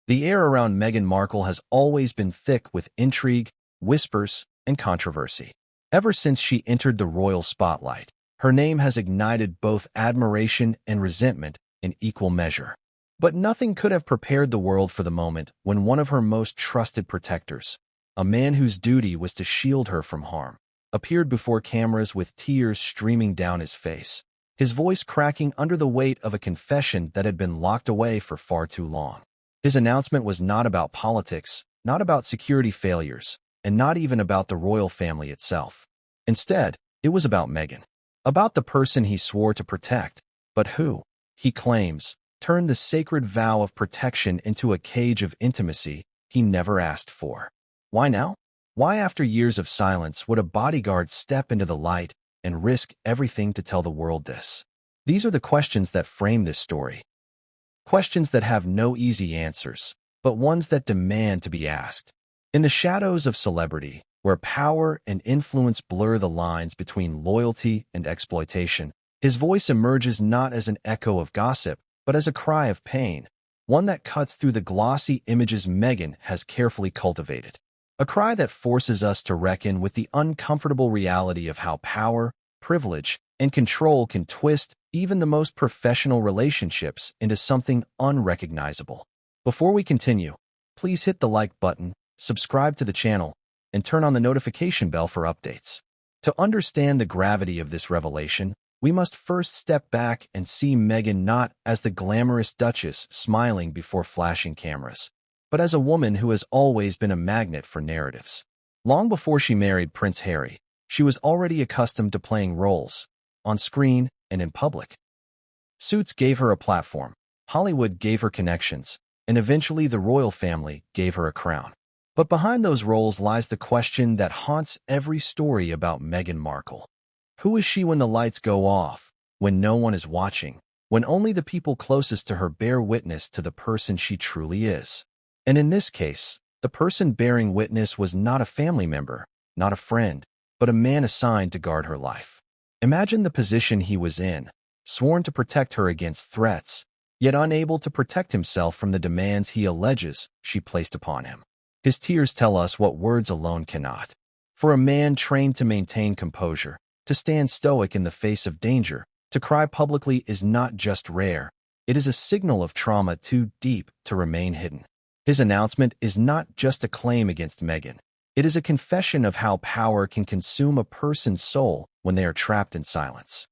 The air around Meghan Markle has always been thick with intrigue, whispers, and controversy. Ever since she entered the royal spotlight, her name has ignited both admiration and resentment in equal measure. But nothing could have prepared the world for the moment when one of her most trusted protectors, a man whose duty was to shield her from harm, appeared before cameras with tears streaming down his face, his voice cracking under the weight of a confession that had been locked away for far too long. His announcement was not about politics, not about security failures, and not even about the royal family itself. Instead, it was about Meghan, about the person he swore to protect, but who, he claims, turned the sacred vow of protection into a cage of intimacy he never asked for. Why now? Why, after years of silence, would a bodyguard step into the light and risk everything to tell the world this? These are the questions that frame this story. Questions that have no easy answers, but ones that demand to be asked. In the shadows of celebrity, where power and influence blur the lines between loyalty and exploitation, his voice emerges not as an echo of gossip, but as a cry of pain, one that cuts through the glossy images Meghan has carefully cultivated. A cry that forces us to reckon with the uncomfortable reality of how power, privilege, and control can twist even the most professional relationships into something unrecognizable. Before we continue, please hit the like button, subscribe to the channel, and turn on the notification bell for updates. To understand the gravity of this revelation, we must first step back and see Meghan not as the glamorous duchess smiling before flashing cameras, but as a woman who has always been a magnet for narratives. Long before she married Prince Harry, she was already accustomed to playing roles, on screen and in public. Suits gave her a platform, Hollywood gave her connections, and eventually the royal family gave her a crown. But behind those roles lies the question that haunts every story about Meghan Markle. Who is she when the lights go off, when no one is watching, when only the people closest to her bear witness to the person she truly is? And in this case, the person bearing witness was not a family member, not a friend, but a man assigned to guard her life. Imagine the position he was in, sworn to protect her against threats, yet unable to protect himself from the demands he alleges she placed upon him. His tears tell us what words alone cannot. For a man trained to maintain composure, to stand stoic in the face of danger, to cry publicly is not just rare, it is a signal of trauma too deep to remain hidden. His announcement is not just a claim against Meghan. It is a confession of how power can consume a person's soul when they are trapped in silence.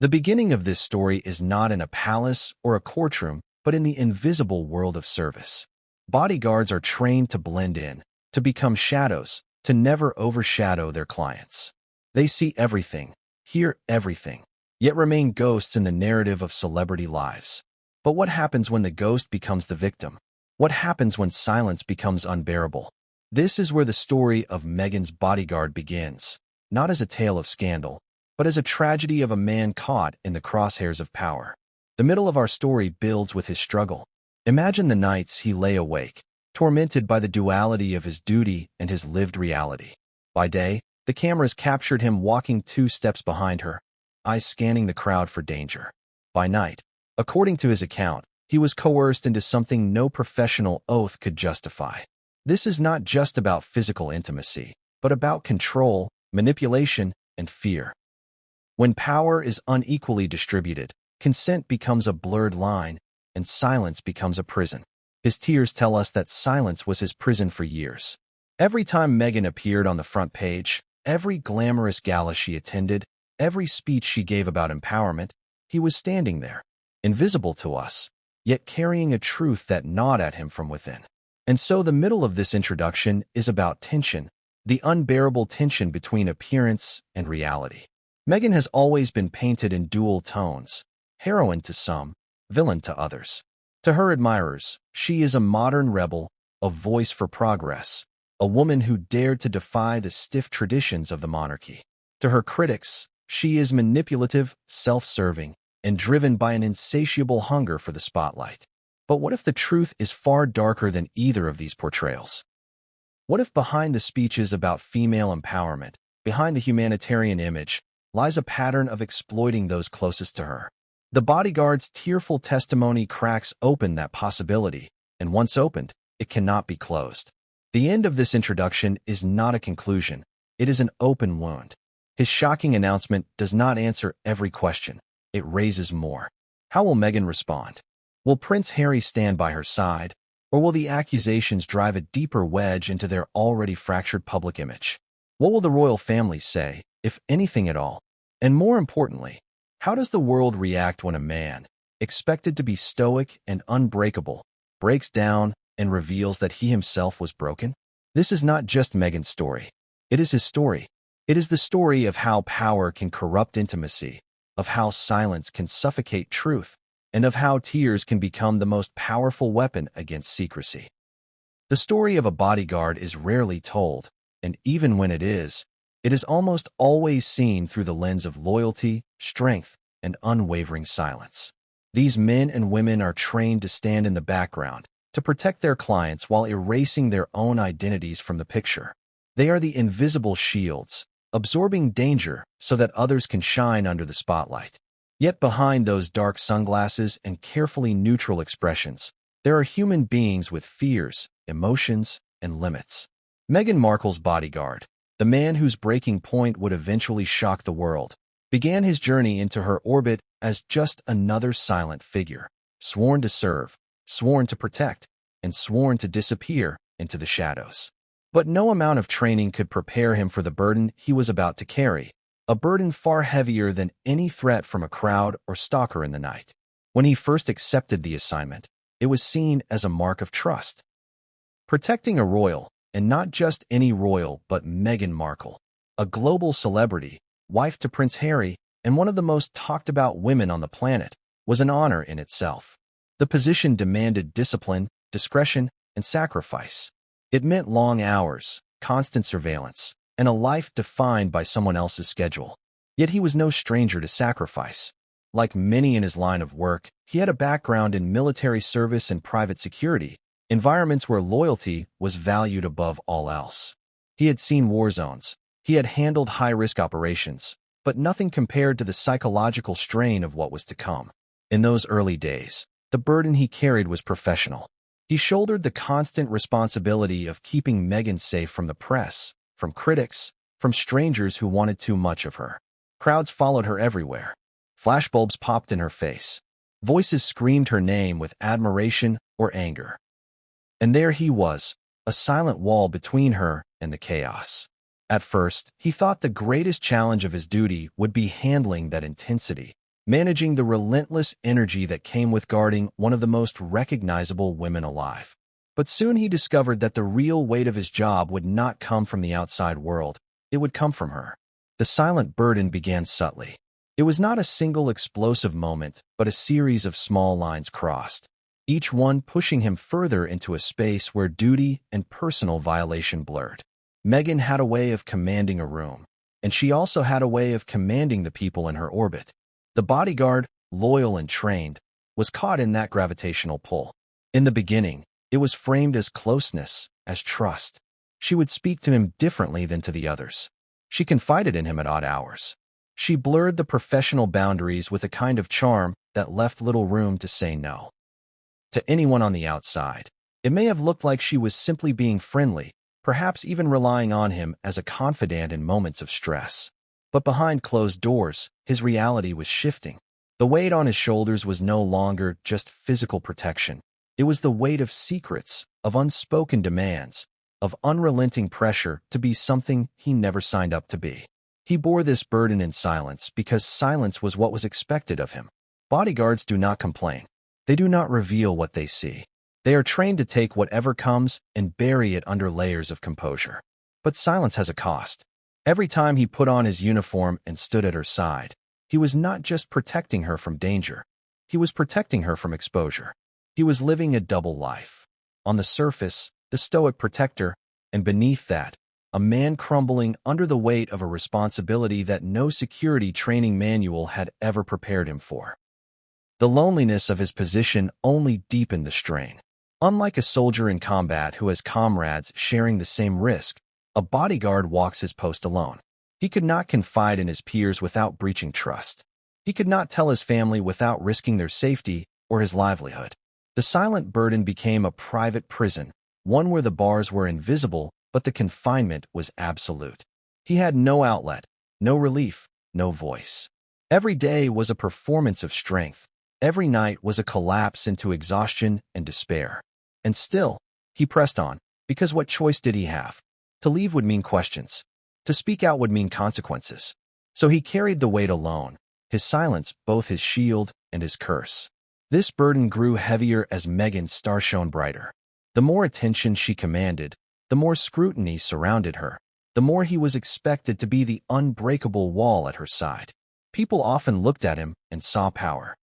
The beginning of this story is not in a palace or a courtroom, but in the invisible world of service. Bodyguards are trained to blend in, to become shadows, to never overshadow their clients. They see everything, hear everything, yet remain ghosts in the narrative of celebrity lives. But what happens when the ghost becomes the victim? What happens when silence becomes unbearable? This is where the story of Meghan's bodyguard begins, not as a tale of scandal, but as a tragedy of a man caught in the crosshairs of power. The middle of our story builds with his struggle. Imagine the nights he lay awake, tormented by the duality of his duty and his lived reality. By day, the cameras captured him walking 2 steps behind her, eyes scanning the crowd for danger. By night, according to his account, he was coerced into something no professional oath could justify. This is not just about physical intimacy, but about control, manipulation, and fear. When power is unequally distributed, consent becomes a blurred line, and silence becomes a prison. His tears tell us that silence was his prison for years. Every time Meghan appeared on the front page, every glamorous gala she attended, every speech she gave about empowerment, he was standing there, invisible to us, yet carrying a truth that gnawed at him from within. And so the middle of this introduction is about tension, the unbearable tension between appearance and reality. Meghan has always been painted in dual tones, heroine to some, villain to others. To her admirers, she is a modern rebel, a voice for progress, a woman who dared to defy the stiff traditions of the monarchy. To her critics, she is manipulative, self-serving, and driven by an insatiable hunger for the spotlight. But what if the truth is far darker than either of these portrayals? What if behind the speeches about female empowerment, behind the humanitarian image, lies a pattern of exploiting those closest to her? The bodyguard's tearful testimony cracks open that possibility, and once opened, it cannot be closed. The end of this introduction is not a conclusion. It is an open wound. His shocking announcement does not answer every question. It raises more. How will Meghan respond? Will Prince Harry stand by her side, or will the accusations drive a deeper wedge into their already fractured public image? What will the royal family say, if anything at all? And more importantly, how does the world react when a man, expected to be stoic and unbreakable, breaks down and reveals that he himself was broken? This is not just Meghan's story. It is his story. It is the story of how power can corrupt intimacy, of how silence can suffocate truth, and of how tears can become the most powerful weapon against secrecy. The story of a bodyguard is rarely told, and even when it is almost always seen through the lens of loyalty, strength, and unwavering silence. These men and women are trained to stand in the background, to protect their clients while erasing their own identities from the picture. They are the invisible shields, absorbing danger so that others can shine under the spotlight. Yet behind those dark sunglasses and carefully neutral expressions, there are human beings with fears, emotions, and limits. Meghan Markle's bodyguard, the man whose breaking point would eventually shock the world, began his journey into her orbit as just another silent figure, sworn to serve, sworn to protect, and sworn to disappear into the shadows. But no amount of training could prepare him for the burden he was about to carry, a burden far heavier than any threat from a crowd or stalker in the night. When he first accepted the assignment, it was seen as a mark of trust. Protecting a royal, and not just any royal but Meghan Markle, a global celebrity, wife to Prince Harry, and one of the most talked about women on the planet, was an honor in itself. The position demanded discipline, discretion, and sacrifice. It meant long hours, constant surveillance, and a life defined by someone else's schedule. Yet he was no stranger to sacrifice. Like many in his line of work, he had a background in military service and private security, environments where loyalty was valued above all else. He had seen war zones. He had handled high-risk operations, but nothing compared to the psychological strain of what was to come. In those early days, the burden he carried was professional. He shouldered the constant responsibility of keeping Meghan safe from the press, from critics, from strangers who wanted too much of her. Crowds followed her everywhere. Flashbulbs popped in her face. Voices screamed her name with admiration or anger. And there he was, a silent wall between her and the chaos. At first, he thought the greatest challenge of his duty would be handling that intensity, managing the relentless energy that came with guarding one of the most recognizable women alive. But soon he discovered that the real weight of his job would not come from the outside world. It would come from her. The silent burden began subtly. It was not a single explosive moment, but a series of small lines crossed, each one pushing him further into a space where duty and personal violation blurred. Meghan had a way of commanding a room, and she also had a way of commanding the people in her orbit. The bodyguard, loyal and trained, was caught in that gravitational pull. In the beginning, it was framed as closeness, as trust. She would speak to him differently than to the others. She confided in him at odd hours. She blurred the professional boundaries with a kind of charm that left little room to say no. To anyone on the outside, it may have looked like she was simply being friendly, perhaps even relying on him as a confidant in moments of stress. But behind closed doors, his reality was shifting. The weight on his shoulders was no longer just physical protection. It was the weight of secrets, of unspoken demands, of unrelenting pressure to be something he never signed up to be. He bore this burden in silence because silence was what was expected of him. Bodyguards do not complain. They do not reveal what they see. They are trained to take whatever comes and bury it under layers of composure. But silence has a cost. Every time he put on his uniform and stood at her side, he was not just protecting her from danger. He was protecting her from exposure. He was living a double life. On the surface, the stoic protector, and beneath that, a man crumbling under the weight of a responsibility that no security training manual had ever prepared him for. The loneliness of his position only deepened the strain. Unlike a soldier in combat who has comrades sharing the same risk, a bodyguard walks his post alone. He could not confide in his peers without breaching trust. He could not tell his family without risking their safety or his livelihood. The silent burden became a private prison, one where the bars were invisible, but the confinement was absolute. He had no outlet, no relief, no voice. Every day was a performance of strength. Every night was a collapse into exhaustion and despair. And still, he pressed on, because what choice did he have? To leave would mean questions. To speak out would mean consequences. So he carried the weight alone, his silence both his shield and his curse. This burden grew heavier as Meghan's star shone brighter. The more attention she commanded, the more scrutiny surrounded her, the more he was expected to be the unbreakable wall at her side. People often looked at him and saw power.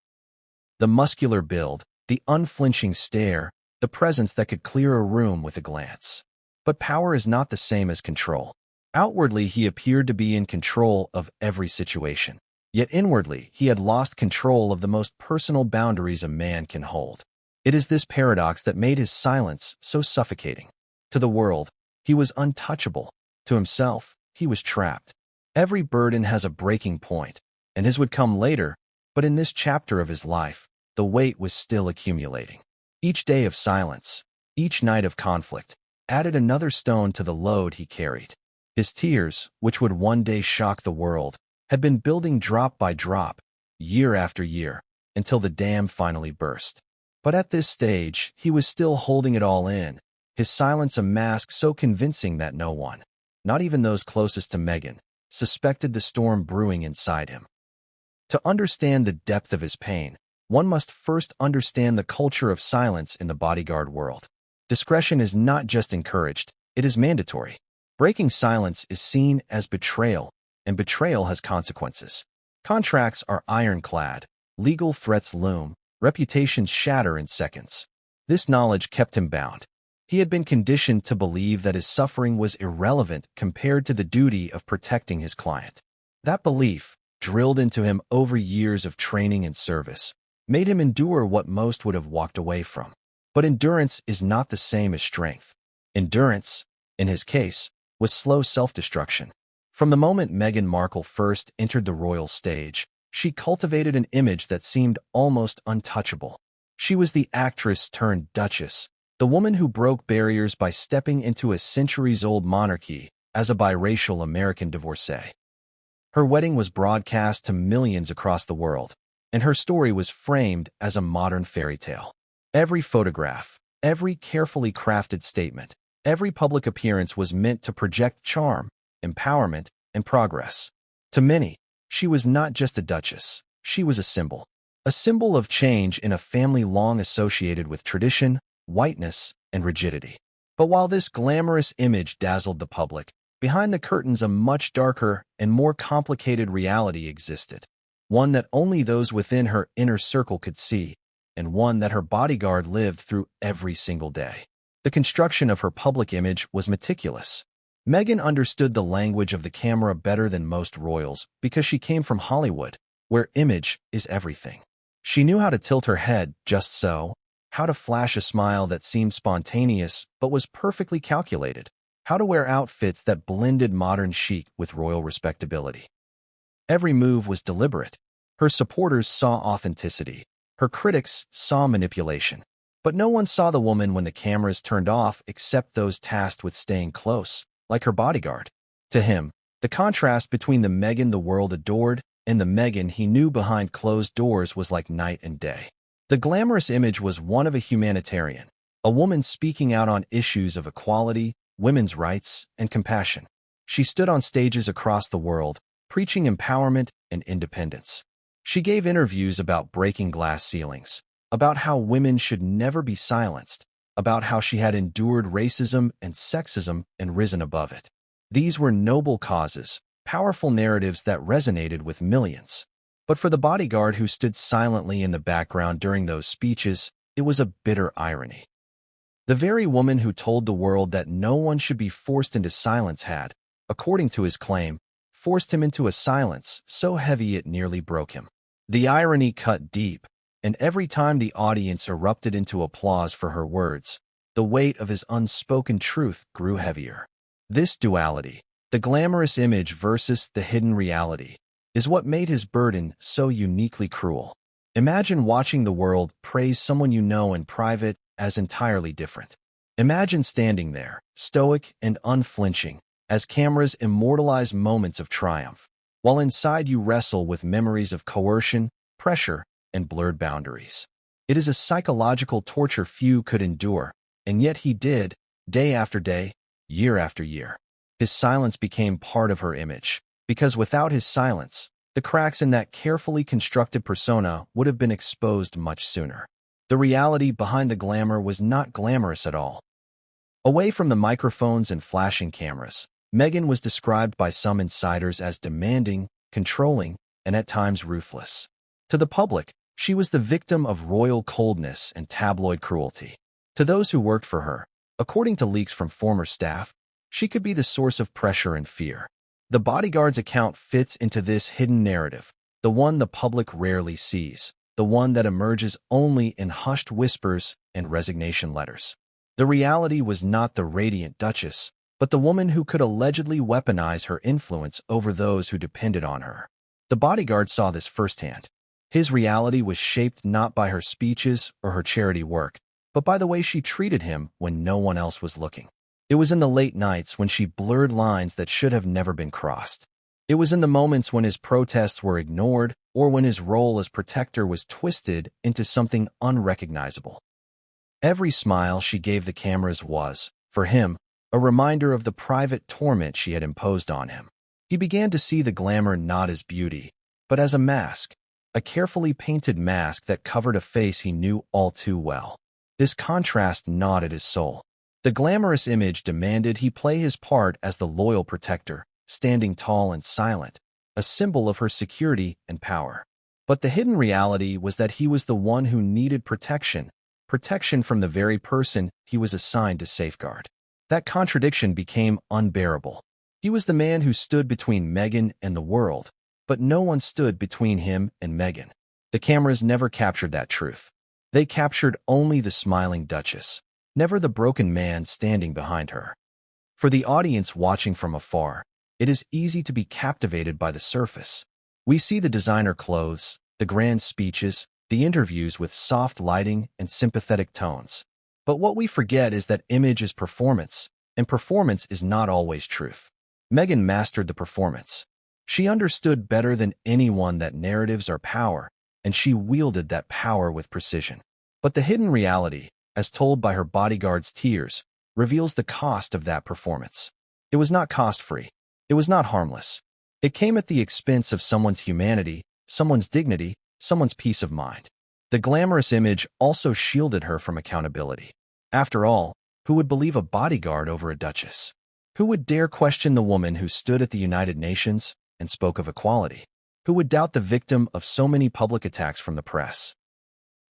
The muscular build, the unflinching stare, the presence that could clear a room with a glance. But power is not the same as control. Outwardly, he appeared to be in control of every situation. Yet inwardly, he had lost control of the most personal boundaries a man can hold. It is this paradox that made his silence so suffocating. To the world, he was untouchable. To himself, he was trapped. Every burden has a breaking point, and his would come later, but in this chapter of his life, the weight was still accumulating. Each day of silence, each night of conflict, added another stone to the load he carried. His tears, which would one day shock the world, had been building drop by drop, year after year, until the dam finally burst. But at this stage, he was still holding it all in, his silence a mask so convincing that no one, not even those closest to Meghan, suspected the storm brewing inside him. To understand the depth of his pain, one must first understand the culture of silence in the bodyguard world. Discretion is not just encouraged, it is mandatory. Breaking silence is seen as betrayal, and betrayal has consequences. Contracts are ironclad, legal threats loom, reputations shatter in seconds. This knowledge kept him bound. He had been conditioned to believe that his suffering was irrelevant compared to the duty of protecting his client. That belief, drilled into him over years of training and service, made him endure what most would have walked away from. But endurance is not the same as strength. Endurance, in his case, was slow self-destruction. From the moment Meghan Markle first entered the royal stage, she cultivated an image that seemed almost untouchable. She was the actress turned duchess, the woman who broke barriers by stepping into a centuries-old monarchy as a biracial American divorcee. Her wedding was broadcast to millions across the world, and her story was framed as a modern fairy tale. Every photograph, every carefully crafted statement, every public appearance was meant to project charm, empowerment, and progress. To many, she was not just a duchess, she was a symbol of change in a family long associated with tradition, whiteness, and rigidity. But while this glamorous image dazzled the public, behind the curtains a much darker and more complicated reality existed, one that only those within her inner circle could see, and one that her bodyguard lived through every single day. The construction of her public image was meticulous. Meghan understood the language of the camera better than most royals because she came from Hollywood, where image is everything. She knew how to tilt her head just so, how to flash a smile that seemed spontaneous but was perfectly calculated, how to wear outfits that blended modern chic with royal respectability. Every move was deliberate. Her supporters saw authenticity. Her critics saw manipulation. But no one saw the woman when the cameras turned off except those tasked with staying close, like her bodyguard. To him, the contrast between the Meghan the world adored and the Meghan he knew behind closed doors was like night and day. The glamorous image was one of a humanitarian, a woman speaking out on issues of equality, women's rights, and compassion. She stood on stages across the world, preaching empowerment and independence. She gave interviews about breaking glass ceilings, about how women should never be silenced, about how she had endured racism and sexism and risen above it. These were noble causes, powerful narratives that resonated with millions. But for the bodyguard who stood silently in the background during those speeches, it was a bitter irony. The very woman who told the world that no one should be forced into silence had, according to his claim, forced him into a silence so heavy it nearly broke him. The irony cut deep, and every time the audience erupted into applause for her words, the weight of his unspoken truth grew heavier. This duality, the glamorous image versus the hidden reality, is what made his burden so uniquely cruel. Imagine watching the world praise someone you know in private as entirely different. Imagine standing there, stoic and unflinching, as cameras immortalize moments of triumph, while inside you wrestle with memories of coercion, pressure, and blurred boundaries. It is a psychological torture few could endure, and yet he did, day after day, year after year. His silence became part of her image, because without his silence, the cracks in that carefully constructed persona would have been exposed much sooner. The reality behind the glamour was not glamorous at all. Away from the microphones and flashing cameras, Meghan was described by some insiders as demanding, controlling, and at times ruthless. To the public, she was the victim of royal coldness and tabloid cruelty. To those who worked for her, according to leaks from former staff, she could be the source of pressure and fear. The Bodyguard's account fits into this hidden narrative, the one the public rarely sees, the one that emerges only in hushed whispers and resignation letters. The reality was not the radiant Duchess, but the woman who could allegedly weaponize her influence over those who depended on her. The Bodyguard saw this firsthand. His reality was shaped not by her speeches or her charity work, but by the way she treated him when no one else was looking. It was in the late nights when she blurred lines that should have never been crossed. It was in the moments when his protests were ignored or when his role as protector was twisted into something unrecognizable. Every smile she gave the cameras was, for him, a reminder of the private torment she had imposed on him. He began to see the glamour not as beauty, but as a mask, a carefully painted mask that covered a face he knew all too well. This contrast gnawed at his soul. The glamorous image demanded he play his part as the loyal protector, standing tall and silent, a symbol of her security and power. But the hidden reality was that he was the one who needed protection from the very person he was assigned to safeguard. That contradiction became unbearable. He was the man who stood between Meghan and the world, but no one stood between him and Meghan. The cameras never captured that truth. They captured only the smiling Duchess, never the broken man standing behind her. For the audience watching from afar, it is easy to be captivated by the surface. We see the designer clothes, the grand speeches, the interviews with soft lighting and sympathetic tones. But what we forget is that image is performance, and performance is not always truth. Meghan mastered the performance. She understood better than anyone that narratives are power, and she wielded that power with precision. But the hidden reality, as told by her bodyguard's tears, reveals the cost of that performance. It was not cost-free. It was not harmless. It came at the expense of someone's humanity, someone's dignity, someone's peace of mind. The glamorous image also shielded her from accountability. After all, who would believe a bodyguard over a duchess? Who would dare question the woman who stood at the United Nations and spoke of equality? Who would doubt the victim of so many public attacks from the press?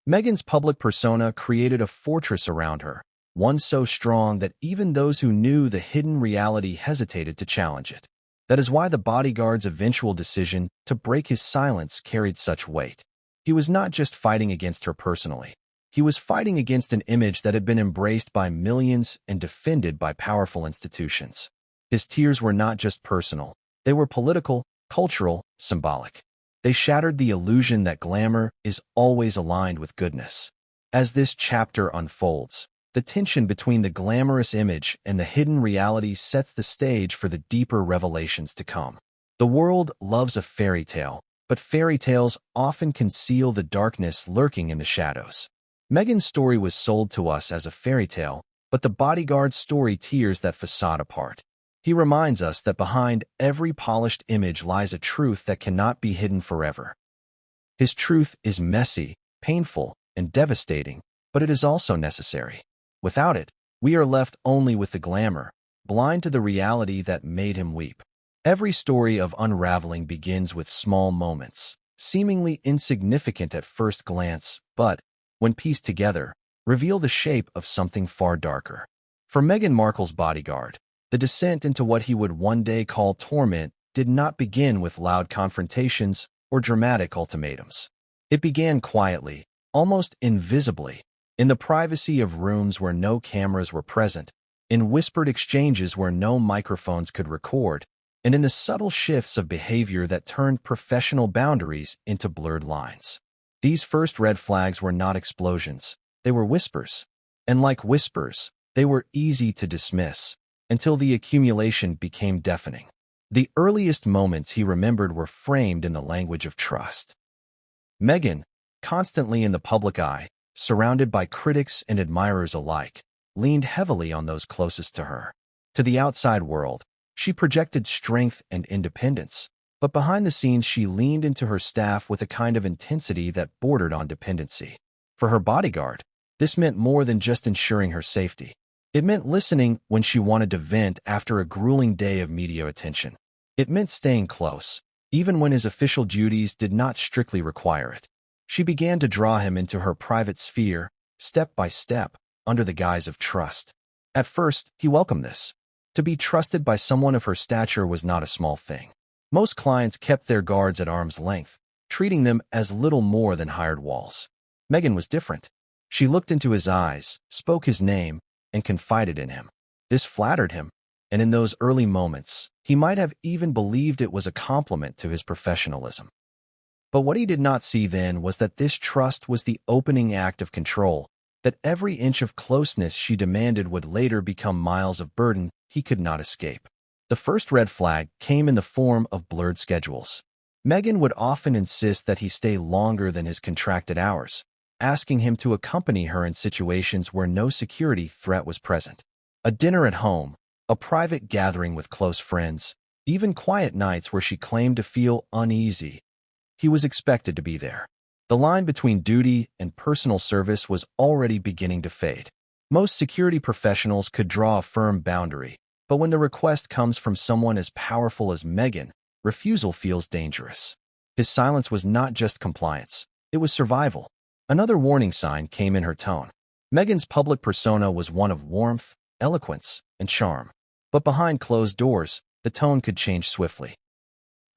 Meghan's public persona created a fortress around her, one so strong that even those who knew the hidden reality hesitated to challenge it. That is why the bodyguard's eventual decision to break his silence carried such weight. He was not just fighting against her personally. He was fighting against an image that had been embraced by millions and defended by powerful institutions. His tears were not just personal. They were political, cultural, symbolic. They shattered the illusion that glamour is always aligned with goodness. As this chapter unfolds, the tension between the glamorous image and the hidden reality sets the stage for the deeper revelations to come. The world loves a fairy tale, but fairy tales often conceal the darkness lurking in the shadows. Meghan's story was sold to us as a fairy tale, but the bodyguard's story tears that facade apart. He reminds us that behind every polished image lies a truth that cannot be hidden forever. His truth is messy, painful, and devastating, but it is also necessary. Without it, we are left only with the glamour, blind to the reality that made him weep. Every story of unraveling begins with small moments, seemingly insignificant at first glance, but, when pieced together, reveal the shape of something far darker. For Meghan Markle's bodyguard, the descent into what he would one day call torment did not begin with loud confrontations or dramatic ultimatums. It began quietly, almost invisibly, in the privacy of rooms where no cameras were present, in whispered exchanges where no microphones could record, and in the subtle shifts of behavior that turned professional boundaries into blurred lines. These first red flags were not explosions, they were whispers. And like whispers, they were easy to dismiss, until the accumulation became deafening. The earliest moments he remembered were framed in the language of trust. Meghan, constantly in the public eye, surrounded by critics and admirers alike, leaned heavily on those closest to her. To the outside world, she projected strength and independence, but behind the scenes she leaned into her staff with a kind of intensity that bordered on dependency. For her bodyguard, this meant more than just ensuring her safety. It meant listening when she wanted to vent after a grueling day of media attention. It meant staying close, even when his official duties did not strictly require it. She began to draw him into her private sphere, step by step, under the guise of trust. At first, he welcomed this. To be trusted by someone of her stature was not a small thing. Most clients kept their guards at arm's length, treating them as little more than hired walls. Meghan was different. She looked into his eyes, spoke his name, and confided in him. This flattered him, and in those early moments, he might have even believed it was a compliment to his professionalism. But what he did not see then was that this trust was the opening act of control, that every inch of closeness she demanded would later become miles of burden he could not escape. The first red flag came in the form of blurred schedules. Meghan would often insist that he stay longer than his contracted hours, asking him to accompany her in situations where no security threat was present. A dinner at home, a private gathering with close friends, even quiet nights where she claimed to feel uneasy. He was expected to be there. The line between duty and personal service was already beginning to fade. Most security professionals could draw a firm boundary, but when the request comes from someone as powerful as Meghan, refusal feels dangerous. His silence was not just compliance, it was survival. Another warning sign came in her tone. Meghan's public persona was one of warmth, eloquence, and charm. But behind closed doors, the tone could change swiftly.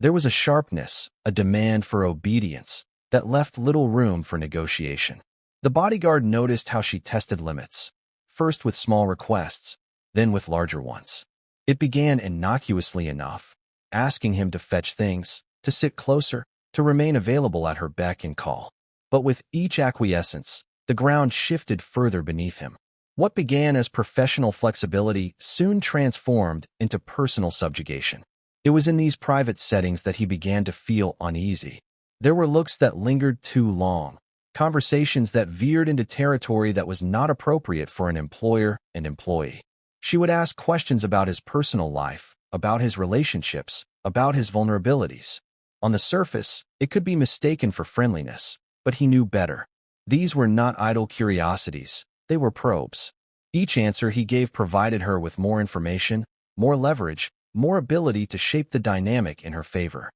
There was a sharpness, a demand for obedience, that left little room for negotiation. The bodyguard noticed how she tested limits, first with small requests, then with larger ones. It began innocuously enough, asking him to fetch things, to sit closer, to remain available at her beck and call. But with each acquiescence, the ground shifted further beneath him. What began as professional flexibility soon transformed into personal subjugation. It was in these private settings that he began to feel uneasy. There were looks that lingered too long, conversations that veered into territory that was not appropriate for an employer and employee. She would ask questions about his personal life, about his relationships, about his vulnerabilities. On the surface, it could be mistaken for friendliness, but he knew better. These were not idle curiosities, they were probes. Each answer he gave provided her with more information, more leverage, more ability to shape the dynamic in her favor.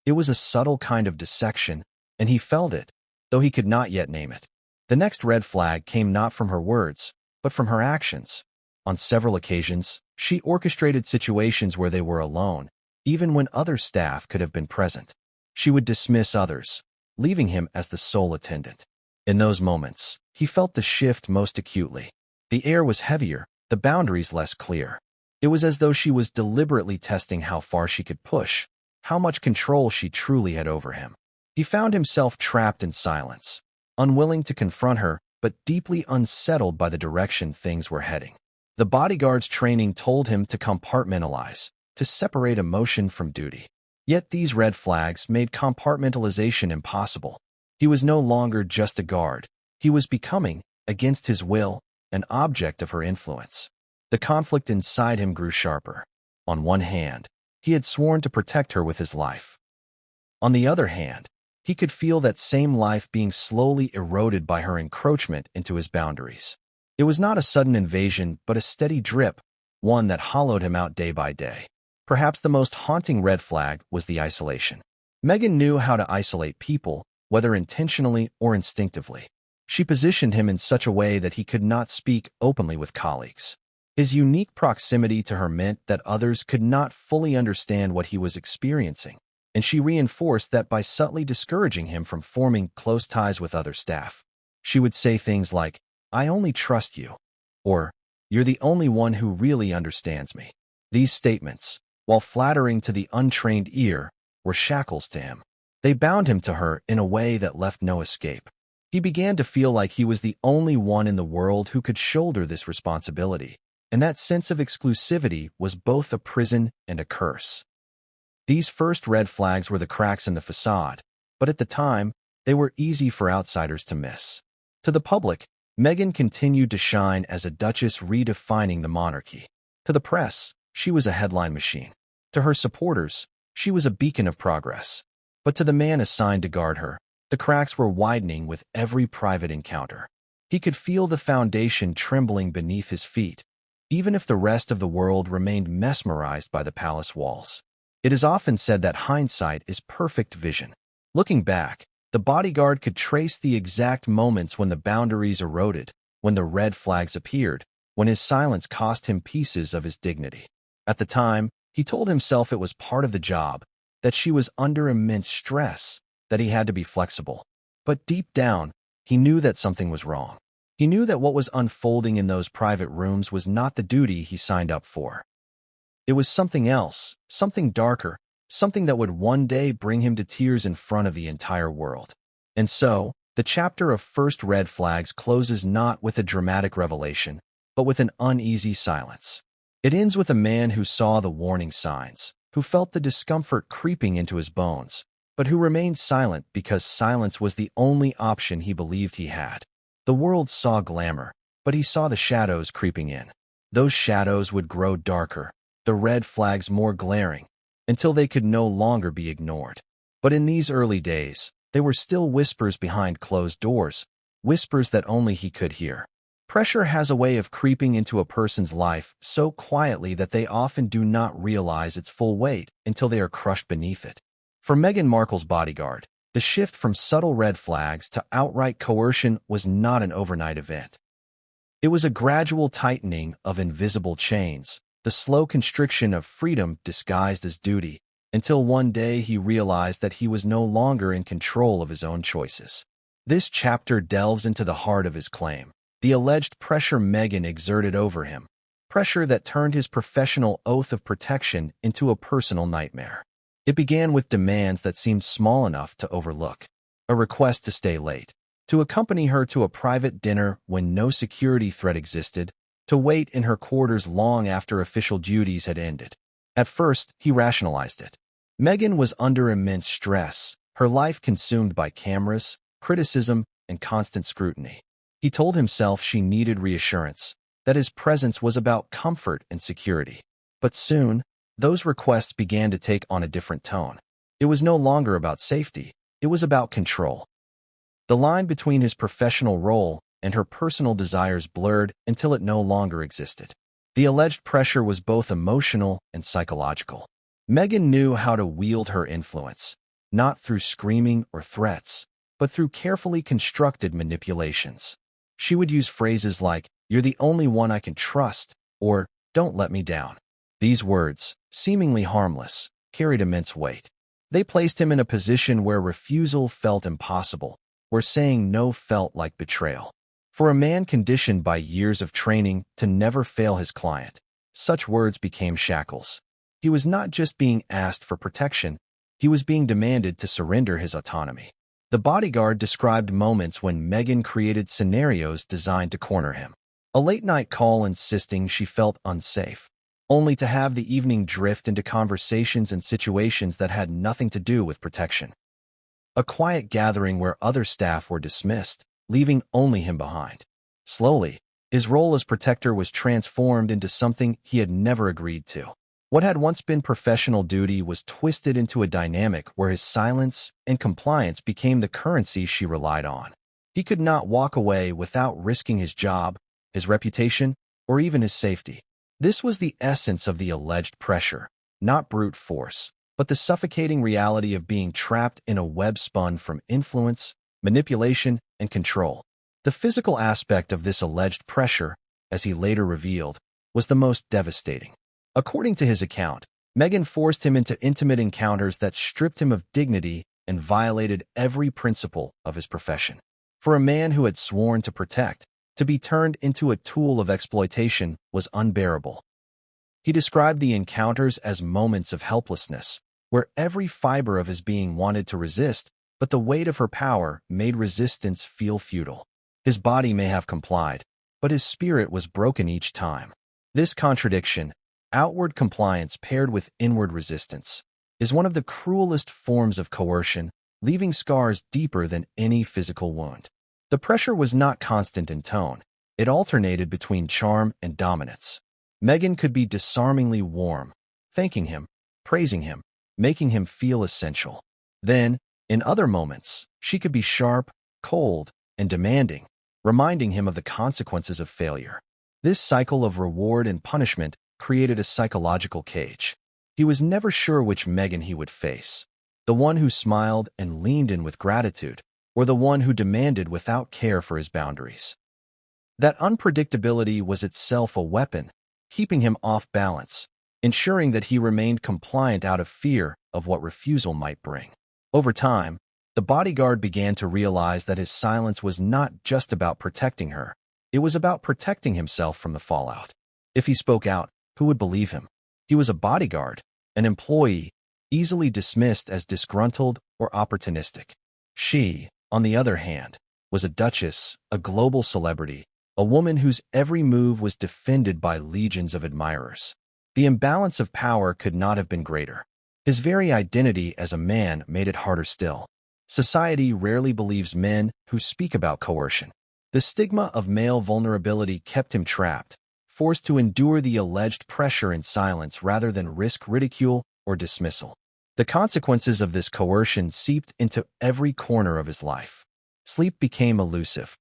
It was a subtle kind of dissection, and he felt it, though he could not yet name it. The next red flag came not from her words, but from her actions. On several occasions, she orchestrated situations where they were alone, even when other staff could have been present. She would dismiss others, leaving him as the sole attendant. In those moments, he felt the shift most acutely. The air was heavier, the boundaries less clear. It was as though she was deliberately testing how far she could push, how much control she truly had over him. He found himself trapped in silence, unwilling to confront her, but deeply unsettled by the direction things were heading. The bodyguard's training told him to compartmentalize, to separate emotion from duty. Yet these red flags made compartmentalization impossible. He was no longer just a guard. He was becoming, against his will, an object of her influence. The conflict inside him grew sharper. On one hand, he had sworn to protect her with his life. On the other hand, he could feel that same life being slowly eroded by her encroachment into his boundaries. It was not a sudden invasion, but a steady drip, one that hollowed him out day by day. Perhaps the most haunting red flag was the isolation. Meghan knew how to isolate people, whether intentionally or instinctively. She positioned him in such a way that he could not speak openly with colleagues. His unique proximity to her meant that others could not fully understand what he was experiencing, and she reinforced that by subtly discouraging him from forming close ties with other staff. She would say things like, "I only trust you," or "You're the only one who really understands me." These statements, while flattering to the untrained ear, were shackles to him. They bound him to her in a way that left no escape. He began to feel like he was the only one in the world who could shoulder this responsibility, and that sense of exclusivity was both a prison and a curse. These first red flags were the cracks in the facade, but at the time, they were easy for outsiders to miss. To the public, Meghan continued to shine as a duchess redefining the monarchy. To the press, she was a headline machine. To her supporters, she was a beacon of progress. But to the man assigned to guard her, the cracks were widening with every private encounter. He could feel the foundation trembling beneath his feet, even if the rest of the world remained mesmerized by the palace walls. It is often said that hindsight is perfect vision. Looking back, the bodyguard could trace the exact moments when the boundaries eroded, when the red flags appeared, when his silence cost him pieces of his dignity. At the time, he told himself it was part of the job, that she was under immense stress, that he had to be flexible. But deep down, he knew that something was wrong. He knew that what was unfolding in those private rooms was not the duty he signed up for. It was something else, something darker, something that would one day bring him to tears in front of the entire world. And so, the chapter of First Red Flags closes not with a dramatic revelation, but with an uneasy silence. It ends with a man who saw the warning signs, who felt the discomfort creeping into his bones, but who remained silent because silence was the only option he believed he had. The world saw glamour, but he saw the shadows creeping in. Those shadows would grow darker, the red flags more glaring, until they could no longer be ignored. But in these early days, they were still whispers behind closed doors, whispers that only he could hear. Pressure has a way of creeping into a person's life so quietly that they often do not realize its full weight until they are crushed beneath it. For Meghan Markle's bodyguard, the shift from subtle red flags to outright coercion was not an overnight event. It was a gradual tightening of invisible chains, the slow constriction of freedom disguised as duty, until one day he realized that he was no longer in control of his own choices. This chapter delves into the heart of his claim, the alleged pressure Meghan exerted over him, pressure that turned his professional oath of protection into a personal nightmare. It began with demands that seemed small enough to overlook. A request to stay late, to accompany her to a private dinner when no security threat existed, to wait in her quarters long after official duties had ended. At first, he rationalized it. Meghan was under immense stress, her life consumed by cameras, criticism, and constant scrutiny. He told himself she needed reassurance, that his presence was about comfort and security. But soon, those requests began to take on a different tone. It was no longer about safety, it was about control. The line between his professional role and her personal desires blurred until it no longer existed. The alleged pressure was both emotional and psychological. Meghan knew how to wield her influence, not through screaming or threats, but through carefully constructed manipulations. She would use phrases like, "You're the only one I can trust," or "Don't let me down." These words, seemingly harmless, carried immense weight. They placed him in a position where refusal felt impossible, where saying no felt like betrayal. For a man conditioned by years of training to never fail his client, such words became shackles. He was not just being asked for protection, he was being demanded to surrender his autonomy. The bodyguard described moments when Meghan created scenarios designed to corner him. A late-night call insisting she felt unsafe, only to have the evening drift into conversations and situations that had nothing to do with protection. A quiet gathering where other staff were dismissed, leaving only him behind. Slowly, his role as protector was transformed into something he had never agreed to. What had once been professional duty was twisted into a dynamic where his silence and compliance became the currency she relied on. He could not walk away without risking his job, his reputation, or even his safety. This was the essence of the alleged pressure, not brute force, but the suffocating reality of being trapped in a web spun from influence, manipulation, and control. The physical aspect of this alleged pressure, as he later revealed, was the most devastating. According to his account, Meghan forced him into intimate encounters that stripped him of dignity and violated every principle of his profession. For a man who had sworn to protect, to be turned into a tool of exploitation was unbearable. He described the encounters as moments of helplessness, where every fiber of his being wanted to resist, but the weight of her power made resistance feel futile. His body may have complied, but his spirit was broken each time. This contradiction, outward compliance paired with inward resistance, is one of the cruelest forms of coercion, leaving scars deeper than any physical wound. The pressure was not constant in tone. It alternated between charm and dominance. Meghan could be disarmingly warm, thanking him, praising him, making him feel essential. Then, in other moments, she could be sharp, cold, and demanding, reminding him of the consequences of failure. This cycle of reward and punishment created a psychological cage. He was never sure which Meghan he would face, the one who smiled and leaned in with gratitude, or the one who demanded without care for his boundaries. That unpredictability was itself a weapon, keeping him off balance, ensuring that he remained compliant out of fear of what refusal might bring. Over time, the bodyguard began to realize that his silence was not just about protecting her. It was about protecting himself from the fallout. If he spoke out, who would believe him? He was a bodyguard, an employee, easily dismissed as disgruntled or opportunistic. She, on the other hand, was a duchess, a global celebrity, a woman whose every move was defended by legions of admirers. The imbalance of power could not have been greater. His very identity as a man made it harder still. Society rarely believes men who speak about coercion. The stigma of male vulnerability kept him trapped, forced to endure the alleged pressure in silence rather than risk ridicule or dismissal. The consequences of this coercion seeped into every corner of his life. Sleep became elusive.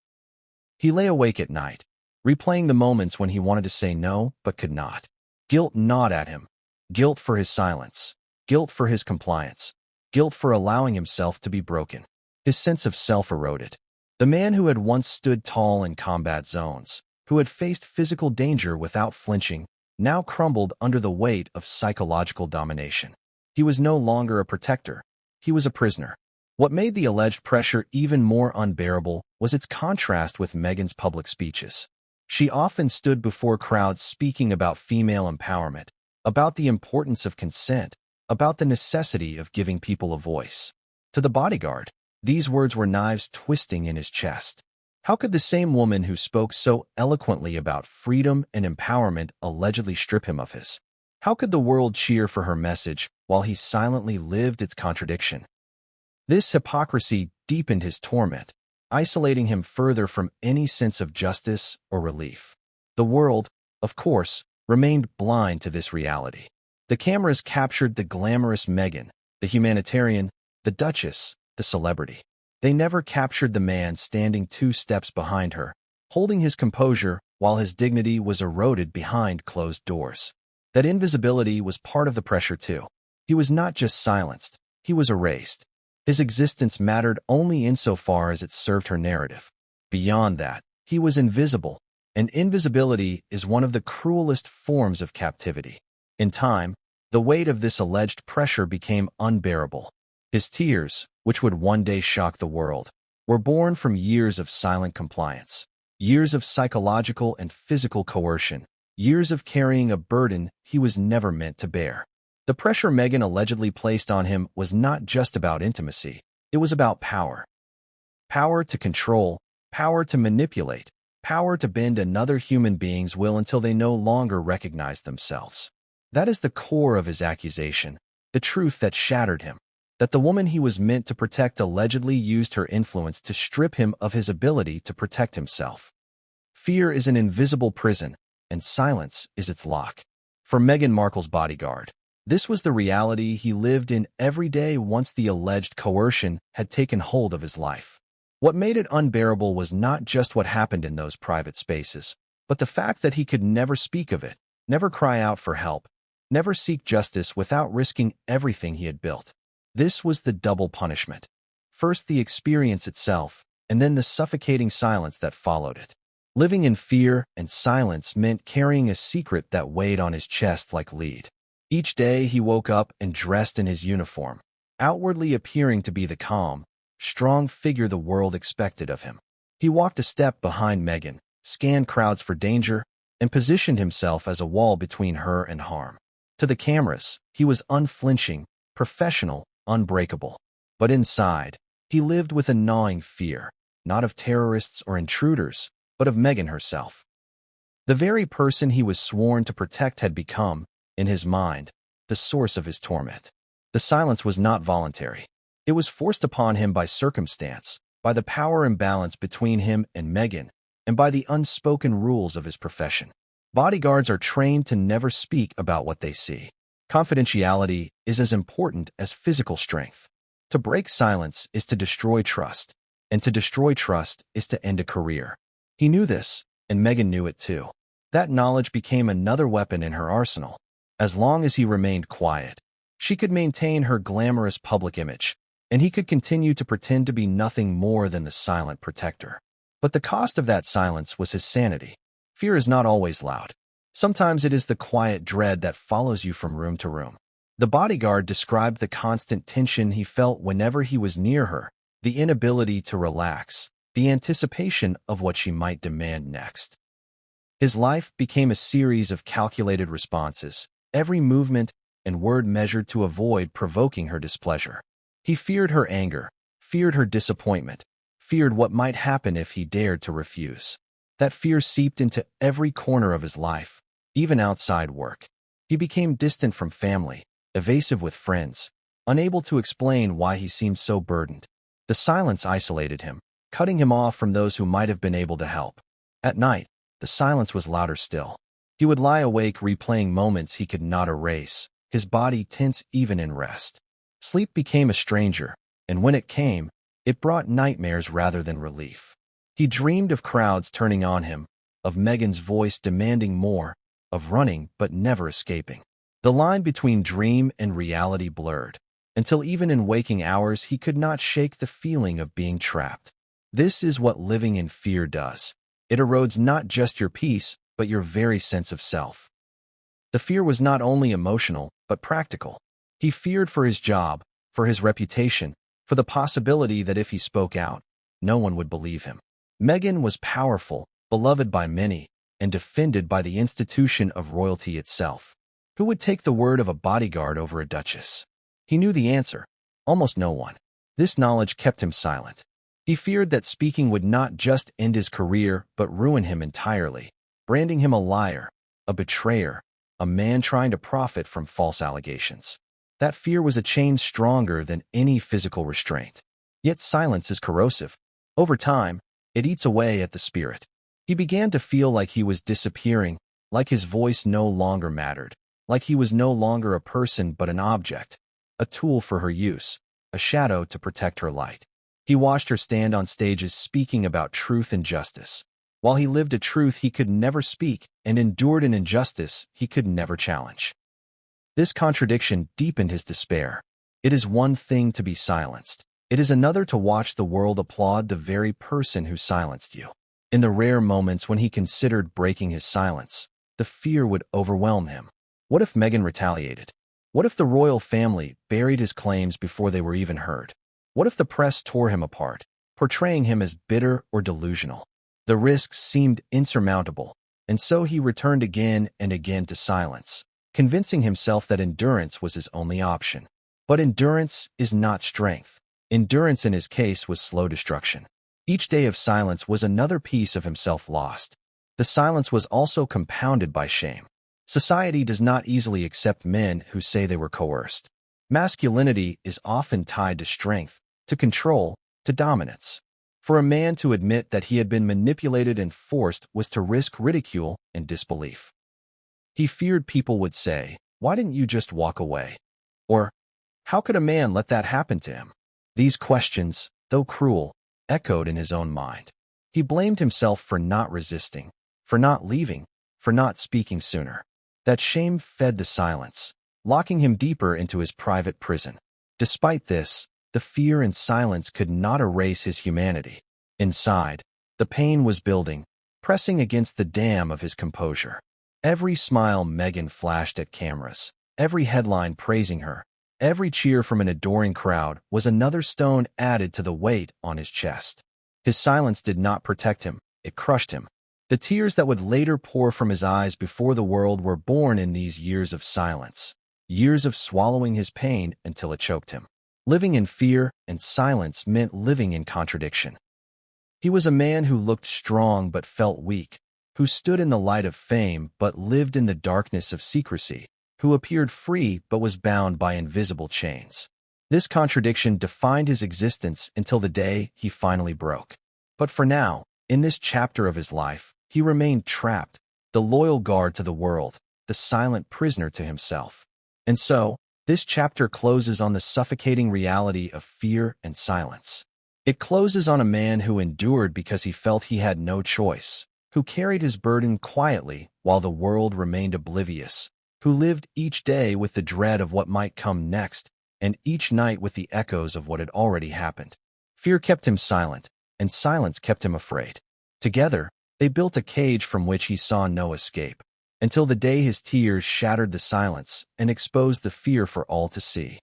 He lay awake at night, replaying the moments when he wanted to say no but could not. Guilt gnawed at him. Guilt for his silence. Guilt for his compliance. Guilt for allowing himself to be broken. His sense of self eroded. The man who had once stood tall in combat zones, who had faced physical danger without flinching, now crumbled under the weight of psychological domination. He was no longer a protector. He was a prisoner. What made the alleged pressure even more unbearable was its contrast with Meghan's public speeches. She often stood before crowds speaking about female empowerment, about the importance of consent, about the necessity of giving people a voice. To the bodyguard, these words were knives twisting in his chest. How could the same woman who spoke so eloquently about freedom and empowerment allegedly strip him of his? How could the world cheer for her message while he silently lived its contradiction? This hypocrisy deepened his torment, isolating him further from any sense of justice or relief. The world, of course, remained blind to this reality. The cameras captured the glamorous Meghan, the humanitarian, the duchess, the celebrity. They never captured the man standing 2 steps behind her, holding his composure while his dignity was eroded behind closed doors. That invisibility was part of the pressure too. He was not just silenced, he was erased. His existence mattered only insofar as it served her narrative. Beyond that, he was invisible, and invisibility is one of the cruelest forms of captivity. In time, the weight of this alleged pressure became unbearable. His tears, which would one day shock the world, were born from years of silent compliance, years of psychological and physical coercion, years of carrying a burden he was never meant to bear. The pressure Meghan allegedly placed on him was not just about intimacy, it was about power. Power to control, power to manipulate, power to bend another human being's will until they no longer recognize themselves. That is the core of his accusation, the truth that shattered him, that the woman he was meant to protect allegedly used her influence to strip him of his ability to protect himself. Fear is an invisible prison, and silence is its lock. For Meghan Markle's bodyguard, this was the reality he lived in every day once the alleged coercion had taken hold of his life. What made it unbearable was not just what happened in those private spaces, but the fact that he could never speak of it, never cry out for help, never seek justice without risking everything he had built. This was the double punishment. First the experience itself, and then the suffocating silence that followed it. Living in fear and silence meant carrying a secret that weighed on his chest like lead. Each day he woke up and dressed in his uniform, outwardly appearing to be the calm, strong figure the world expected of him. He walked a step behind Meghan, scanned crowds for danger, and positioned himself as a wall between her and harm. To the cameras, he was unflinching, professional, unbreakable. But inside, he lived with a gnawing fear, not of terrorists or intruders, but of Meghan herself. The very person he was sworn to protect had become, in his mind, the source of his torment. The silence was not voluntary. It was forced upon him by circumstance, by the power imbalance between him and Meghan, and by the unspoken rules of his profession. Bodyguards are trained to never speak about what they see. Confidentiality is as important as physical strength. To break silence is to destroy trust, and to destroy trust is to end a career. He knew this, and Meghan knew it too. That knowledge became another weapon in her arsenal. As long as he remained quiet, she could maintain her glamorous public image, and he could continue to pretend to be nothing more than the silent protector. But the cost of that silence was his sanity. Fear is not always loud. Sometimes it is the quiet dread that follows you from room to room. The bodyguard described the constant tension he felt whenever he was near her, the inability to relax, the anticipation of what she might demand next. His life became a series of calculated responses, every movement and word measured to avoid provoking her displeasure. He feared her anger, feared her disappointment, feared what might happen if he dared to refuse. That fear seeped into every corner of his life, even outside work. He became distant from family, evasive with friends, unable to explain why he seemed so burdened. The silence isolated him, cutting him off from those who might have been able to help. At night, the silence was louder still. He would lie awake replaying moments he could not erase, his body tense even in rest. Sleep became a stranger, and when it came, it brought nightmares rather than relief. He dreamed of crowds turning on him, of Meghan's voice demanding more, of running but never escaping. The line between dream and reality blurred, until even in waking hours he could not shake the feeling of being trapped. This is what living in fear does. It erodes not just your peace, but your very sense of self. The fear was not only emotional, but practical. He feared for his job, for his reputation, for the possibility that if he spoke out, no one would believe him. Meghan was powerful, beloved by many, and defended by the institution of royalty itself. Who would take the word of a bodyguard over a duchess? He knew the answer. Almost no one. This knowledge kept him silent. He feared that speaking would not just end his career, but ruin him entirely, branding him a liar, a betrayer, a man trying to profit from false allegations. That fear was a chain stronger than any physical restraint. Yet silence is corrosive. Over time, it eats away at the spirit. He began to feel like he was disappearing, like his voice no longer mattered, like he was no longer a person but an object, a tool for her use, a shadow to protect her light. He watched her stand on stages speaking about truth and justice, while he lived a truth he could never speak and endured an injustice he could never challenge. This contradiction deepened his despair. It is one thing to be silenced. It is another to watch the world applaud the very person who silenced you. In the rare moments when he considered breaking his silence, the fear would overwhelm him. What if Meghan retaliated? What if the royal family buried his claims before they were even heard? What if the press tore him apart, portraying him as bitter or delusional? The risks seemed insurmountable, and so he returned again and again to silence, convincing himself that endurance was his only option. But endurance is not strength. Endurance in his case was slow destruction. Each day of silence was another piece of himself lost. The silence was also compounded by shame. Society does not easily accept men who say they were coerced. Masculinity is often tied to strength, to control, to dominance. For a man to admit that he had been manipulated and forced was to risk ridicule and disbelief. He feared people would say, "Why didn't you just walk away?" Or, "How could a man let that happen to him?" These questions, though cruel, echoed in his own mind. He blamed himself for not resisting, for not leaving, for not speaking sooner. That shame fed the silence, locking him deeper into his private prison. Despite this, the fear and silence could not erase his humanity. Inside, the pain was building, pressing against the dam of his composure. Every smile Meghan flashed at cameras, every headline praising her, every cheer from an adoring crowd was another stone added to the weight on his chest. His silence did not protect him, it crushed him. The tears that would later pour from his eyes before the world were born in these years of silence. years of swallowing his pain until it choked him. Living in fear and silence meant living in contradiction. He was a man who looked strong but felt weak, who stood in the light of fame but lived in the darkness of secrecy, who appeared free but was bound by invisible chains. This contradiction defined his existence until the day he finally broke. But for now, in this chapter of his life, he remained trapped, the loyal guard to the world, the silent prisoner to himself. And so, this chapter closes on the suffocating reality of fear and silence. It closes on a man who endured because he felt he had no choice, who carried his burden quietly while the world remained oblivious, who lived each day with the dread of what might come next, and each night with the echoes of what had already happened. Fear kept him silent, and silence kept him afraid. Together, they built a cage from which he saw no escape, until the day his tears shattered the silence and exposed the fear for all to see.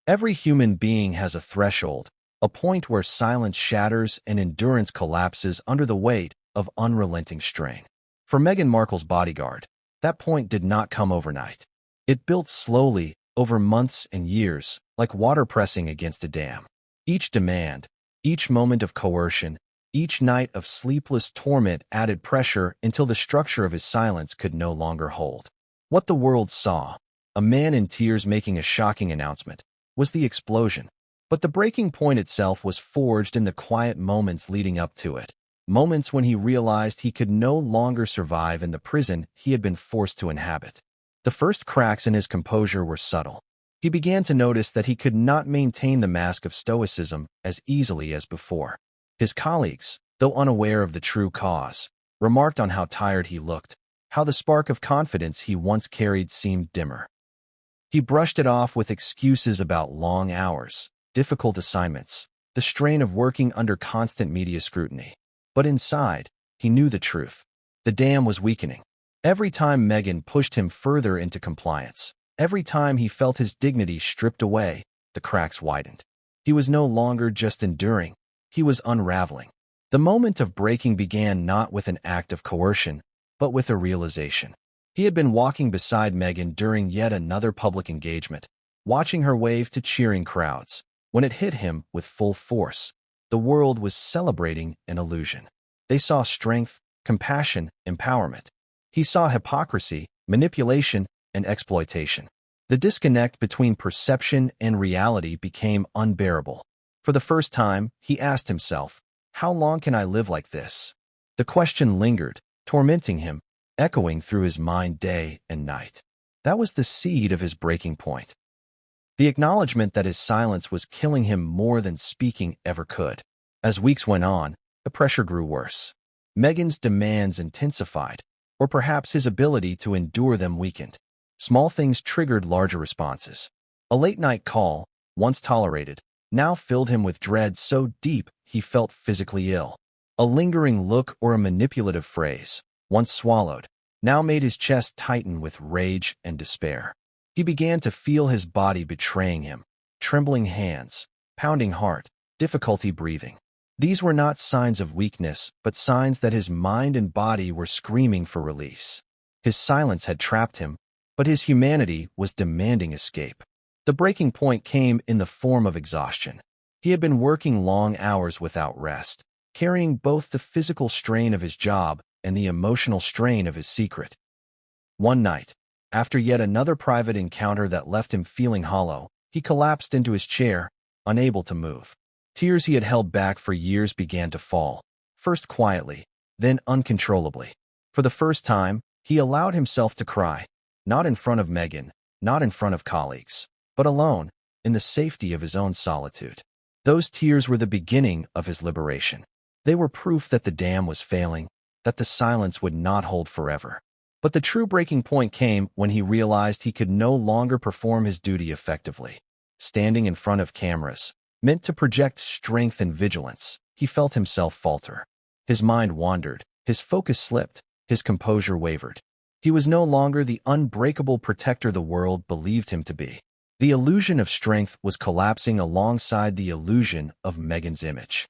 Every human being has a threshold, a point where silence shatters and endurance collapses under the weight of unrelenting strain. For Meghan Markle's Bodyguard, that point did not come overnight. It built slowly, over months and years, like water pressing against a dam. Each demand, each moment of coercion, each night of sleepless torment added pressure until the structure of his silence could no longer hold. What the world saw, a man in tears making a shocking announcement, was the explosion. But the breaking point itself was forged in the quiet moments leading up to it, moments when he realized he could no longer survive in the prison he had been forced to inhabit. The first cracks in his composure were subtle. He began to notice that he could not maintain the mask of stoicism as easily as before. His colleagues, though unaware of the true cause, remarked on how tired he looked, how the spark of confidence he once carried seemed dimmer. He brushed it off with excuses about long hours, difficult assignments, the strain of working under constant media scrutiny. But inside, he knew the truth. The dam was weakening. Every time Meghan pushed him further into compliance, every time he felt his dignity stripped away, the cracks widened. He was no longer just enduring, he was unraveling. The moment of breaking began not with an act of coercion, but with a realization. He had been walking beside Meghan during yet another public engagement, watching her wave to cheering crowds. When it hit him with full force, the world was celebrating an illusion. They saw strength, compassion, empowerment. He saw hypocrisy, manipulation, and exploitation. The disconnect between perception and reality became unbearable. For the first time, he asked himself, "How long can I live like this?" The question lingered, tormenting him, echoing through his mind day and night. That was the seed of his breaking point. The acknowledgement that his silence was killing him more than speaking ever could. As weeks went on, the pressure grew worse. Meghan's demands intensified, or perhaps his ability to endure them weakened. Small things triggered larger responses. A late-night call, once tolerated, now filled him with dread so deep he felt physically ill. A lingering look or a manipulative phrase, once swallowed, now made his chest tighten with rage and despair. He began to feel his body betraying him, trembling hands, pounding heart, difficulty breathing. These were not signs of weakness, but signs that his mind and body were screaming for release. His silence had trapped him, but his humanity was demanding escape. The breaking point came in the form of exhaustion. He had been working long hours without rest, carrying both the physical strain of his job and the emotional strain of his secret. One night, after yet another private encounter that left him feeling hollow, he collapsed into his chair, unable to move. Tears he had held back for years began to fall, first quietly, then uncontrollably. For the first time, he allowed himself to cry, not in front of Meghan, not in front of colleagues, but alone, in the safety of his own solitude. Those tears were the beginning of his liberation. They were proof that the dam was failing, that the silence would not hold forever. But the true breaking point came when he realized he could no longer perform his duty effectively. Standing in front of cameras, meant to project strength and vigilance, he felt himself falter. His mind wandered, his focus slipped, his composure wavered. He was no longer the unbreakable protector the world believed him to be. The illusion of strength was collapsing alongside the illusion of Meghan's image.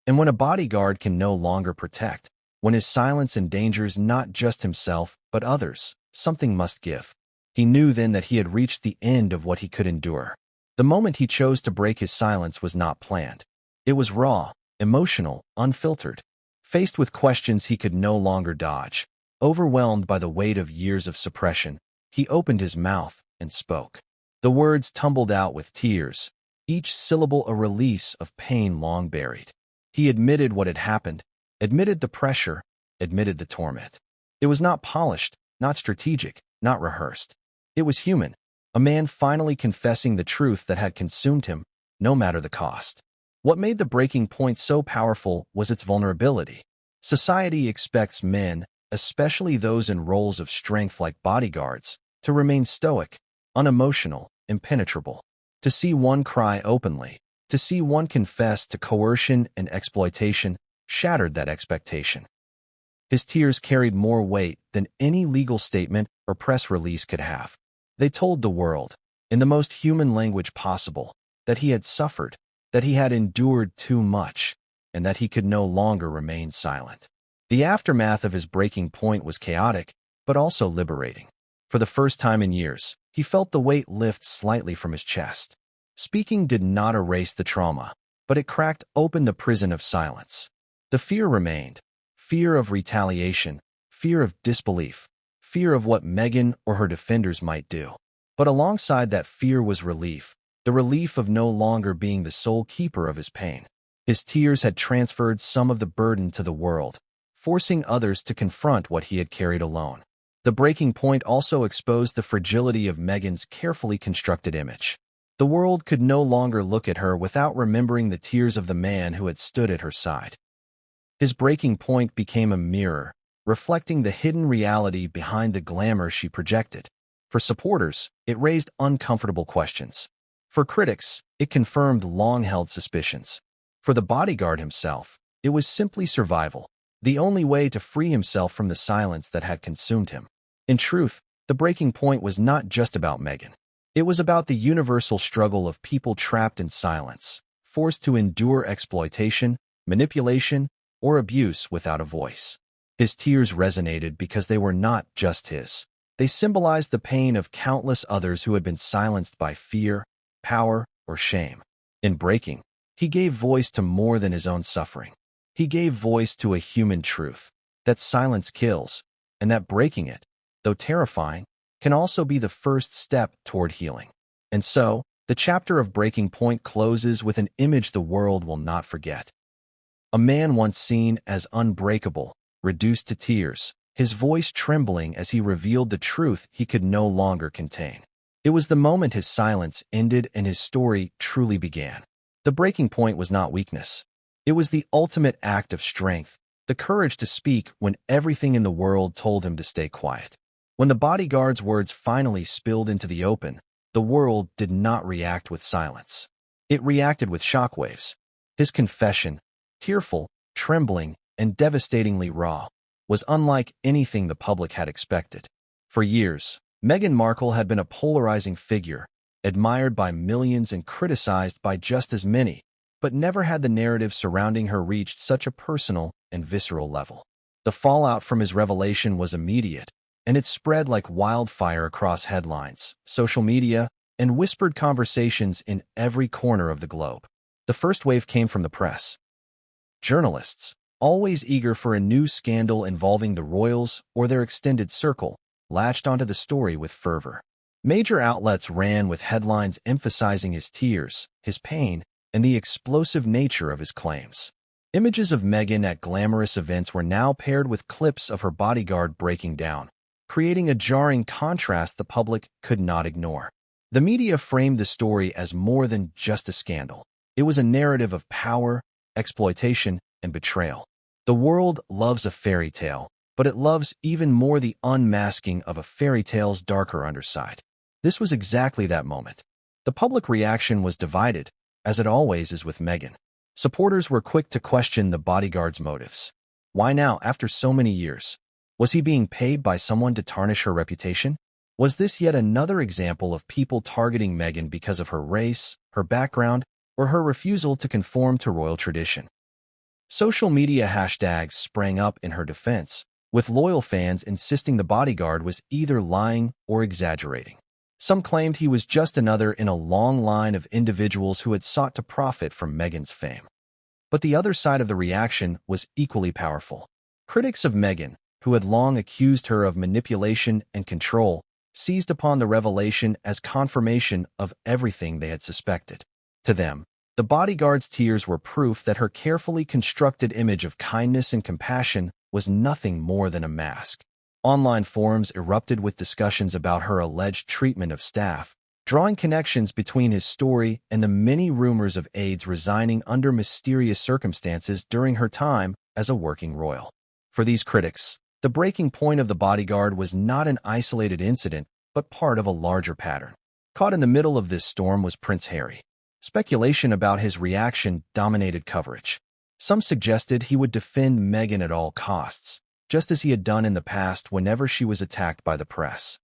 And when a bodyguard can no longer protect, when his silence endangers not just himself but others, something must give. He knew then that he had reached the end of what he could endure. The moment he chose to break his silence was not planned. It was raw, emotional, unfiltered. Faced with questions he could no longer dodge, overwhelmed by the weight of years of suppression, he opened his mouth and spoke. The words tumbled out with tears, each syllable a release of pain long buried. He admitted what had happened, admitted the pressure, admitted the torment. It was not polished, not strategic, not rehearsed. It was human, a man finally confessing the truth that had consumed him, no matter the cost. What made the breaking point so powerful was its vulnerability. Society expects men, especially those in roles of strength like bodyguards, to remain stoic, unemotional, impenetrable. To see one cry openly, to see one confess to coercion and exploitation, shattered that expectation. His tears carried more weight than any legal statement or press release could have. They told the world, in the most human language possible, that he had suffered, that he had endured too much, and that he could no longer remain silent. The aftermath of his breaking point was chaotic, but also liberating. For the first time in years, he felt the weight lift slightly from his chest. Speaking did not erase the trauma, but it cracked open the prison of silence. The fear remained. Fear of retaliation, fear of disbelief, fear of what Meghan or her defenders might do. But alongside that fear was relief, the relief of no longer being the sole keeper of his pain. His tears had transferred some of the burden to the world, forcing others to confront what he had carried alone. The breaking point also exposed the fragility of Meghan's carefully constructed image. The world could no longer look at her without remembering the tears of the man who had stood at her side. His breaking point became a mirror, reflecting the hidden reality behind the glamour she projected. For supporters, it raised uncomfortable questions. For critics, it confirmed long-held suspicions. For the bodyguard himself, it was simply survival, the only way to free himself from the silence that had consumed him. In truth, the breaking point was not just about Meghan. It was about the universal struggle of people trapped in silence, forced to endure exploitation, manipulation, or abuse without a voice. His tears resonated because they were not just his. They symbolized the pain of countless others who had been silenced by fear, power, or shame. In breaking, he gave voice to more than his own suffering. He gave voice to a human truth, that silence kills, and that breaking it, though terrifying, can also be the first step toward healing. And so, the chapter of Breaking Point closes with an image the world will not forget. A man once seen as unbreakable, reduced to tears, his voice trembling as he revealed the truth he could no longer contain. It was the moment his silence ended and his story truly began. The breaking point was not weakness. It was the ultimate act of strength, the courage to speak when everything in the world told him to stay quiet. When the bodyguard's words finally spilled into the open, the world did not react with silence. It reacted with shockwaves. His confession, tearful, trembling, and devastatingly raw, was unlike anything the public had expected. For years, Meghan Markle had been a polarizing figure, admired by millions and criticized by just as many, but never had the narrative surrounding her reached such a personal and visceral level. The fallout from his revelation was immediate, and it spread like wildfire across headlines, social media, and whispered conversations in every corner of the globe. The first wave came from the press. Journalists, always eager for a new scandal involving the royals or their extended circle, latched onto the story with fervor. Major outlets ran with headlines emphasizing his tears, his pain, and the explosive nature of his claims. Images of Meghan at glamorous events were now paired with clips of her bodyguard breaking down, creating a jarring contrast the public could not ignore. The media framed the story as more than just a scandal. It was a narrative of power, exploitation, and betrayal. The world loves a fairy tale, but it loves even more the unmasking of a fairy tale's darker underside. This was exactly that moment. The public reaction was divided, as it always is with Meghan. Supporters were quick to question the bodyguard's motives. Why now, after so many years? Was he being paid by someone to tarnish her reputation? Was this yet another example of people targeting Meghan because of her race, her background, or her refusal to conform to royal tradition? Social media hashtags sprang up in her defense, with loyal fans insisting the bodyguard was either lying or exaggerating. Some claimed he was just another in a long line of individuals who had sought to profit from Meghan's fame. But the other side of the reaction was equally powerful. Critics of Meghan, who had long accused her of manipulation and control, seized upon the revelation as confirmation of everything they had suspected. To them, the bodyguard's tears were proof that her carefully constructed image of kindness and compassion was nothing more than a mask. Online forums erupted with discussions about her alleged treatment of staff, drawing connections between his story and the many rumors of aides resigning under mysterious circumstances during her time as a working royal. For these critics, the breaking point of the bodyguard was not an isolated incident, but part of a larger pattern. Caught in the middle of this storm was Prince Harry. Speculation about his reaction dominated coverage. Some suggested he would defend Meghan at all costs, just as he had done in the past whenever she was attacked by the press.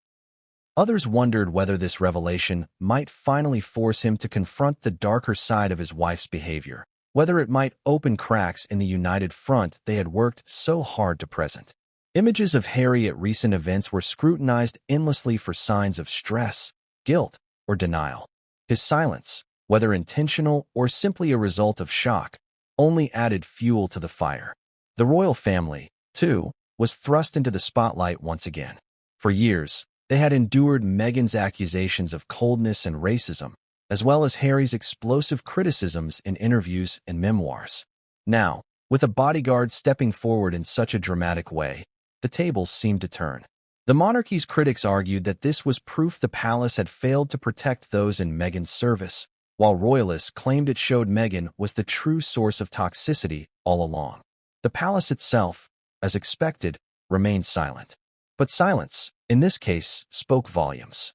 Others wondered whether this revelation might finally force him to confront the darker side of his wife's behavior, whether it might open cracks in the united front they had worked so hard to present. Images of Harry at recent events were scrutinized endlessly for signs of stress, guilt, or denial. His silence, whether intentional or simply a result of shock, only added fuel to the fire. The royal family, too, was thrust into the spotlight once again. For years, they had endured Meghan's accusations of coldness and racism, as well as Harry's explosive criticisms in interviews and memoirs. Now, with a bodyguard stepping forward in such a dramatic way, the tables seemed to turn. The monarchy's critics argued that this was proof the palace had failed to protect those in Meghan's service, while royalists claimed it showed Meghan was the true source of toxicity all along. The palace itself, as expected, remained silent. But silence, in this case, spoke volumes.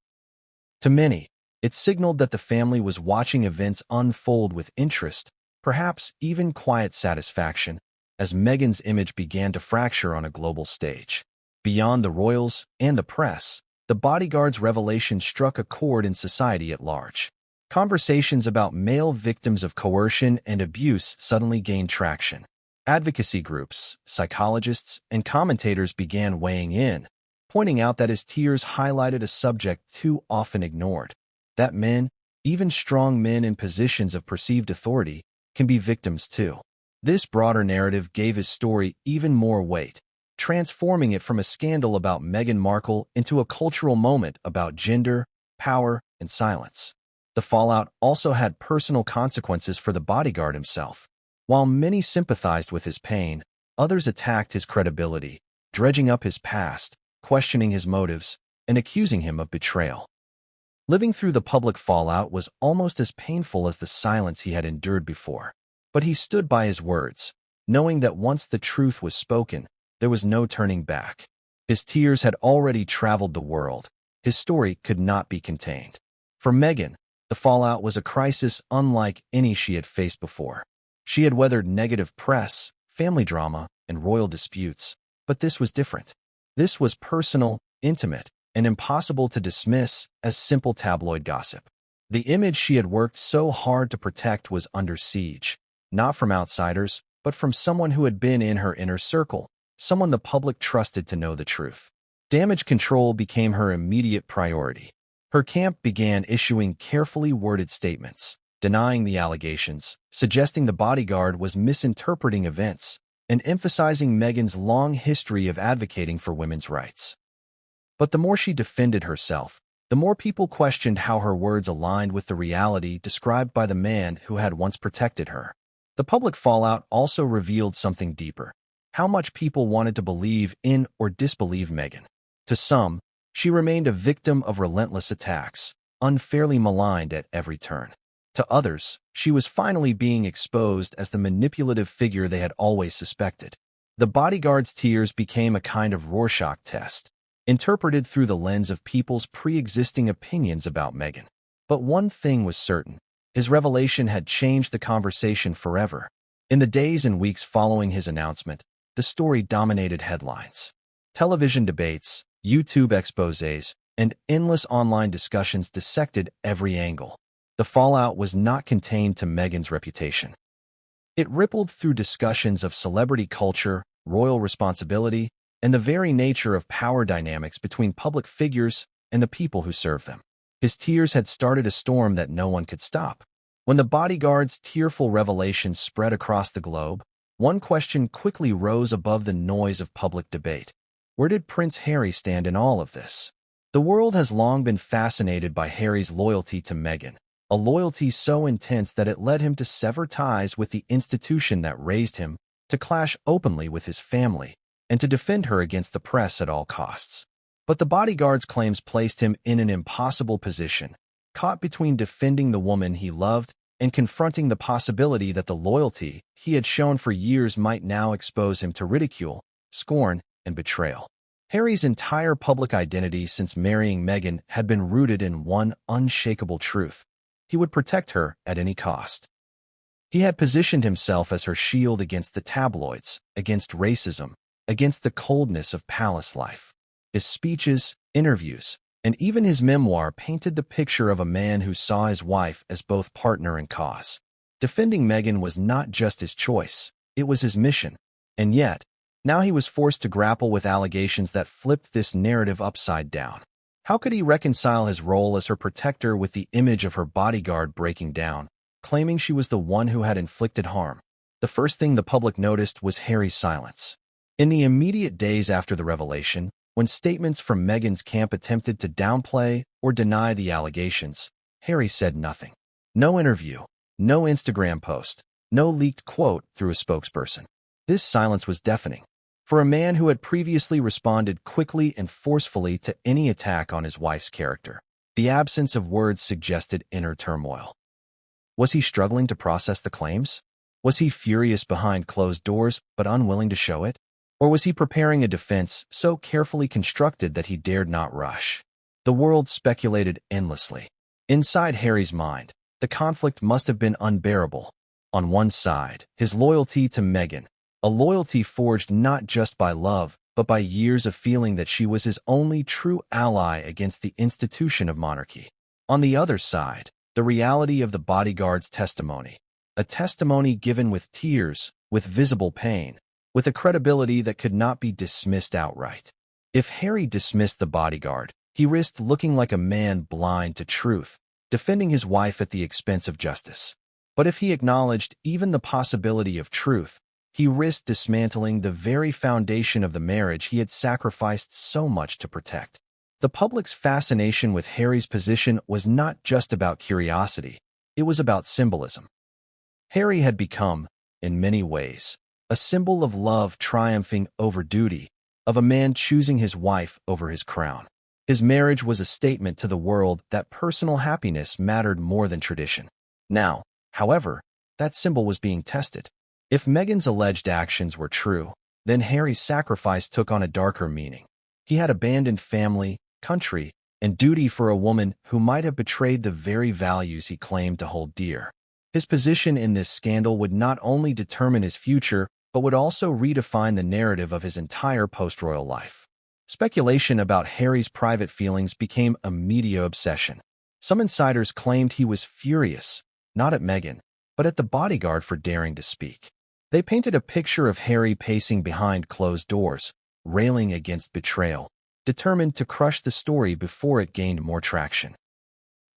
To many, it signaled that the family was watching events unfold with interest, perhaps even quiet satisfaction, as Meghan's image began to fracture on a global stage. Beyond the royals and the press, the bodyguard's revelation struck a chord in society at large. Conversations about male victims of coercion and abuse suddenly gained traction. Advocacy groups, psychologists, and commentators began weighing in, pointing out that his tears highlighted a subject too often ignored, that men, even strong men in positions of perceived authority, can be victims too. This broader narrative gave his story even more weight, transforming it from a scandal about Meghan Markle into a cultural moment about gender, power, and silence. The fallout also had personal consequences for the bodyguard himself. While many sympathized with his pain, others attacked his credibility, dredging up his past, questioning his motives, and accusing him of betrayal. Living through the public fallout was almost as painful as the silence he had endured before. But he stood by his words, knowing that once the truth was spoken, there was no turning back. His tears had already traveled the world. His story could not be contained. For Meghan, the fallout was a crisis unlike any she had faced before. She had weathered negative press, family drama, and royal disputes, but this was different. This was personal, intimate, and impossible to dismiss as simple tabloid gossip. The image she had worked so hard to protect was under siege, not from outsiders, but from someone who had been in her inner circle, someone the public trusted to know the truth. Damage control became her immediate priority. Her camp began issuing carefully worded statements, denying the allegations, suggesting the bodyguard was misinterpreting events, and emphasizing Meghan's long history of advocating for women's rights. But the more she defended herself, the more people questioned how her words aligned with the reality described by the man who had once protected her. The public fallout also revealed something deeper: how much people wanted to believe in or disbelieve Meghan. To some, she remained a victim of relentless attacks, unfairly maligned at every turn. To others, she was finally being exposed as the manipulative figure they had always suspected. The bodyguard's tears became a kind of Rorschach test, interpreted through the lens of people's pre-existing opinions about Meghan. But one thing was certain: his revelation had changed the conversation forever. In the days and weeks following his announcement, the story dominated headlines. Television debates, YouTube exposés, and endless online discussions dissected every angle. The fallout was not contained to Meghan's reputation. It rippled through discussions of celebrity culture, royal responsibility, and the very nature of power dynamics between public figures and the people who serve them. His tears had started a storm that no one could stop. When the bodyguard's tearful revelations spread across the globe, one question quickly rose above the noise of public debate. Where did Prince Harry stand in all of this? The world has long been fascinated by Harry's loyalty to Meghan, a loyalty so intense that it led him to sever ties with the institution that raised him, to clash openly with his family, and to defend her against the press at all costs. But the bodyguard's claims placed him in an impossible position, caught between defending the woman he loved and confronting the possibility that the loyalty he had shown for years might now expose him to ridicule, scorn, and betrayal. Harry's entire public identity since marrying Meghan had been rooted in one unshakable truth: he would protect her at any cost. He had positioned himself as her shield against the tabloids, against racism, against the coldness of palace life. His speeches, interviews, and even his memoir painted the picture of a man who saw his wife as both partner and cause. Defending Meghan was not just his choice, it was his mission. And yet, now he was forced to grapple with allegations that flipped this narrative upside down. How could he reconcile his role as her protector with the image of her bodyguard breaking down, claiming she was the one who had inflicted harm? The first thing the public noticed was Harry's silence. In the immediate days after the revelation, when statements from Meghan's camp attempted to downplay or deny the allegations, Harry said nothing. No interview, no Instagram post, no leaked quote through a spokesperson. This silence was deafening. For a man who had previously responded quickly and forcefully to any attack on his wife's character, the absence of words suggested inner turmoil. Was he struggling to process the claims? Was he furious behind closed doors but unwilling to show it? Or was he preparing a defense so carefully constructed that he dared not rush? The world speculated endlessly. Inside Harry's mind, the conflict must have been unbearable. On one side, his loyalty to Meghan, a loyalty forged not just by love, but by years of feeling that she was his only true ally against the institution of monarchy. On the other side, the reality of the bodyguard's testimony, a testimony given with tears, with visible pain, with a credibility that could not be dismissed outright. If Harry dismissed the bodyguard, he risked looking like a man blind to truth, defending his wife at the expense of justice. But if he acknowledged even the possibility of truth, he risked dismantling the very foundation of the marriage he had sacrificed so much to protect. The public's fascination with Harry's position was not just about curiosity, it was about symbolism. Harry had become, in many ways, a symbol of love triumphing over duty, of a man choosing his wife over his crown. His marriage was a statement to the world that personal happiness mattered more than tradition. Now, however, that symbol was being tested. If Meghan's alleged actions were true, then Harry's sacrifice took on a darker meaning. He had abandoned family, country, and duty for a woman who might have betrayed the very values he claimed to hold dear. His position in this scandal would not only determine his future, but would also redefine the narrative of his entire post-royal life. Speculation about Harry's private feelings became a media obsession. Some insiders claimed he was furious, not at Meghan, but at the bodyguard for daring to speak. They painted a picture of Harry pacing behind closed doors, railing against betrayal, determined to crush the story before it gained more traction.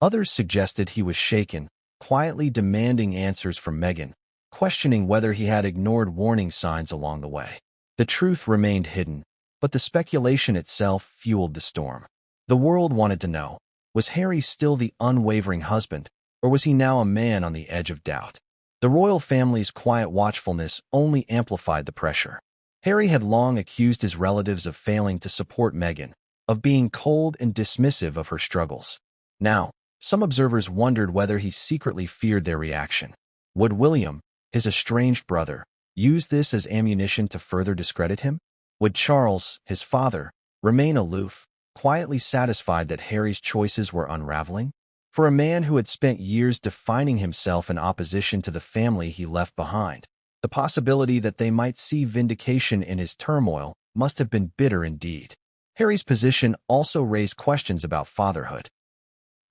Others suggested he was shaken, quietly demanding answers from Meghan, questioning whether he had ignored warning signs along the way. The truth remained hidden, but the speculation itself fueled the storm. The world wanted to know, was Harry still the unwavering husband, or was he now a man on the edge of doubt? The royal family's quiet watchfulness only amplified the pressure. Harry had long accused his relatives of failing to support Meghan, of being cold and dismissive of her struggles. Now, some observers wondered whether he secretly feared their reaction. Would William, his estranged brother, use this as ammunition to further discredit him? Would Charles, his father, remain aloof, quietly satisfied that Harry's choices were unraveling? For a man who had spent years defining himself in opposition to the family he left behind, the possibility that they might see vindication in his turmoil must have been bitter indeed. Harry's position also raised questions about fatherhood.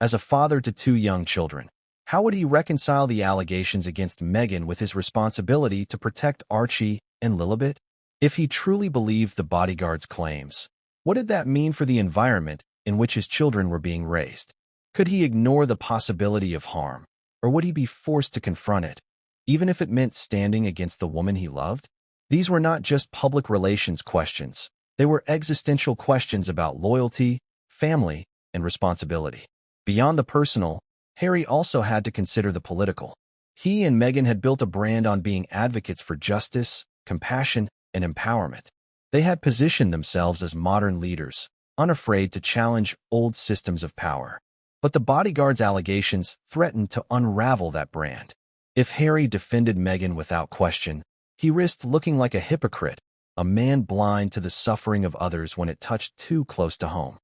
As a father to two young children, how would he reconcile the allegations against Meghan with his responsibility to protect Archie and Lilibet? If he truly believed the bodyguard's claims, what did that mean for the environment in which his children were being raised? Could he ignore the possibility of harm, or would he be forced to confront it, even if it meant standing against the woman he loved? These were not just public relations questions. They were existential questions about loyalty, family, and responsibility. Beyond the personal, Harry also had to consider the political. He and Meghan had built a brand on being advocates for justice, compassion, and empowerment. They had positioned themselves as modern leaders, unafraid to challenge old systems of power. But the bodyguard's allegations threatened to unravel that brand. If Harry defended Meghan without question, he risked looking like a hypocrite, a man blind to the suffering of others when it touched too close to home.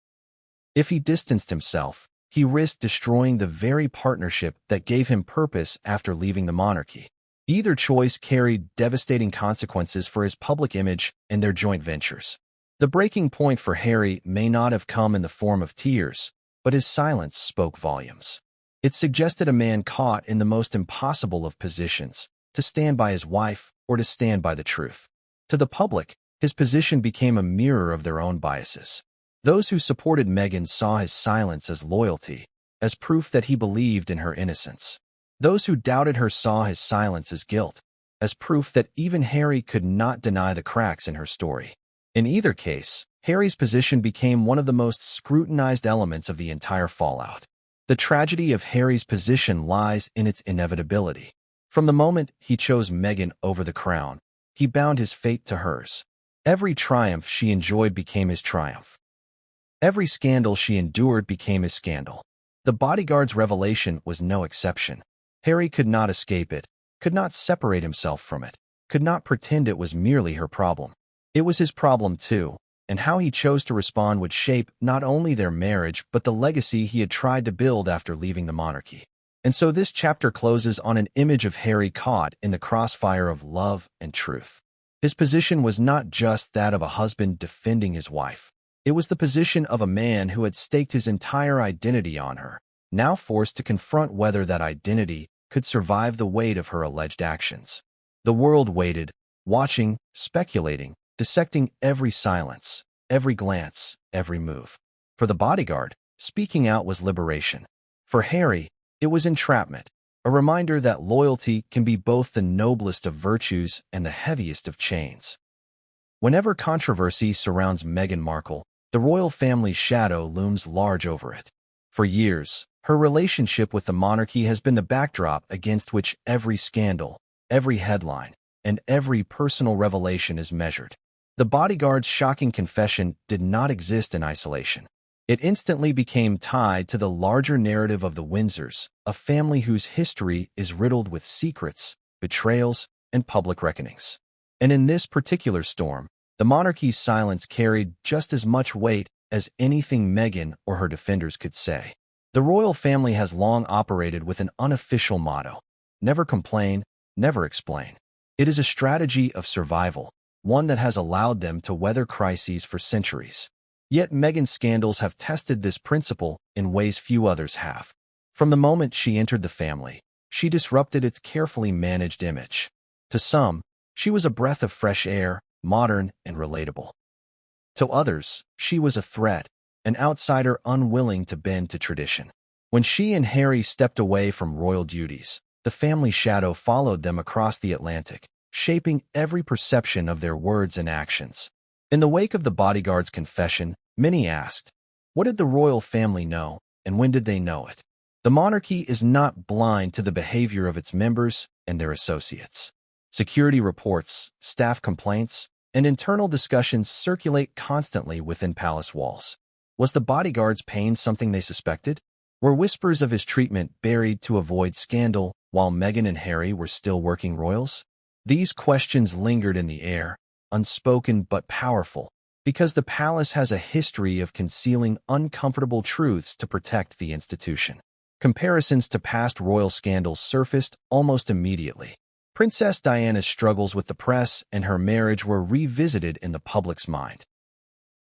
If he distanced himself, he risked destroying the very partnership that gave him purpose after leaving the monarchy. Either choice carried devastating consequences for his public image and their joint ventures. The breaking point for Harry may not have come in the form of tears, but his silence spoke volumes. It suggested a man caught in the most impossible of positions, to stand by his wife or to stand by the truth. To the public, his position became a mirror of their own biases. Those who supported Meghan saw his silence as loyalty, as proof that he believed in her innocence. Those who doubted her saw his silence as guilt, as proof that even Harry could not deny the cracks in her story. In either case, Harry's position became one of the most scrutinized elements of the entire fallout. The tragedy of Harry's position lies in its inevitability. From the moment he chose Meghan over the crown, he bound his fate to hers. Every triumph she enjoyed became his triumph. Every scandal she endured became his scandal. The bodyguard's revelation was no exception. Harry could not escape it, could not separate himself from it, could not pretend it was merely her problem. It was his problem too, and how he chose to respond would shape not only their marriage but the legacy he had tried to build after leaving the monarchy. And so this chapter closes on an image of Harry caught in the crossfire of love and truth. His position was not just that of a husband defending his wife. It was the position of a man who had staked his entire identity on her, now forced to confront whether that identity could survive the weight of her alleged actions. The world waited, watching, speculating, dissecting every silence, every glance, every move. For the bodyguard, speaking out was liberation. For Harry, it was entrapment, a reminder that loyalty can be both the noblest of virtues and the heaviest of chains. Whenever controversy surrounds Meghan Markle, the royal family's shadow looms large over it. For years, her relationship with the monarchy has been the backdrop against which every scandal, every headline, and every personal revelation is measured. The bodyguard's shocking confession did not exist in isolation. It instantly became tied to the larger narrative of the Windsors, a family whose history is riddled with secrets, betrayals, and public reckonings. And in this particular storm, the monarchy's silence carried just as much weight as anything Meghan or her defenders could say. The royal family has long operated with an unofficial motto: never complain, never explain. It is a strategy of survival, one that has allowed them to weather crises for centuries. Yet Meghan's scandals have tested this principle in ways few others have. From the moment she entered the family, she disrupted its carefully managed image. To some, she was a breath of fresh air, modern and relatable. To others, she was a threat, an outsider unwilling to bend to tradition. When she and Harry stepped away from royal duties, the family shadow followed them across the Atlantic, shaping every perception of their words and actions. In the wake of the bodyguard's confession, many asked, what did the royal family know, and when did they know it? The monarchy is not blind to the behavior of its members and their associates. Security reports, staff complaints, and internal discussions circulate constantly within palace walls. Was the bodyguard's pain something they suspected? Were whispers of his treatment buried to avoid scandal while Meghan and Harry were still working royals? These questions lingered in the air, unspoken but powerful, because the palace has a history of concealing uncomfortable truths to protect the institution. Comparisons to past royal scandals surfaced almost immediately. Princess Diana's struggles with the press and her marriage were revisited in the public's mind.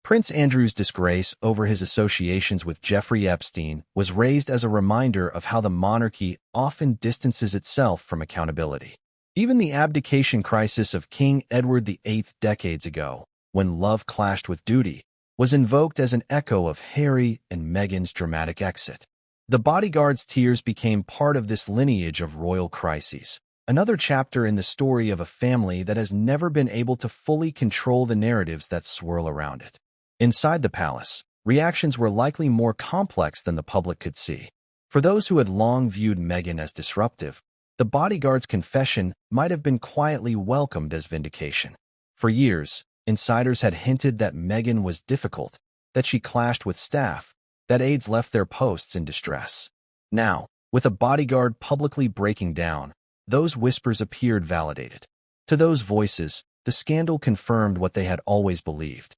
Prince Andrew's disgrace over his associations with Jeffrey Epstein was raised as a reminder of how the monarchy often distances itself from accountability. Even the abdication crisis of King Edward VIII decades ago, when love clashed with duty, was invoked as an echo of Harry and Meghan's dramatic exit. The Bodyguard's tears became part of this lineage of royal crises, another chapter in the story of a family that has never been able to fully control the narratives that swirl around it. Inside the palace, reactions were likely more complex than the public could see. For those who had long viewed Meghan as disruptive, the Bodyguard's confession might have been quietly welcomed as vindication. For years, insiders had hinted that Meghan was difficult, that she clashed with staff, that aides left their posts in distress. Now, with a Bodyguard publicly breaking down, those whispers appeared validated. To those voices, the scandal confirmed what they had always believed.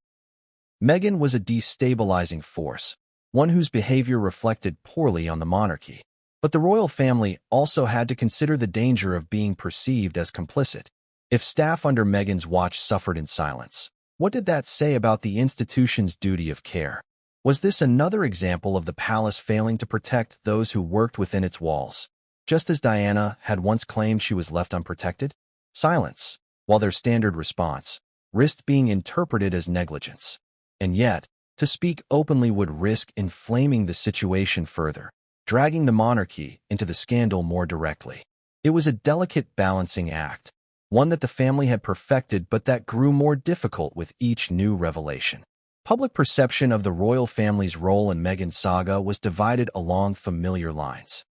Meghan was a destabilizing force, one whose behavior reflected poorly on the monarchy. But the royal family also had to consider the danger of being perceived as complicit. If staff under Meghan's watch suffered in silence, what did that say about the institution's duty of care? Was this another example of the palace failing to protect those who worked within its walls? Just as Diana had once claimed she was left unprotected? Silence, while their standard response, risked being interpreted as negligence. And yet, to speak openly would risk inflaming the situation further, dragging the monarchy into the scandal more directly. It was a delicate balancing act, one that the family had perfected but that grew more difficult with each new revelation. Public perception of the royal family's role in Meghan's saga was divided along familiar lines.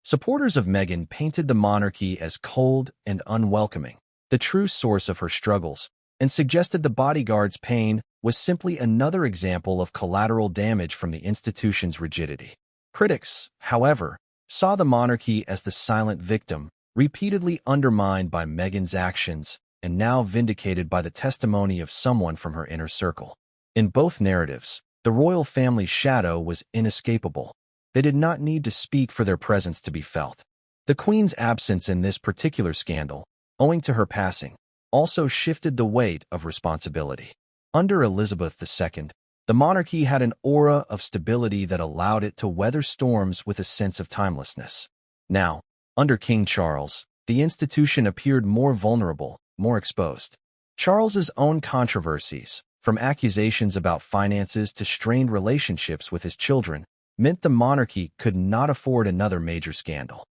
Supporters of Meghan painted the monarchy as cold and unwelcoming, the true source of her struggles, and suggested the Bodyguard's pain was simply another example of collateral damage from the institution's rigidity. Critics, however, saw the monarchy as the silent victim, repeatedly undermined by Meghan's actions and now vindicated by the testimony of someone from her inner circle. In both narratives, the royal family's shadow was inescapable. They did not need to speak for their presence to be felt. The Queen's absence in this particular scandal, owing to her passing, also shifted the weight of responsibility. Under Elizabeth II, the monarchy had an aura of stability that allowed it to weather storms with a sense of timelessness. Now, under King Charles, the institution appeared more vulnerable, more exposed. Charles's own controversies, from accusations about finances to strained relationships with his children, meant the monarchy could not afford another major scandal.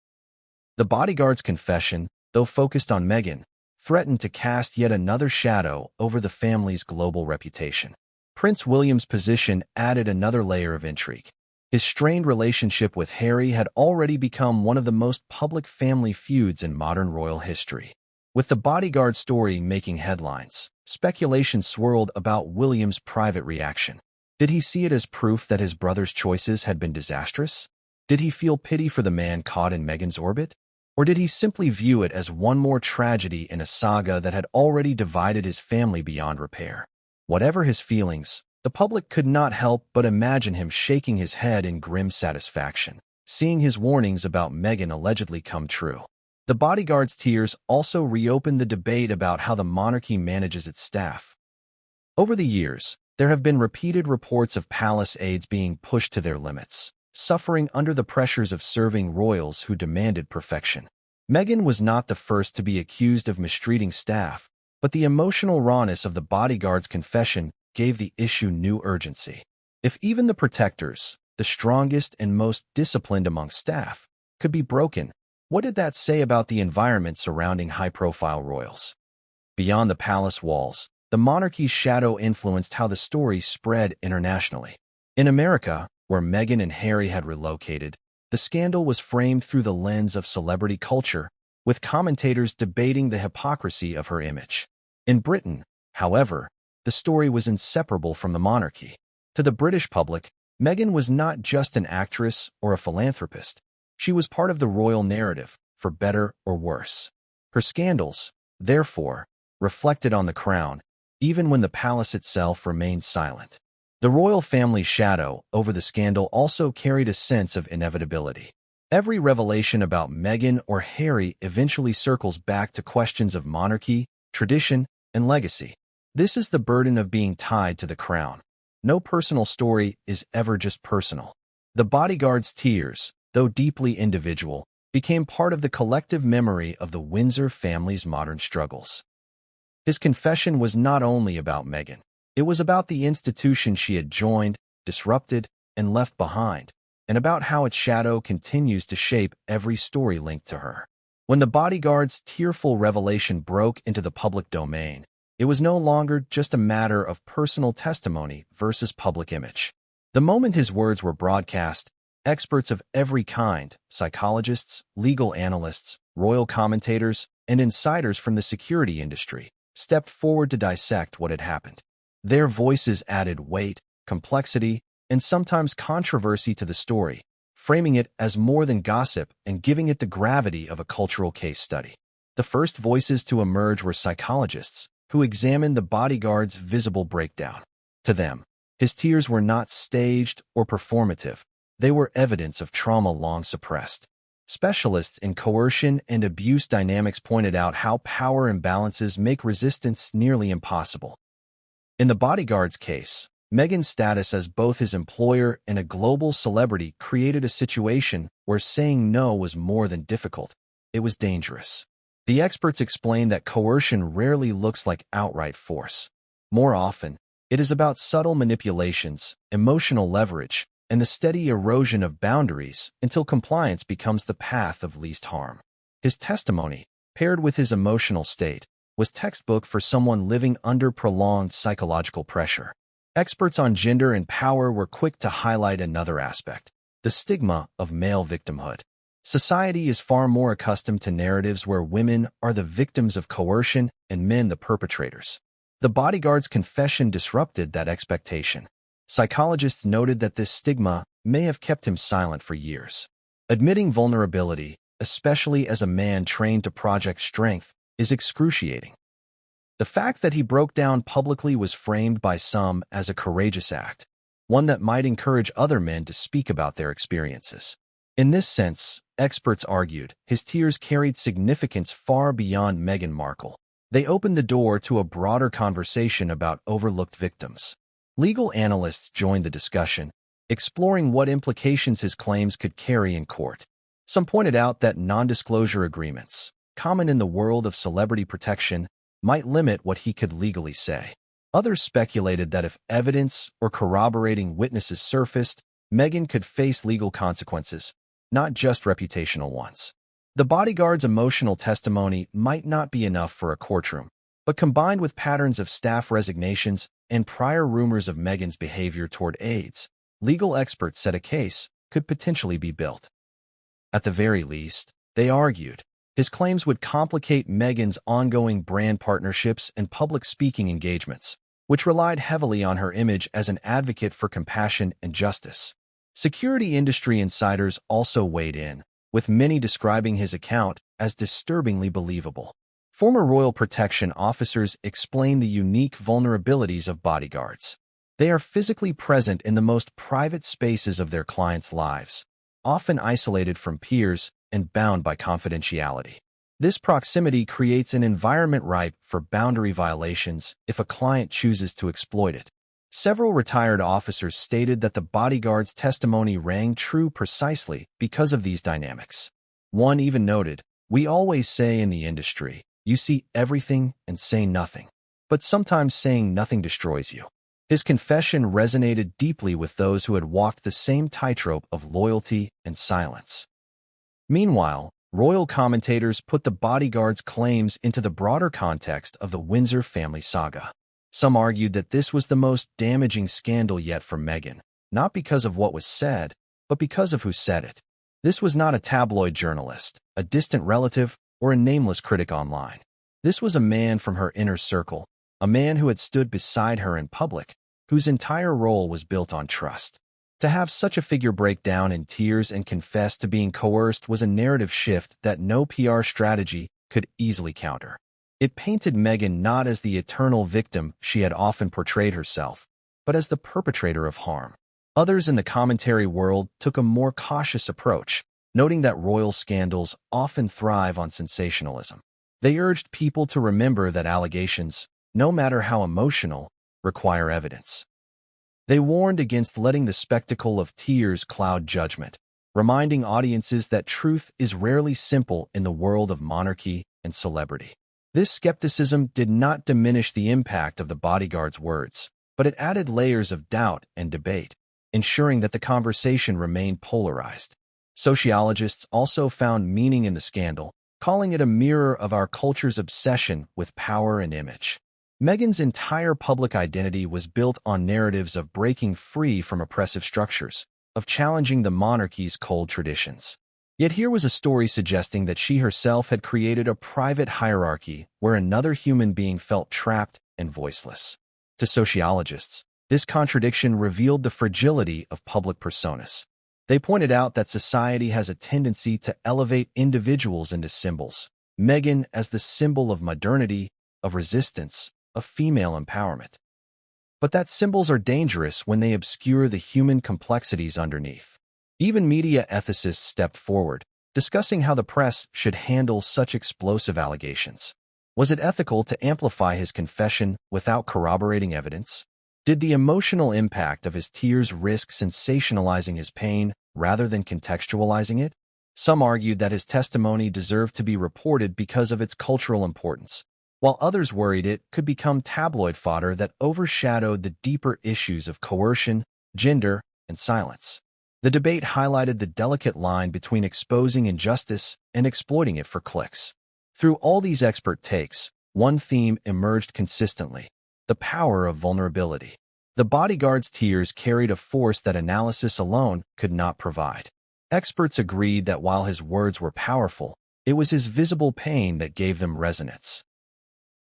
The Bodyguard's confession, though focused on Meghan, threatened to cast yet another shadow over the family's global reputation. Prince William's position added another layer of intrigue. His strained relationship with Harry had already become one of the most public family feuds in modern royal history. With the Bodyguard story making headlines, speculation swirled about William's private reaction. Did he see it as proof that his brother's choices had been disastrous? Did he feel pity for the man caught in Meghan's orbit? Or did he simply view it as one more tragedy in a saga that had already divided his family beyond repair? Whatever his feelings, the public could not help but imagine him shaking his head in grim satisfaction, seeing his warnings about Meghan allegedly come true. The Bodyguard's tears also reopened the debate about how the monarchy manages its staff. Over the years, there have been repeated reports of palace aides being pushed to their limits, suffering under the pressures of serving royals who demanded perfection. Meghan was not the first to be accused of mistreating staff, but the emotional rawness of the Bodyguard's confession gave the issue new urgency. If even the protectors, the strongest and most disciplined among staff, could be broken, what did that say about the environment surrounding high-profile royals? Beyond the palace walls, the monarchy's shadow influenced how the story spread internationally. In America, where Meghan and Harry had relocated, the scandal was framed through the lens of celebrity culture, with commentators debating the hypocrisy of her image. In Britain, however, the story was inseparable from the monarchy. To the British public, Meghan was not just an actress or a philanthropist. She was part of the royal narrative, for better or worse. Her scandals, therefore, reflected on the crown, even when the palace itself remained silent. The royal family's shadow over the scandal also carried a sense of inevitability. Every revelation about Meghan or Harry eventually circles back to questions of monarchy, tradition, and legacy. This is the burden of being tied to the crown. No personal story is ever just personal. The Bodyguard's tears, though deeply individual, became part of the collective memory of the Windsor family's modern struggles. His confession was not only about Meghan. It was about the institution she had joined, disrupted, and left behind, and about how its shadow continues to shape every story linked to her. When the Bodyguard's tearful revelation broke into the public domain, it was no longer just a matter of personal testimony versus public image. The moment his words were broadcast, experts of every kind, psychologists, legal analysts, royal commentators, and insiders from the security industry, stepped forward to dissect what had happened. Their voices added weight, complexity, and sometimes controversy to the story, framing it as more than gossip and giving it the gravity of a cultural case study. The first voices to emerge were psychologists, who examined the Bodyguard's visible breakdown. To them, his tears were not staged or performative. They were evidence of trauma long suppressed. Specialists in coercion and abuse dynamics pointed out how power imbalances make resistance nearly impossible. In the Bodyguard's case, Meghan's status as both his employer and a global celebrity created a situation where saying no was more than difficult. It was dangerous. The experts explained that coercion rarely looks like outright force. More often, it is about subtle manipulations, emotional leverage, and the steady erosion of boundaries until compliance becomes the path of least harm. His testimony, paired with his emotional state, was textbook for someone living under prolonged psychological pressure. Experts on gender and power were quick to highlight another aspect: the stigma of male victimhood. Society is far more accustomed to narratives where women are the victims of coercion and men the perpetrators. The Bodyguard's confession disrupted that expectation. Psychologists noted that this stigma may have kept him silent for years. Admitting vulnerability, especially as a man trained to project strength, is excruciating. The fact that he broke down publicly was framed by some as a courageous act, one that might encourage other men to speak about their experiences. In this sense, experts argued, his tears carried significance far beyond Meghan Markle. They opened the door to a broader conversation about overlooked victims. Legal analysts joined the discussion, exploring what implications his claims could carry in court. Some pointed out that non-disclosure agreements, common in the world of celebrity protection, might limit what he could legally say. Others speculated that if evidence or corroborating witnesses surfaced, Meghan could face legal consequences, not just reputational ones. The Bodyguard's emotional testimony might not be enough for a courtroom, but combined with patterns of staff resignations and prior rumors of Meghan's behavior toward aides, legal experts said a case could potentially be built. At the very least, they argued, his claims would complicate Meghan's ongoing brand partnerships and public speaking engagements, which relied heavily on her image as an advocate for compassion and justice. Security industry insiders also weighed in, with many describing his account as disturbingly believable. Former royal protection officers explain the unique vulnerabilities of bodyguards. They are physically present in the most private spaces of their clients' lives, often isolated from peers and bound by confidentiality. This proximity creates an environment ripe for boundary violations if a client chooses to exploit it. Several retired officers stated that the Bodyguard's testimony rang true precisely because of these dynamics. One even noted, "We always say in the industry, you see everything and say nothing. But sometimes saying nothing destroys you." His confession resonated deeply with those who had walked the same tightrope of loyalty and silence. Meanwhile, royal commentators put the Bodyguard's claims into the broader context of the Windsor family saga. Some argued that this was the most damaging scandal yet for Meghan, not because of what was said, but because of who said it. This was not a tabloid journalist, a distant relative, or a nameless critic online. This was a man from her inner circle, a man who had stood beside her in public, whose entire role was built on trust. To have such a figure break down in tears and confess to being coerced was a narrative shift that no PR strategy could easily counter. It painted Meghan not as the eternal victim she had often portrayed herself, but as the perpetrator of harm. Others in the commentary world took a more cautious approach, noting that royal scandals often thrive on sensationalism. They urged people to remember that allegations, no matter how emotional, require evidence. They warned against letting the spectacle of tears cloud judgment, reminding audiences that truth is rarely simple in the world of monarchy and celebrity. This skepticism did not diminish the impact of the bodyguard's words, but it added layers of doubt and debate, ensuring that the conversation remained polarized. Sociologists also found meaning in the scandal, calling it a mirror of our culture's obsession with power and image. Meghan's entire public identity was built on narratives of breaking free from oppressive structures, of challenging the monarchy's cold traditions. Yet here was a story suggesting that she herself had created a private hierarchy where another human being felt trapped and voiceless. To sociologists, this contradiction revealed the fragility of public personas. They pointed out that society has a tendency to elevate individuals into symbols, Meghan as the symbol of modernity, of resistance, of female empowerment. But that symbols are dangerous when they obscure the human complexities underneath. Even media ethicists stepped forward, discussing how the press should handle such explosive allegations. Was it ethical to amplify his confession without corroborating evidence? Did the emotional impact of his tears risk sensationalizing his pain rather than contextualizing it? Some argued that his testimony deserved to be reported because of its cultural importance, while others worried it could become tabloid fodder that overshadowed the deeper issues of coercion, gender, and silence. The debate highlighted the delicate line between exposing injustice and exploiting it for clicks. Through all these expert takes, one theme emerged consistently: the power of vulnerability. The bodyguard's tears carried a force that analysis alone could not provide. Experts agreed that while his words were powerful, it was his visible pain that gave them resonance.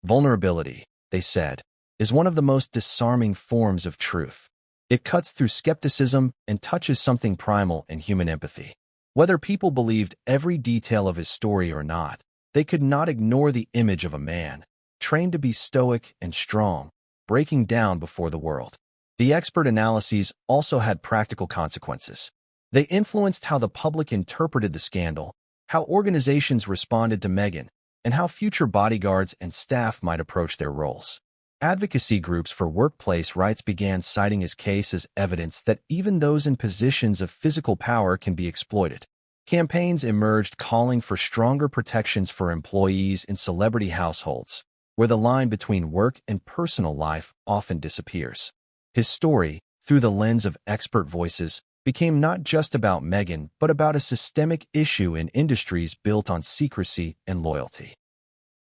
Vulnerability, they said, is one of the most disarming forms of truth. It cuts through skepticism and touches something primal in human empathy. Whether people believed every detail of his story or not, they could not ignore the image of a man, trained to be stoic and strong, breaking down before the world. The expert analyses also had practical consequences. They influenced how the public interpreted the scandal, how organizations responded to Meghan, and how future bodyguards and staff might approach their roles. Advocacy groups for workplace rights began citing his case as evidence that even those in positions of physical power can be exploited. Campaigns emerged calling for stronger protections for employees in celebrity households, where the line between work and personal life often disappears. His story, through the lens of expert voices, became not just about Meghan, but about a systemic issue in industries built on secrecy and loyalty.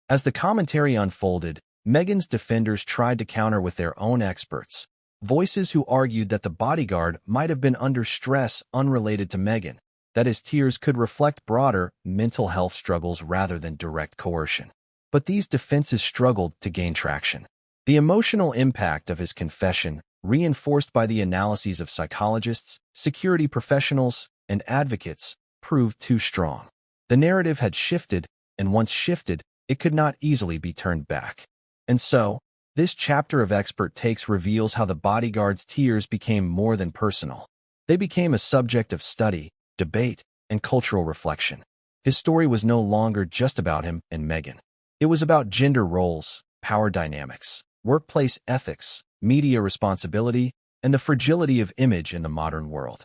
As the commentary unfolded, Meghan's defenders tried to counter with their own experts, voices who argued that the bodyguard might have been under stress unrelated to Meghan, that his tears could reflect broader mental health struggles rather than direct coercion. But these defenses struggled to gain traction. The emotional impact of his confession, reinforced by the analyses of psychologists, security professionals, and advocates, proved too strong. The narrative had shifted, and once shifted, it could not easily be turned back. And so, this chapter of expert takes reveals how the bodyguard's tears became more than personal. They became a subject of study, debate, and cultural reflection. His story was no longer just about him and Meghan. It was about gender roles, power dynamics, workplace ethics, media responsibility, and the fragility of image in the modern world.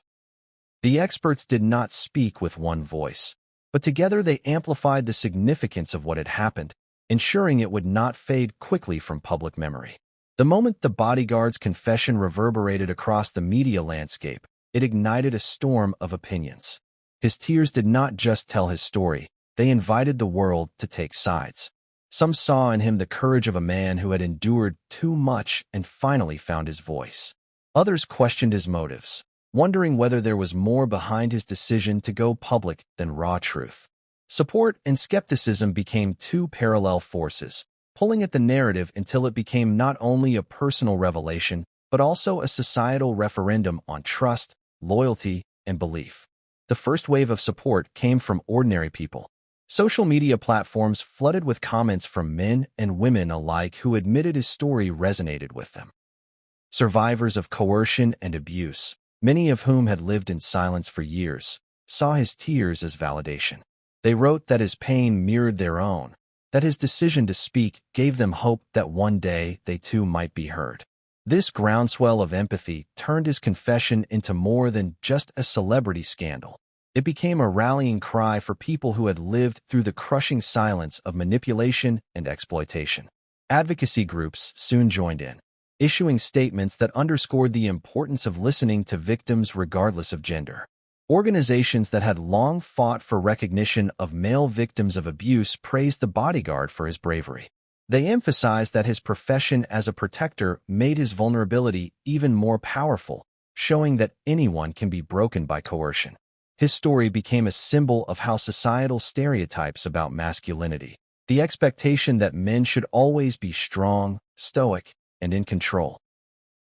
The experts did not speak with one voice, but together they amplified the significance of what had happened, ensuring it would not fade quickly from public memory. The moment the bodyguard's confession reverberated across the media landscape, it ignited a storm of opinions. His tears did not just tell his story, they invited the world to take sides. Some saw in him the courage of a man who had endured too much and finally found his voice. Others questioned his motives, wondering whether there was more behind his decision to go public than raw truth. Support and skepticism became two parallel forces, pulling at the narrative until it became not only a personal revelation, but also a societal referendum on trust, loyalty, and belief. The first wave of support came from ordinary people. Social media platforms flooded with comments from men and women alike who admitted his story resonated with them. Survivors of coercion and abuse, many of whom had lived in silence for years, saw his tears as validation. They wrote that his pain mirrored their own, that his decision to speak gave them hope that one day they too might be heard. This groundswell of empathy turned his confession into more than just a celebrity scandal. It became a rallying cry for people who had lived through the crushing silence of manipulation and exploitation. Advocacy groups soon joined in, issuing statements that underscored the importance of listening to victims regardless of gender. Organizations that had long fought for recognition of male victims of abuse praised the bodyguard for his bravery. They emphasized that his profession as a protector made his vulnerability even more powerful, showing that anyone can be broken by coercion. His story became a symbol of how societal stereotypes about masculinity, the expectation that men should always be strong, stoic, and in control,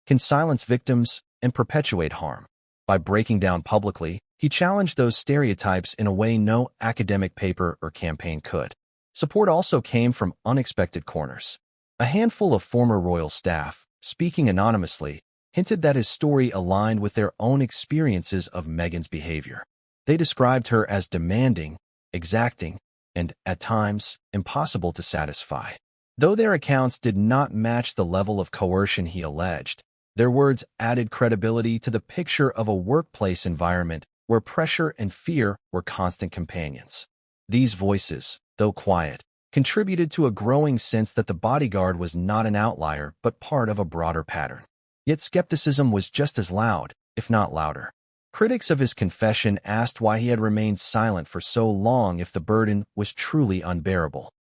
can silence victims and perpetuate harm. By breaking down publicly, he challenged those stereotypes in a way no academic paper or campaign could. Support also came from unexpected corners. A handful of former royal staff, speaking anonymously, hinted that his story aligned with their own experiences of Meghan's behavior. They described her as demanding, exacting, and, at times, impossible to satisfy. Though their accounts did not match the level of coercion he alleged, their words added credibility to the picture of a workplace environment where pressure and fear were constant companions. These voices, though quiet, contributed to a growing sense that the bodyguard was not an outlier but part of a broader pattern. Yet skepticism was just as loud, if not louder. Critics of his confession asked why he had remained silent for so long if the burden was truly unbearable.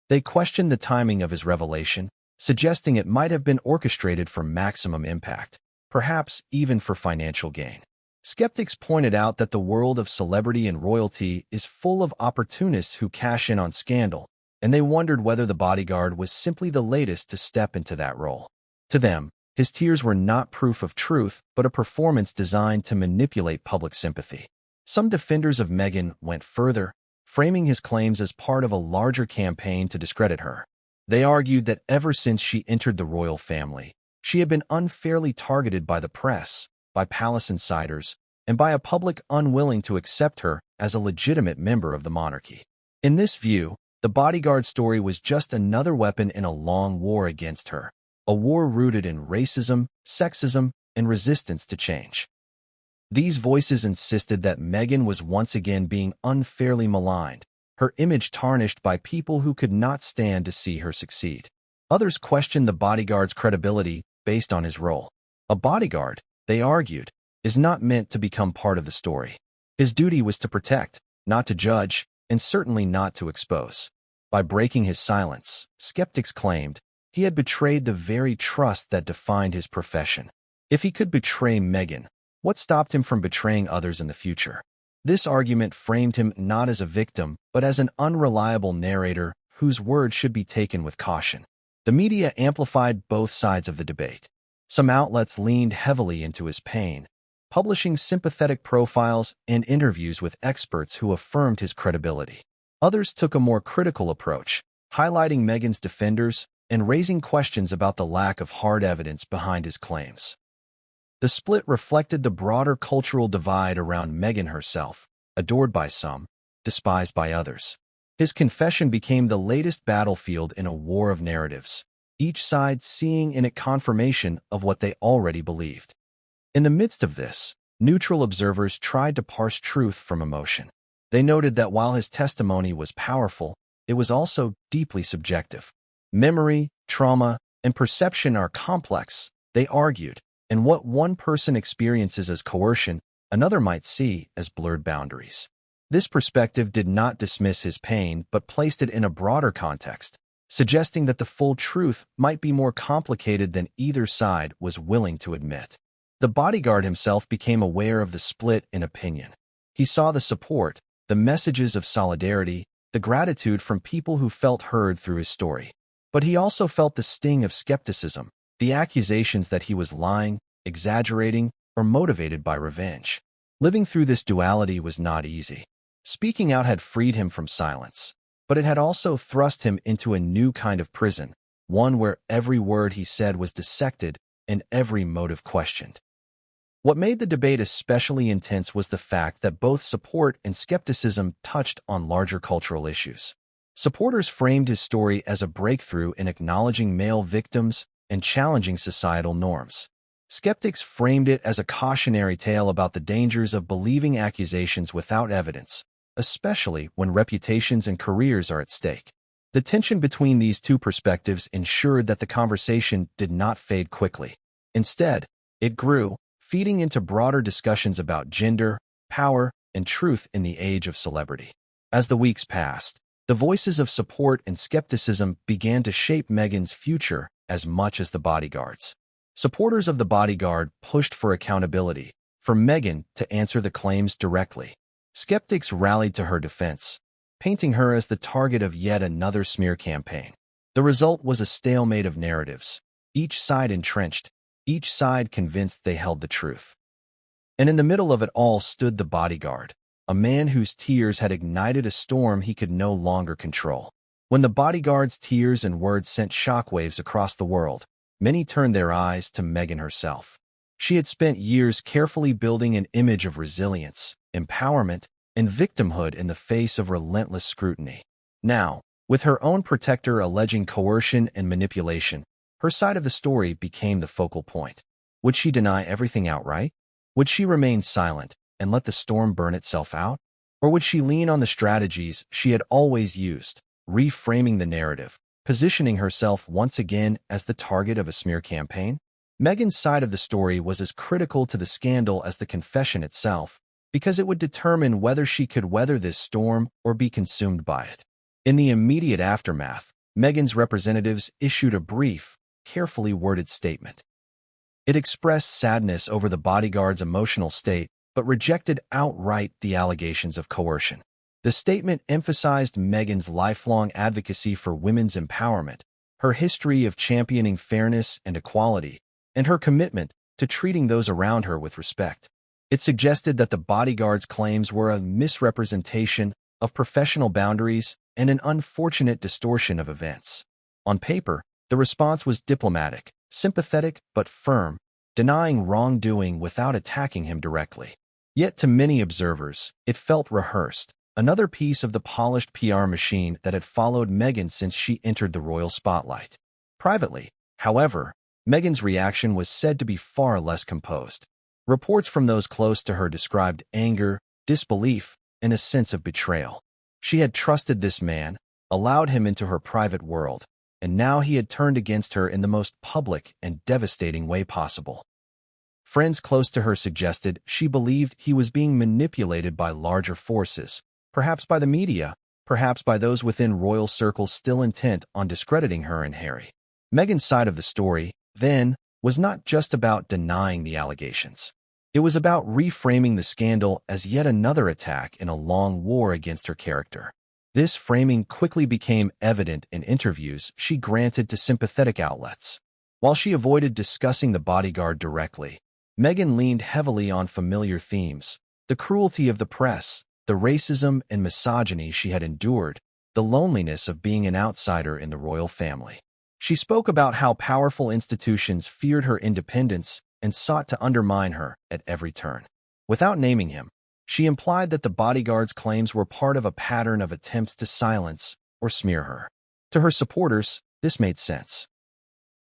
They questioned the timing of his revelation, suggesting it might have been orchestrated for maximum impact, perhaps even for financial gain. Skeptics pointed out that the world of celebrity and royalty is full of opportunists who cash in on scandal, and they wondered whether the bodyguard was simply the latest to step into that role. To them, his tears were not proof of truth, but a performance designed to manipulate public sympathy. Some defenders of Meghan went further, framing his claims as part of a larger campaign to discredit her. They argued that ever since she entered the royal family, she had been unfairly targeted by the press, by palace insiders, and by a public unwilling to accept her as a legitimate member of the monarchy. In this view, the bodyguard story was just another weapon in a long war against her, a war rooted in racism, sexism, and resistance to change. These voices insisted that Meghan was once again being unfairly maligned, her image tarnished by people who could not stand to see her succeed. Others questioned the bodyguard's credibility based on his role. A bodyguard, they argued, is not meant to become part of the story. His duty was to protect, not to judge, and certainly not to expose. By breaking his silence, skeptics claimed, he had betrayed the very trust that defined his profession. If he could betray Meghan, what stopped him from betraying others in the future? This argument framed him not as a victim, but as an unreliable narrator whose words should be taken with caution. The media amplified both sides of the debate. Some outlets leaned heavily into his pain, publishing sympathetic profiles and interviews with experts who affirmed his credibility. Others took a more critical approach, highlighting Meghan's defenders and raising questions about the lack of hard evidence behind his claims. The split reflected the broader cultural divide around Meghan herself, adored by some, despised by others. His confession became the latest battlefield in a war of narratives, each side seeing in it confirmation of what they already believed. In the midst of this, neutral observers tried to parse truth from emotion. They noted that while his testimony was powerful, it was also deeply subjective. Memory, trauma, and perception are complex, they argued, and what one person experiences as coercion, another might see as blurred boundaries. This perspective did not dismiss his pain but placed it in a broader context, suggesting that the full truth might be more complicated than either side was willing to admit. The bodyguard himself became aware of the split in opinion. He saw the support, the messages of solidarity, the gratitude from people who felt heard through his story. But he also felt the sting of skepticism, the accusations that he was lying, exaggerating, or motivated by revenge. Living through this duality was not easy. Speaking out had freed him from silence, but it had also thrust him into a new kind of prison, one where every word he said was dissected and every motive questioned. What made the debate especially intense was the fact that both support and skepticism touched on larger cultural issues. Supporters framed his story as a breakthrough in acknowledging male victims and challenging societal norms. Skeptics framed it as a cautionary tale about the dangers of believing accusations without evidence, especially when reputations and careers are at stake. The tension between these two perspectives ensured that the conversation did not fade quickly. Instead, it grew, feeding into broader discussions about gender, power, and truth in the age of celebrity. As the weeks passed, the voices of support and skepticism began to shape Meghan's future as much as the Bodyguard's. Supporters of the Bodyguard pushed for accountability, for Meghan to answer the claims directly. Skeptics rallied to her defense, painting her as the target of yet another smear campaign. The result was a stalemate of narratives, each side entrenched, each side convinced they held the truth. And in the middle of it all stood the Bodyguard, a man whose tears had ignited a storm he could no longer control. When the Bodyguard's tears and words sent shockwaves across the world, many turned their eyes to Meghan herself. She had spent years carefully building an image of resilience, empowerment, and victimhood in the face of relentless scrutiny. Now, with her own protector alleging coercion and manipulation, her side of the story became the focal point. Would she deny everything outright? Would she remain silent and let the storm burn itself out? Or would she lean on the strategies she had always used, reframing the narrative, positioning herself once again as the target of a smear campaign? Meghan's side of the story was as critical to the scandal as the confession itself, because it would determine whether she could weather this storm or be consumed by it. In the immediate aftermath, Meghan's representatives issued a brief, carefully worded statement. It expressed sadness over the Bodyguard's emotional state, but rejected outright the allegations of coercion. The statement emphasized Meghan's lifelong advocacy for women's empowerment, her history of championing fairness and equality, and her commitment to treating those around her with respect. It suggested that the Bodyguard's claims were a misrepresentation of professional boundaries and an unfortunate distortion of events. On paper, the response was diplomatic, sympathetic but firm, denying wrongdoing without attacking him directly. Yet to many observers, it felt rehearsed, another piece of the polished PR machine that had followed Meghan since she entered the royal spotlight. Privately, however, Meghan's reaction was said to be far less composed. Reports from those close to her described anger, disbelief, and a sense of betrayal. She had trusted this man, allowed him into her private world, and now he had turned against her in the most public and devastating way possible. Friends close to her suggested she believed he was being manipulated by larger forces, perhaps by the media, perhaps by those within royal circles still intent on discrediting her and Harry. Meghan's side of the story, then, was not just about denying the allegations. It was about reframing the scandal as yet another attack in a long war against her character. This framing quickly became evident in interviews she granted to sympathetic outlets. While she avoided discussing the Bodyguard directly, Meghan leaned heavily on familiar themes: the cruelty of the press, the racism and misogyny she had endured, the loneliness of being an outsider in the royal family. She spoke about how powerful institutions feared her independence and sought to undermine her at every turn. Without naming him, she implied that the Bodyguard's claims were part of a pattern of attempts to silence or smear her. To her supporters, this made sense.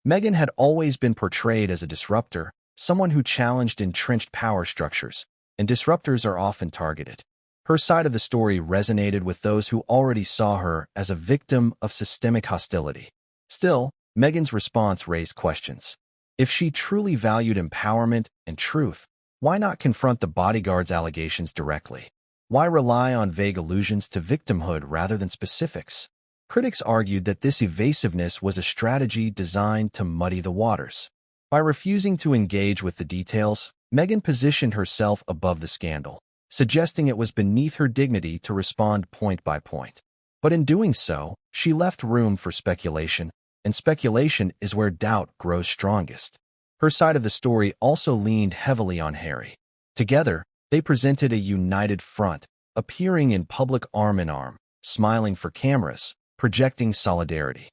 Meghan had always been portrayed as a disruptor, someone who challenged entrenched power structures, and disruptors are often targeted. Her side of the story resonated with those who already saw her as a victim of systemic hostility. Still, Meghan's response raised questions. If she truly valued empowerment and truth, why not confront the Bodyguard's allegations directly? Why rely on vague allusions to victimhood rather than specifics? Critics argued that this evasiveness was a strategy designed to muddy the waters. By refusing to engage with the details, Meghan positioned herself above the scandal, suggesting it was beneath her dignity to respond point by point. But in doing so, she left room for speculation, and speculation is where doubt grows strongest. Her side of the story also leaned heavily on Harry. Together, they presented a united front, appearing in public arm in arm, smiling for cameras, projecting solidarity.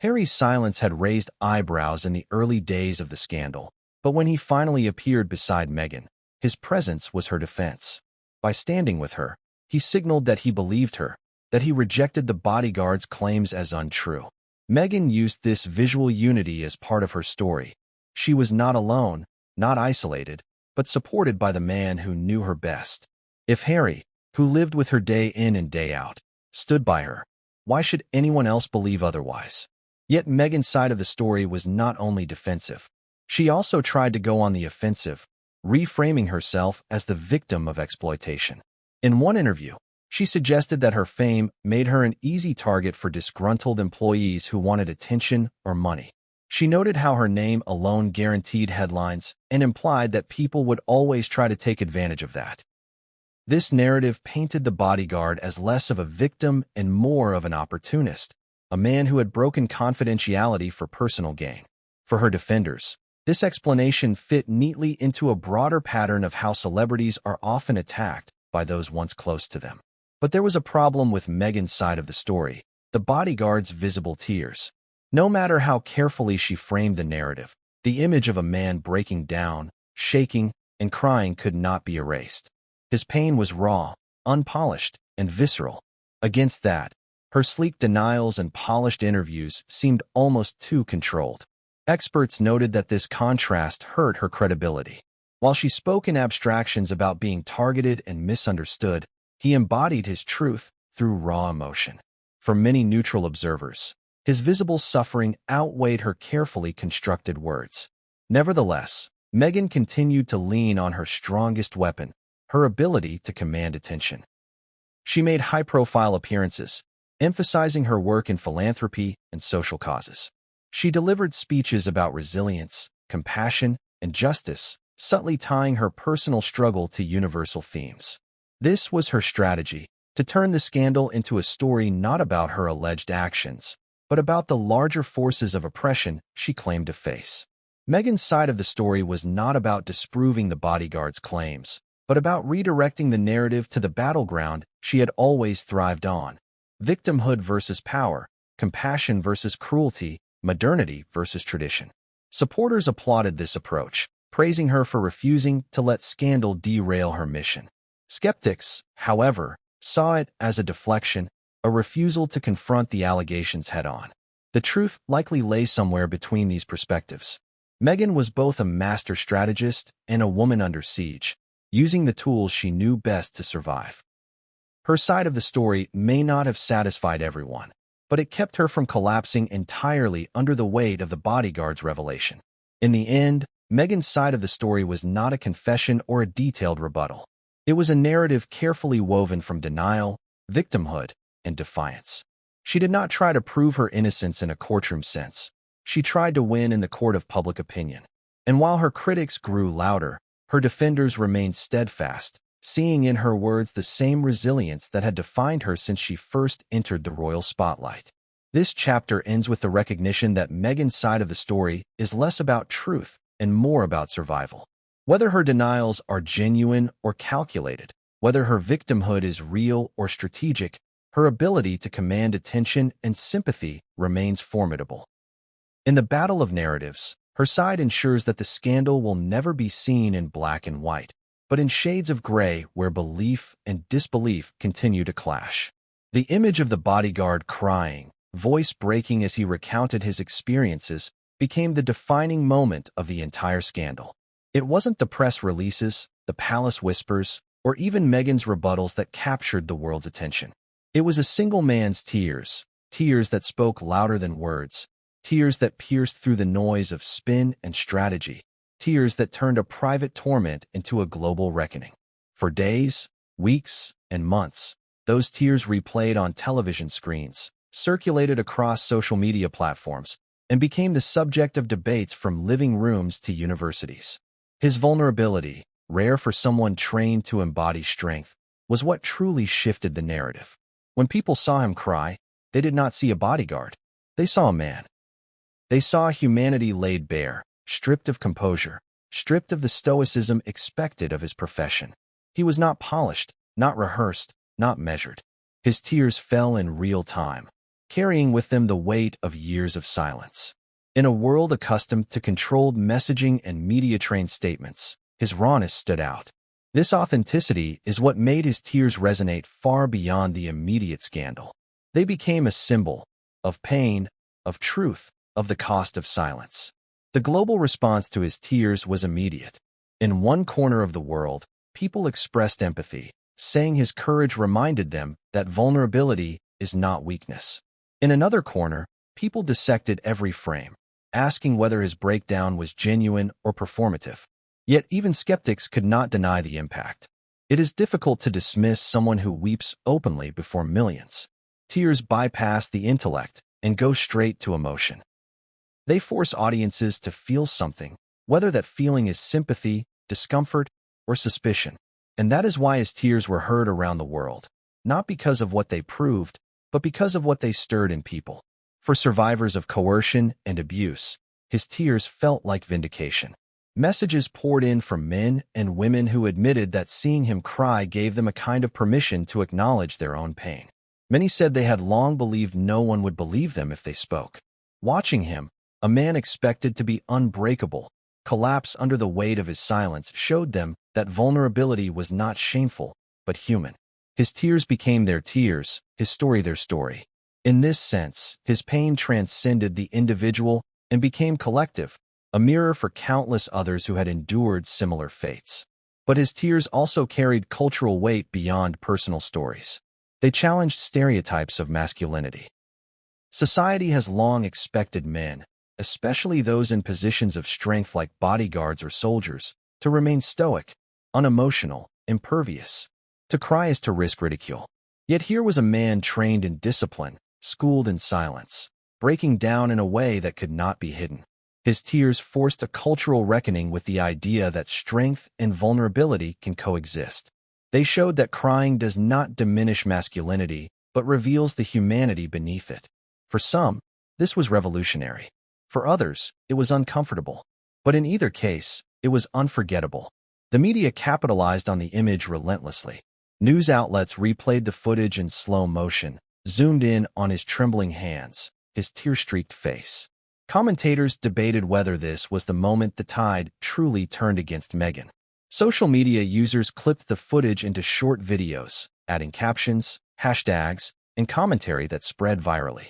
Harry's silence had raised eyebrows in the early days of the scandal, but when he finally appeared beside Meghan, his presence was her defense. By standing with her, he signaled that he believed her, that he rejected the Bodyguard's claims as untrue. Meghan used this visual unity as part of her story, She was not alone, not isolated, but supported by the man who knew her best. If Harry, who lived with her day in and day out, stood by her, why should anyone else believe otherwise? Yet Meghan's side of the story was not only defensive. She also tried to go on the offensive, reframing herself as the victim of exploitation. In one interview, she suggested that her fame made her an easy target for disgruntled employees who wanted attention or money. She noted how her name alone guaranteed headlines and implied that people would always try to take advantage of that. This narrative painted the bodyguard as less of a victim and more of an opportunist, a man who had broken confidentiality for personal gain. For her defenders, this explanation fit neatly into a broader pattern of how celebrities are often attacked by those once close to them. But there was a problem with Meghan's side of the story, the bodyguard's visible tears. No matter how carefully she framed the narrative, the image of a man breaking down, shaking, and crying could not be erased. His pain was raw, unpolished, and visceral. Against that, her sleek denials and polished interviews seemed almost too controlled. Experts noted that this contrast hurt her credibility. While she spoke in abstractions about being targeted and misunderstood, he embodied his truth through raw emotion. For many neutral observers, his visible suffering outweighed her carefully constructed words. Nevertheless, Meghan continued to lean on her strongest weapon, her ability to command attention. She made high-profile appearances, emphasizing her work in philanthropy and social causes. She delivered speeches about resilience, compassion, and justice, subtly tying her personal struggle to universal themes. This was her strategy, to turn the scandal into a story not about her alleged actions, but about the larger forces of oppression she claimed to face. Meghan's side of the story was not about disproving the bodyguard's claims, but about redirecting the narrative to the battleground she had always thrived on: victimhood versus power, compassion versus cruelty, modernity versus tradition. Supporters applauded this approach, praising her for refusing to let scandal derail her mission. Skeptics, however, saw it as a deflection, a refusal to confront the allegations head-on. The truth likely lay somewhere between these perspectives. Meghan was both a master strategist and a woman under siege, using the tools she knew best to survive. Her side of the story may not have satisfied everyone, but it kept her from collapsing entirely under the weight of the bodyguard's revelation. In the end, Meghan's side of the story was not a confession or a detailed rebuttal. It was a narrative carefully woven from denial, victimhood, and defiance. She did not try to prove her innocence in a courtroom sense. She tried to win in the court of public opinion. And while her critics grew louder, her defenders remained steadfast, seeing in her words the same resilience that had defined her since she first entered the royal spotlight. This chapter ends with the recognition that Meghan's side of the story is less about truth and more about survival. Whether her denials are genuine or calculated, whether her victimhood is real or strategic, her ability to command attention and sympathy remains formidable. In the battle of narratives, her side ensures that the scandal will never be seen in black and white, but in shades of gray where belief and disbelief continue to clash. The image of the bodyguard crying, voice breaking as he recounted his experiences, became the defining moment of the entire scandal. It wasn't the press releases, the palace whispers, or even Meghan's rebuttals that captured the world's attention. It was a single man's tears, tears that spoke louder than words, tears that pierced through the noise of spin and strategy, tears that turned a private torment into a global reckoning. For days, weeks, and months, those tears replayed on television screens, circulated across social media platforms, and became the subject of debates from living rooms to universities. His vulnerability, rare for someone trained to embody strength, was what truly shifted the narrative. When people saw him cry, they did not see a bodyguard. They saw a man. They saw humanity laid bare, stripped of composure, stripped of the stoicism expected of his profession. He was not polished, not rehearsed, not measured. His tears fell in real time, carrying with them the weight of years of silence. In a world accustomed to controlled messaging and media-trained statements, his rawness stood out. This authenticity is what made his tears resonate far beyond the immediate scandal. They became a symbol of pain, of truth, of the cost of silence. The global response to his tears was immediate. In one corner of the world, people expressed empathy, saying his courage reminded them that vulnerability is not weakness. In another corner, people dissected every frame, asking whether his breakdown was genuine or performative. Yet even skeptics could not deny the impact. It is difficult to dismiss someone who weeps openly before millions. Tears bypass the intellect and go straight to emotion. They force audiences to feel something, whether that feeling is sympathy, discomfort, or suspicion. And that is why his tears were heard around the world, not because of what they proved, but because of what they stirred in people. For survivors of coercion and abuse, his tears felt like vindication. Messages poured in from men and women who admitted that seeing him cry gave them a kind of permission to acknowledge their own pain. Many said they had long believed no one would believe them if they spoke. Watching him, a man expected to be unbreakable, collapse under the weight of his silence showed them that vulnerability was not shameful, but human. His tears became their tears, his story their story. In this sense, his pain transcended the individual and became collective, a mirror for countless others who had endured similar fates. But his tears also carried cultural weight beyond personal stories. They challenged stereotypes of masculinity. Society has long expected men, especially those in positions of strength like bodyguards or soldiers, to remain stoic, unemotional, impervious. To cry is to risk ridicule. Yet here was a man trained in discipline, schooled in silence, breaking down in a way that could not be hidden. His tears forced a cultural reckoning with the idea that strength and vulnerability can coexist. They showed that crying does not diminish masculinity, but reveals the humanity beneath it. For some, this was revolutionary. For others, it was uncomfortable. But in either case, it was unforgettable. The media capitalized on the image relentlessly. News outlets replayed the footage in slow motion, zoomed in on his trembling hands, his tear-streaked face. Commentators debated whether this was the moment the tide truly turned against Meghan. Social media users clipped the footage into short videos, adding captions, hashtags, and commentary that spread virally.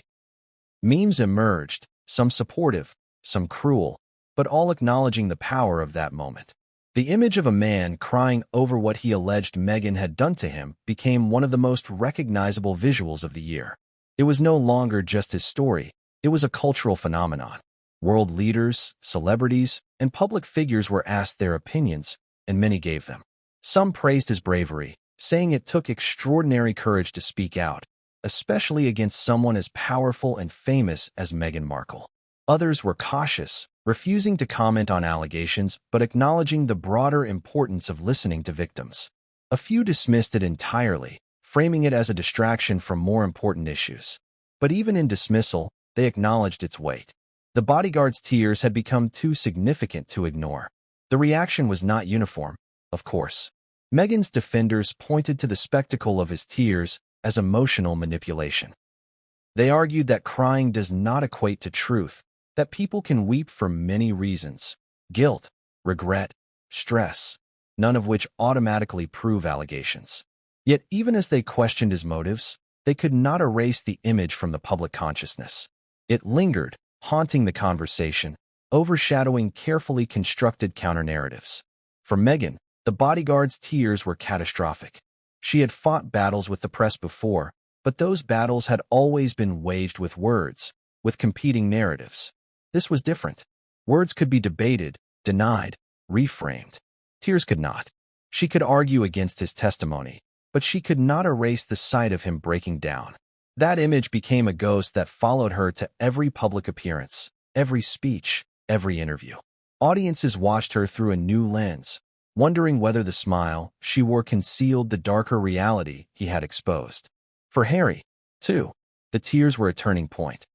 Memes emerged, some supportive, some cruel, but all acknowledging the power of that moment. The image of a man crying over what he alleged Meghan had done to him became one of the most recognizable visuals of the year. It was no longer just his story, it was a cultural phenomenon. World leaders, celebrities, and public figures were asked their opinions, and many gave them. Some praised his bravery, saying it took extraordinary courage to speak out, especially against someone as powerful and famous as Meghan Markle. Others were cautious, refusing to comment on allegations but acknowledging the broader importance of listening to victims. A few dismissed it entirely, framing it as a distraction from more important issues. But even in dismissal, they acknowledged its weight. The bodyguard's tears had become too significant to ignore. The reaction was not uniform, of course. Meghan's defenders pointed to the spectacle of his tears as emotional manipulation. They argued that crying does not equate to truth, that people can weep for many reasons: guilt, regret, stress, none of which automatically prove allegations. Yet even as they questioned his motives, they could not erase the image from the public consciousness. It lingered, haunting the conversation, overshadowing carefully constructed counter-narratives. For Meghan, the bodyguard's tears were catastrophic. She had fought battles with the press before, but those battles had always been waged with words, with competing narratives. This was different. Words could be debated, denied, reframed. Tears could not. She could argue against his testimony, but she could not erase the sight of him breaking down. That image became a ghost that followed her to every public appearance, every speech, every interview. Audiences watched her through a new lens, wondering whether the smile she wore concealed the darker reality he had exposed. For Harry, too, the tears were a turning point.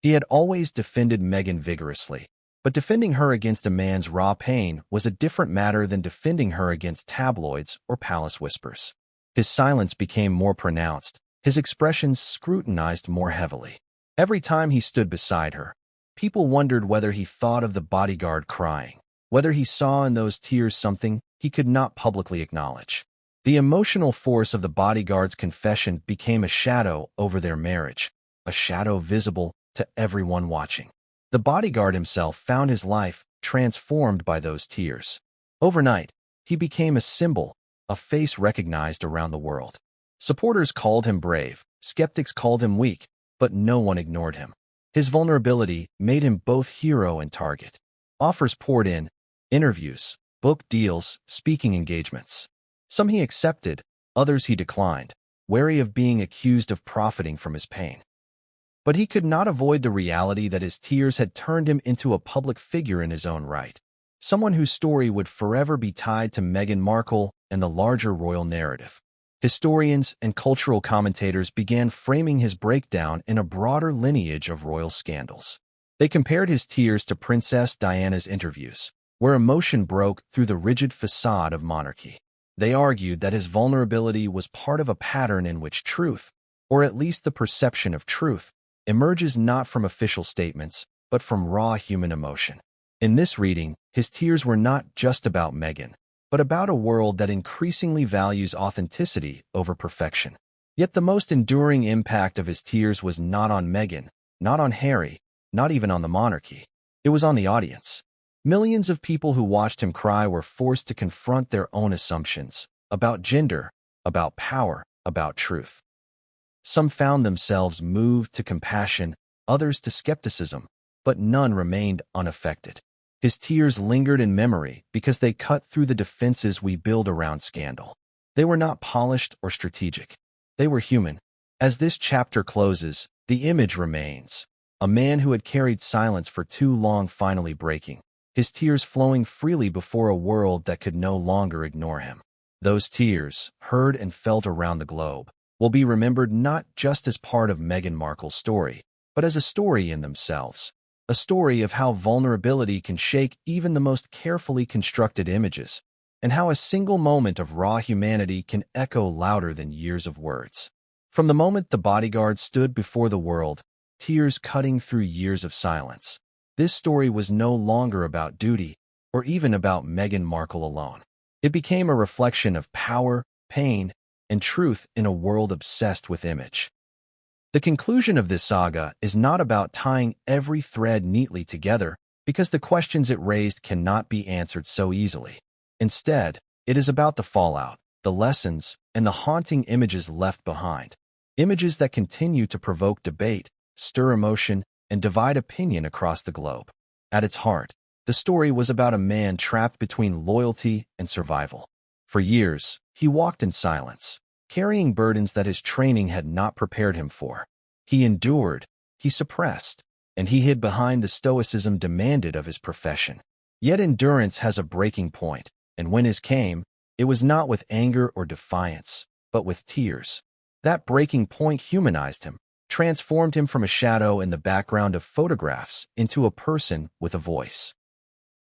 He had always defended Meghan vigorously, but defending her against a man's raw pain was a different matter than defending her against tabloids or palace whispers. His silence became more pronounced, his expressions scrutinized more heavily. Every time he stood beside her, people wondered whether he thought of the bodyguard crying, whether he saw in those tears something he could not publicly acknowledge. The emotional force of the bodyguard's confession became a shadow over their marriage, a shadow visible to everyone watching. The bodyguard himself found his life transformed by those tears. Overnight, he became a symbol, a face recognized around the world. Supporters called him brave, skeptics called him weak, but no one ignored him. His vulnerability made him both hero and target. Offers poured in, interviews, book deals, speaking engagements. Some he accepted, others he declined, wary of being accused of profiting from his pain. But he could not avoid the reality that his tears had turned him into a public figure in his own right, someone whose story would forever be tied to Meghan Markle and the larger royal narrative. Historians and cultural commentators began framing his breakdown in a broader lineage of royal scandals. They compared his tears to Princess Diana's interviews, where emotion broke through the rigid facade of monarchy. They argued that his vulnerability was part of a pattern in which truth, or at least the perception of truth, emerges not from official statements, but from raw human emotion. In this reading, his tears were not just about Meghan, but about a world that increasingly values authenticity over perfection. Yet the most enduring impact of his tears was not on Meghan, not on Harry, not even on the monarchy. It was on the audience. Millions of people who watched him cry were forced to confront their own assumptions about gender, about power, about truth. Some found themselves moved to compassion, others to skepticism, but none remained unaffected. His tears lingered in memory because they cut through the defenses we build around scandal. They were not polished or strategic. They were human. As this chapter closes, the image remains. A man who had carried silence for too long finally breaking, his tears flowing freely before a world that could no longer ignore him. Those tears, heard and felt around the globe, will be remembered not just as part of Meghan Markle's story, but as a story in themselves. A story of how vulnerability can shake even the most carefully constructed images, and how a single moment of raw humanity can echo louder than years of words. From the moment the bodyguard stood before the world, tears cutting through years of silence, this story was no longer about duty, or even about Meghan Markle alone. It became a reflection of power, pain, and truth in a world obsessed with image. The conclusion of this saga is not about tying every thread neatly together, because the questions it raised cannot be answered so easily. Instead, it is about the fallout, the lessons, and the haunting images left behind. Images that continue to provoke debate, stir emotion, and divide opinion across the globe. At its heart, the story was about a man trapped between loyalty and survival. For years, he walked in silence, carrying burdens that his training had not prepared him for. He endured, he suppressed, and he hid behind the stoicism demanded of his profession. Yet endurance has a breaking point, and when his came, it was not with anger or defiance, but with tears. That breaking point humanized him, transformed him from a shadow in the background of photographs into a person with a voice.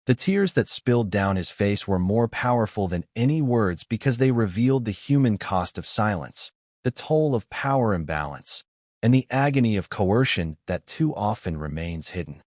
The tears that spilled down his face were more powerful than any words because they revealed the human cost of silence, the toll of power imbalance, and the agony of coercion that too often remains hidden.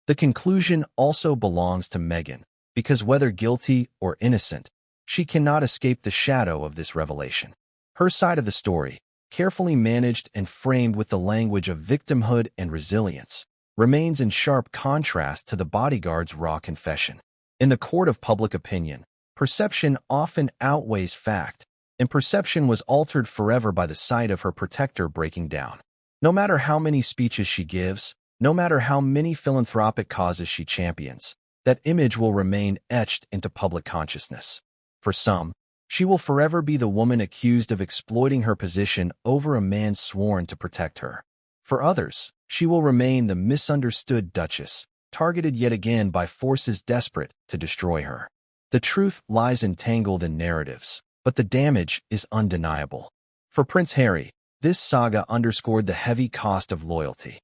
The conclusion also belongs to Meghan, because whether guilty or innocent, she cannot escape the shadow of this revelation. Her side of the story, carefully managed and framed with the language of victimhood and resilience, remains in sharp contrast to the bodyguard's raw confession. In the court of public opinion, perception often outweighs fact, and perception was altered forever by the sight of her protector breaking down. No matter how many speeches she gives, no matter how many philanthropic causes she champions, that image will remain etched into public consciousness. For some, she will forever be the woman accused of exploiting her position over a man sworn to protect her. For others, she will remain the misunderstood duchess, targeted yet again by forces desperate to destroy her. The truth lies entangled in narratives, but the damage is undeniable. For Prince Harry, this saga underscored the heavy cost of loyalty.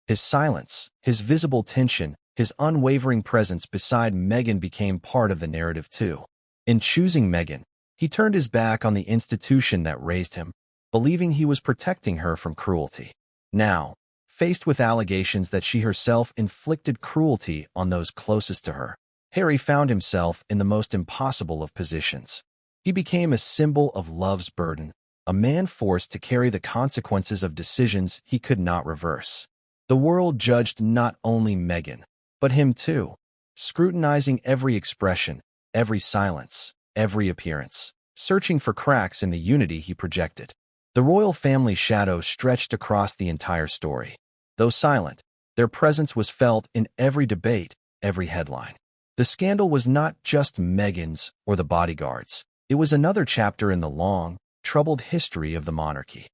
His silence, his visible tension, his unwavering presence beside Meghan became part of the narrative too. In choosing Meghan, he turned his back on the institution that raised him, believing he was protecting her from cruelty. Now, faced with allegations that she herself inflicted cruelty on those closest to her, Harry found himself in the most impossible of positions. He became a symbol of love's burden, a man forced to carry the consequences of decisions he could not reverse. The world judged not only Meghan, but him too, scrutinizing every expression, every silence, every appearance, searching for cracks in the unity he projected. The royal family shadow stretched across the entire story. Though silent, their presence was felt in every debate, every headline. The scandal was not just Meghan's or the Bodyguard's. It was another chapter in the long, troubled history of the monarchy.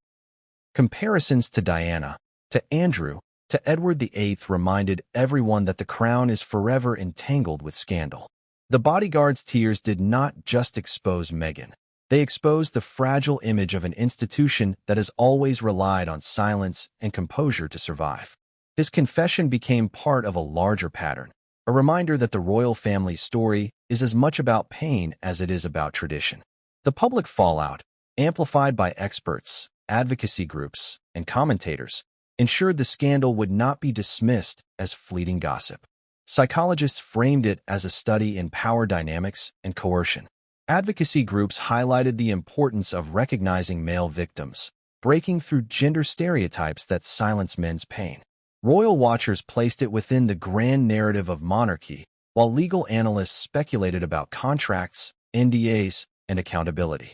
Comparisons to Diana, to Andrew, to Edward VIII reminded everyone that the crown is forever entangled with scandal. The Bodyguard's tears did not just expose Meghan. They exposed the fragile image of an institution that has always relied on silence and composure to survive. His confession became part of a larger pattern, a reminder that the royal family's story is as much about pain as it is about tradition. The public fallout, amplified by experts, advocacy groups, and commentators, ensured the scandal would not be dismissed as fleeting gossip. Psychologists framed it as a study in power dynamics and coercion. Advocacy groups highlighted the importance of recognizing male victims, breaking through gender stereotypes that silence men's pain. Royal watchers placed it within the grand narrative of monarchy, while legal analysts speculated about contracts, NDAs, and accountability.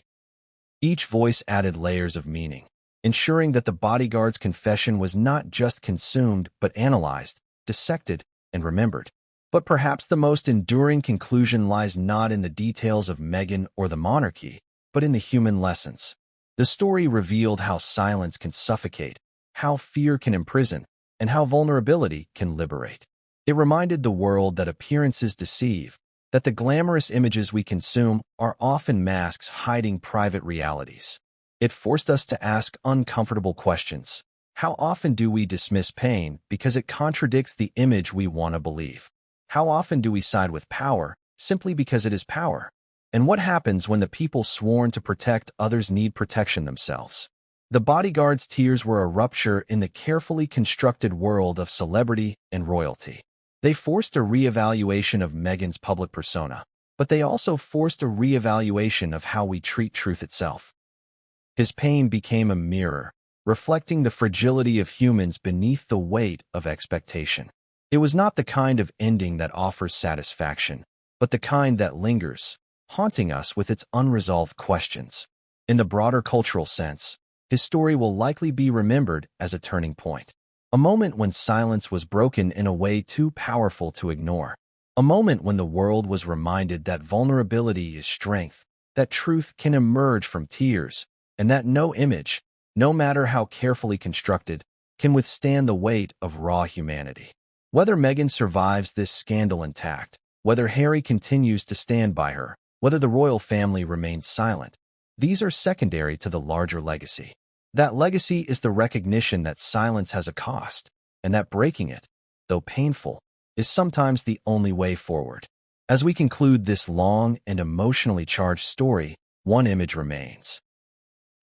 Each voice added layers of meaning, ensuring that the Bodyguard's confession was not just consumed but analyzed, dissected, and remembered. But perhaps the most enduring conclusion lies not in the details of Meghan or the monarchy, but in the human lessons. The story revealed how silence can suffocate, how fear can imprison, and how vulnerability can liberate. It reminded the world that appearances deceive, that the glamorous images we consume are often masks hiding private realities. It forced us to ask uncomfortable questions. How often do we dismiss pain because it contradicts the image we want to believe? How often do we side with power simply because it is power? And what happens when the people sworn to protect others need protection themselves? The Bodyguard's tears were a rupture in the carefully constructed world of celebrity and royalty. They forced a re-evaluation of Meghan's public persona, but they also forced a re-evaluation of how we treat truth itself. His pain became a mirror, reflecting the fragility of humans beneath the weight of expectation. It was not the kind of ending that offers satisfaction, but the kind that lingers, haunting us with its unresolved questions. In the broader cultural sense, his story will likely be remembered as a turning point. A moment when silence was broken in a way too powerful to ignore. A moment when the world was reminded that vulnerability is strength, that truth can emerge from tears, and that no image, no matter how carefully constructed, can withstand the weight of raw humanity. Whether Meghan survives this scandal intact, whether Harry continues to stand by her, whether the royal family remains silent, these are secondary to the larger legacy. That legacy is the recognition that silence has a cost, and that breaking it, though painful, is sometimes the only way forward. As we conclude this long and emotionally charged story, one image remains.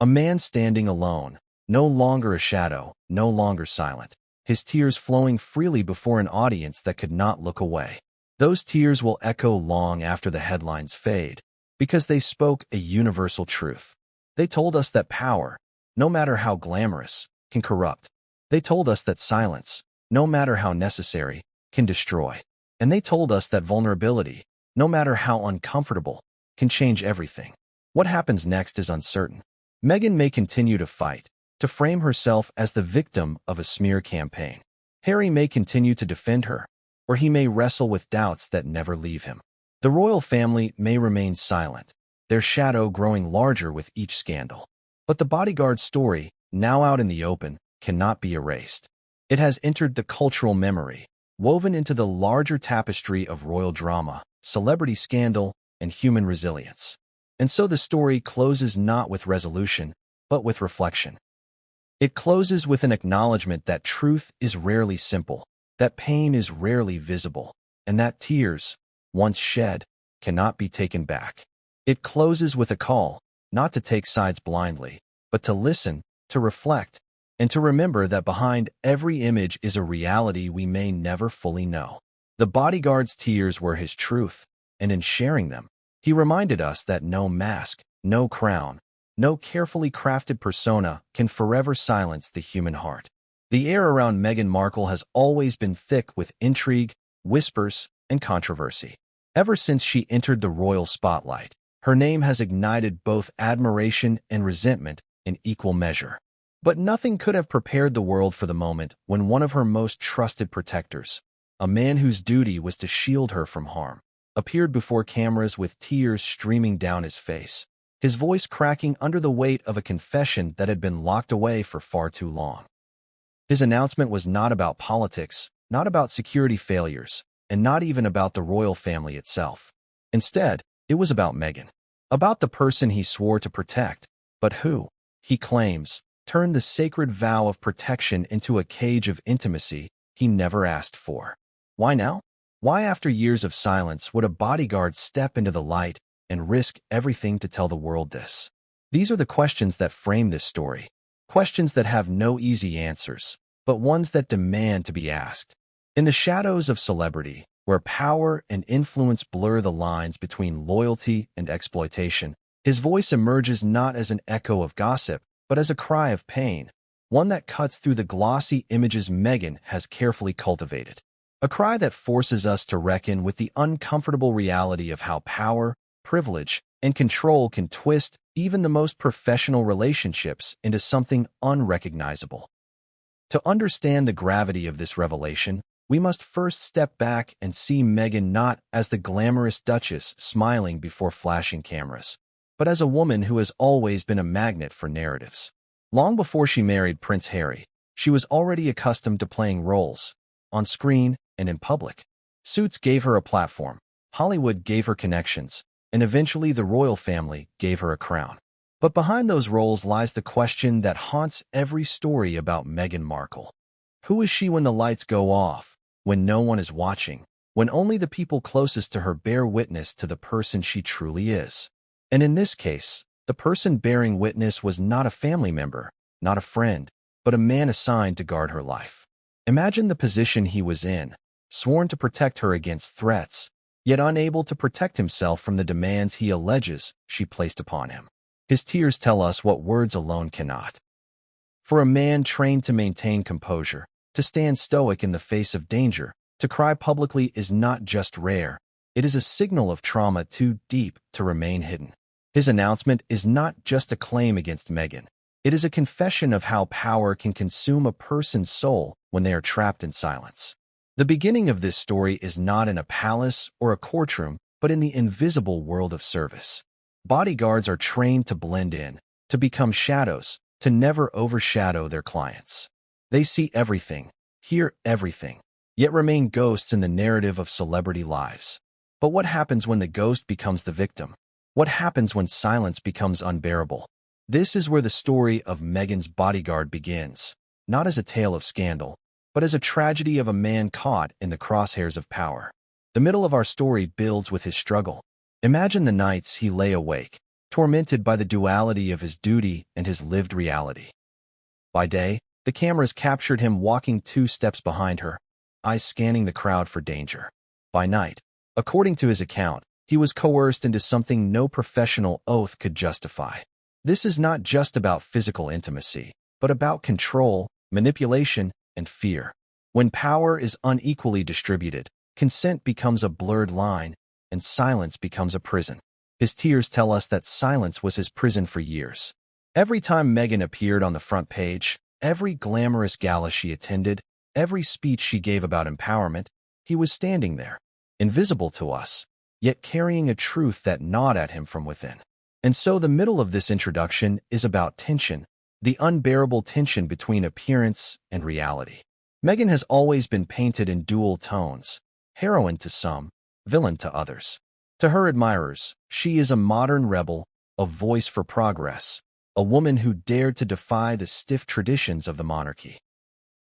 A man standing alone, no longer a shadow, no longer silent, his tears flowing freely before an audience that could not look away. Those tears will echo long after the headlines fade, because they spoke a universal truth. They told us that power, no matter how glamorous, can corrupt. They told us that silence, no matter how necessary, can destroy. And they told us that vulnerability, no matter how uncomfortable, can change everything. What happens next is uncertain. Meghan may continue to fight, to frame herself as the victim of a smear campaign. Harry may continue to defend her, or he may wrestle with doubts that never leave him. The royal family may remain silent, their shadow growing larger with each scandal. But the Bodyguard's story, now out in the open, cannot be erased. It has entered the cultural memory, woven into the larger tapestry of royal drama, celebrity scandal, and human resilience. And so the story closes not with resolution, but with reflection. It closes with an acknowledgement that truth is rarely simple, that pain is rarely visible, and that tears, once shed, cannot be taken back. It closes with a call, not to take sides blindly, but to listen, to reflect, and to remember that behind every image is a reality we may never fully know. The Bodyguard's tears were his truth, and in sharing them, he reminded us that no mask, no crown, no carefully crafted persona can forever silence the human heart. The air around Meghan Markle has always been thick with intrigue, whispers, and controversy. Ever since she entered the royal spotlight, her name has ignited both admiration and resentment in equal measure. But nothing could have prepared the world for the moment when one of her most trusted protectors, a man whose duty was to shield her from harm, appeared before cameras with tears streaming down his face, his voice cracking under the weight of a confession that had been locked away for far too long. His announcement was not about politics, not about security failures, and not even about the royal family itself. Instead, it was about Meghan, about the person he swore to protect, but who, he claims, turned the sacred vow of protection into a cage of intimacy he never asked for. Why now? Why, after years of silence, would a bodyguard step into the light and risk everything to tell the world this? These are the questions that frame this story, questions that have no easy answers, but ones that demand to be asked. In the shadows of celebrity, where power and influence blur the lines between loyalty and exploitation, his voice emerges not as an echo of gossip, but as a cry of pain, one that cuts through the glossy images Meghan has carefully cultivated. A cry that forces us to reckon with the uncomfortable reality of how power, privilege, and control can twist even the most professional relationships into something unrecognizable. To understand the gravity of this revelation, we must first step back and see Meghan not as the glamorous duchess smiling before flashing cameras, but as a woman who has always been a magnet for narratives. Long before she married Prince Harry, she was already accustomed to playing roles, on screen and in public. Suits gave her a platform, Hollywood gave her connections, and eventually the royal family gave her a crown. But behind those roles lies the question that haunts every story about Meghan Markle. Who is she when the lights go off, when no one is watching, when only the people closest to her bear witness to the person she truly is? And in this case, the person bearing witness was not a family member, not a friend, but a man assigned to guard her life. Imagine the position he was in, sworn to protect her against threats, yet unable to protect himself from the demands he alleges she placed upon him. His tears tell us what words alone cannot. For a man trained to maintain composure, to stand stoic in the face of danger, to cry publicly is not just rare, it is a signal of trauma too deep to remain hidden. His announcement is not just a claim against Meghan. It is a confession of how power can consume a person's soul when they are trapped in silence. The beginning of this story is not in a palace or a courtroom, but in the invisible world of service. Bodyguards are trained to blend in, to become shadows, to never overshadow their clients. They see everything, hear everything, yet remain ghosts in the narrative of celebrity lives. But what happens when the ghost becomes the victim? What happens when silence becomes unbearable? This is where the story of Meghan's bodyguard begins, not as a tale of scandal, but as a tragedy of a man caught in the crosshairs of power. The middle of our story builds with his struggle. Imagine the nights he lay awake, tormented by the duality of his duty and his lived reality. By day, the cameras captured him walking 2 steps behind her, eyes scanning the crowd for danger. By night, according to his account, he was coerced into something no professional oath could justify. This is not just about physical intimacy, but about control, manipulation, and fear. When power is unequally distributed, consent becomes a blurred line, and silence becomes a prison. His tears tell us that silence was his prison for years. Every time Meghan appeared on the front page, every glamorous gala she attended, every speech she gave about empowerment, he was standing there, invisible to us, yet carrying a truth that gnawed at him from within. And so the middle of this introduction is about tension, the unbearable tension between appearance and reality. Meghan has always been painted in dual tones, heroine to some, villain to others. To her admirers, she is a modern rebel, a voice for progress, a woman who dared to defy the stiff traditions of the monarchy.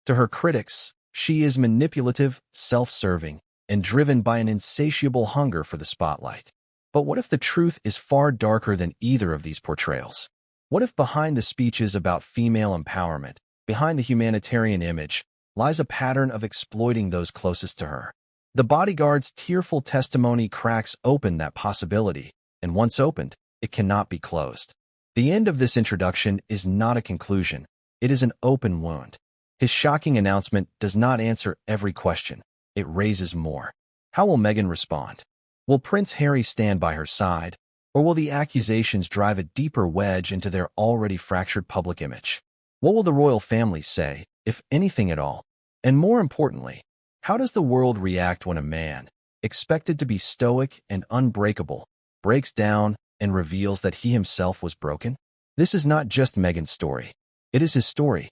To her critics, she is manipulative, self-serving, and driven by an insatiable hunger for the spotlight. But what if the truth is far darker than either of these portrayals? What if behind the speeches about female empowerment, behind the humanitarian image, lies a pattern of exploiting those closest to her? The bodyguard's tearful testimony cracks open that possibility, and once opened, it cannot be closed. The end of this introduction is not a conclusion, it is an open wound. His shocking announcement does not answer every question. It raises more. How will Meghan respond? Will Prince Harry stand by her side, or will the accusations drive a deeper wedge into their already fractured public image? What will the royal family say, if anything at all? And more importantly, how does the world react when a man, expected to be stoic and unbreakable, breaks down and reveals that he himself was broken? This is not just Meghan's story. It is his story.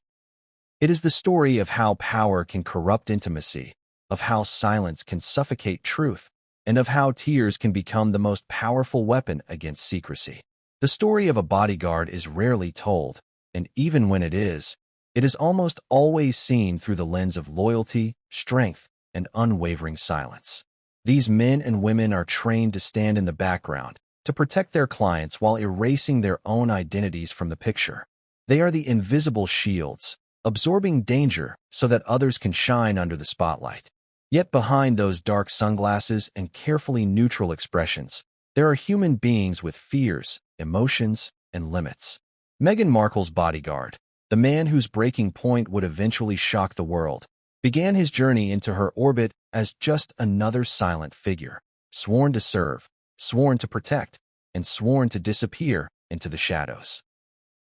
It is the story of how power can corrupt intimacy, of how silence can suffocate truth, and of how tears can become the most powerful weapon against secrecy. The story of a bodyguard is rarely told, and even when it is almost always seen through the lens of loyalty, strength, and unwavering silence. These men and women are trained to stand in the background, to protect their clients while erasing their own identities from the picture. They are the invisible shields, absorbing danger so that others can shine under the spotlight. Yet behind those dark sunglasses and carefully neutral expressions, there are human beings with fears, emotions, and limits. Meghan Markle's bodyguard, the man whose breaking point would eventually shock the world, began his journey into her orbit as just another silent figure, sworn to serve, sworn to protect, and sworn to disappear into the shadows.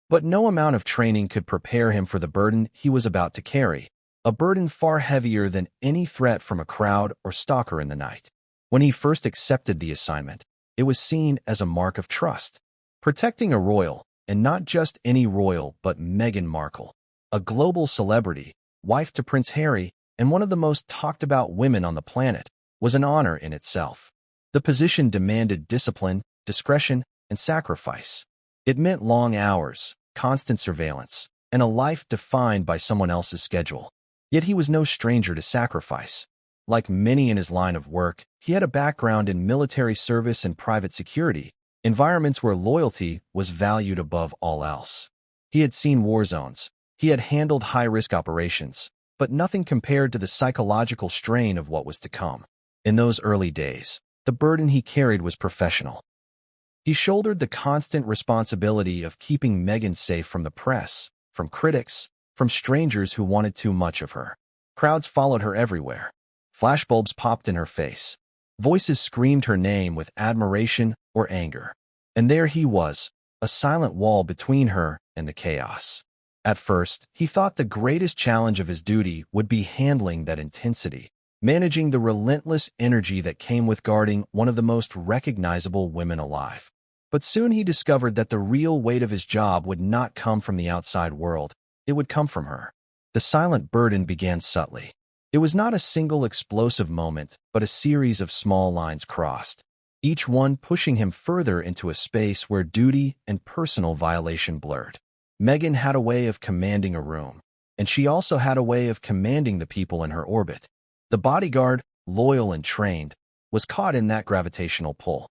But no amount of training could prepare him for the burden he was about to carry, a burden far heavier than any threat from a crowd or stalker in the night. When he first accepted the assignment, it was seen as a mark of trust. Protecting a royal, and not just any royal but Meghan Markle, a global celebrity, wife to Prince Harry, and one of the most talked about women on the planet, was an honor in itself. The position demanded discipline, discretion, and sacrifice. It meant long hours, constant surveillance, and a life defined by someone else's schedule. Yet he was no stranger to sacrifice. Like many in his line of work, he had a background in military service and private security, environments where loyalty was valued above all else. He had seen war zones. He had handled high-risk operations, but nothing compared to the psychological strain of what was to come. In those early days, the burden he carried was professional. He shouldered the constant responsibility of keeping Meghan safe from the press, from critics, from strangers who wanted too much of her. Crowds followed her everywhere. Flashbulbs popped in her face. Voices screamed her name with admiration or anger. And there he was, a silent wall between her and the chaos. At first, he thought the greatest challenge of his duty would be handling that intensity, managing the relentless energy that came with guarding one of the most recognizable women alive. But soon he discovered that the real weight of his job would not come from the outside world. It would come from her. The silent burden began subtly. It was not a single explosive moment, but a series of small lines crossed, each one pushing him further into a space where duty and personal violation blurred. Meghan had a way of commanding a room, and she also had a way of commanding the people in her orbit. The bodyguard, loyal and trained, was caught in that gravitational pull.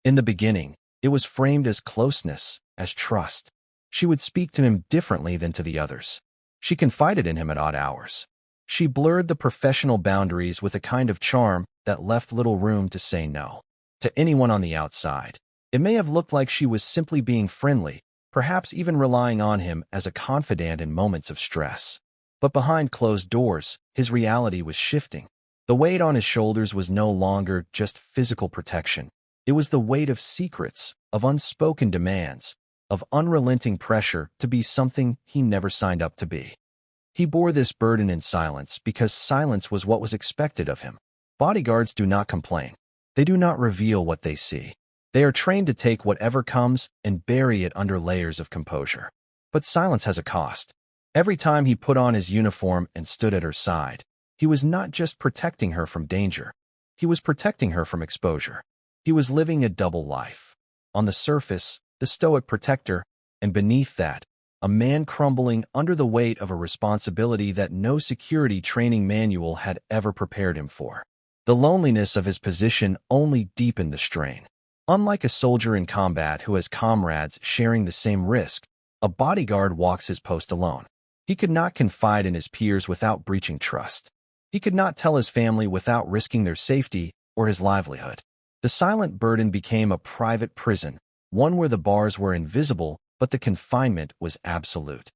In the beginning, it was framed as closeness, as trust. She would speak to him differently than to the others. She confided in him at odd hours. She blurred the professional boundaries with a kind of charm that left little room to say no. To anyone on the outside, it may have looked like she was simply being friendly, perhaps even relying on him as a confidant in moments of stress. But behind closed doors, his reality was shifting. The weight on his shoulders was no longer just physical protection. It was the weight of secrets, of unspoken demands, of unrelenting pressure to be something he never signed up to be. He bore this burden in silence because silence was what was expected of him. Bodyguards do not complain. They do not reveal what they see. They are trained to take whatever comes and bury it under layers of composure. But silence has a cost. Every time he put on his uniform and stood at her side, he was not just protecting her from danger. He was protecting her from exposure. He was living a double life. On the surface, the stoic protector, and beneath that, a man crumbling under the weight of a responsibility that no security training manual had ever prepared him for. The loneliness of his position only deepened the strain. Unlike a soldier in combat who has comrades sharing the same risk, a bodyguard walks his post alone. He could not confide in his peers without breaching trust. He could not tell his family without risking their safety or his livelihood. The silent burden became a private prison, one where the bars were invisible, but the confinement was absolute.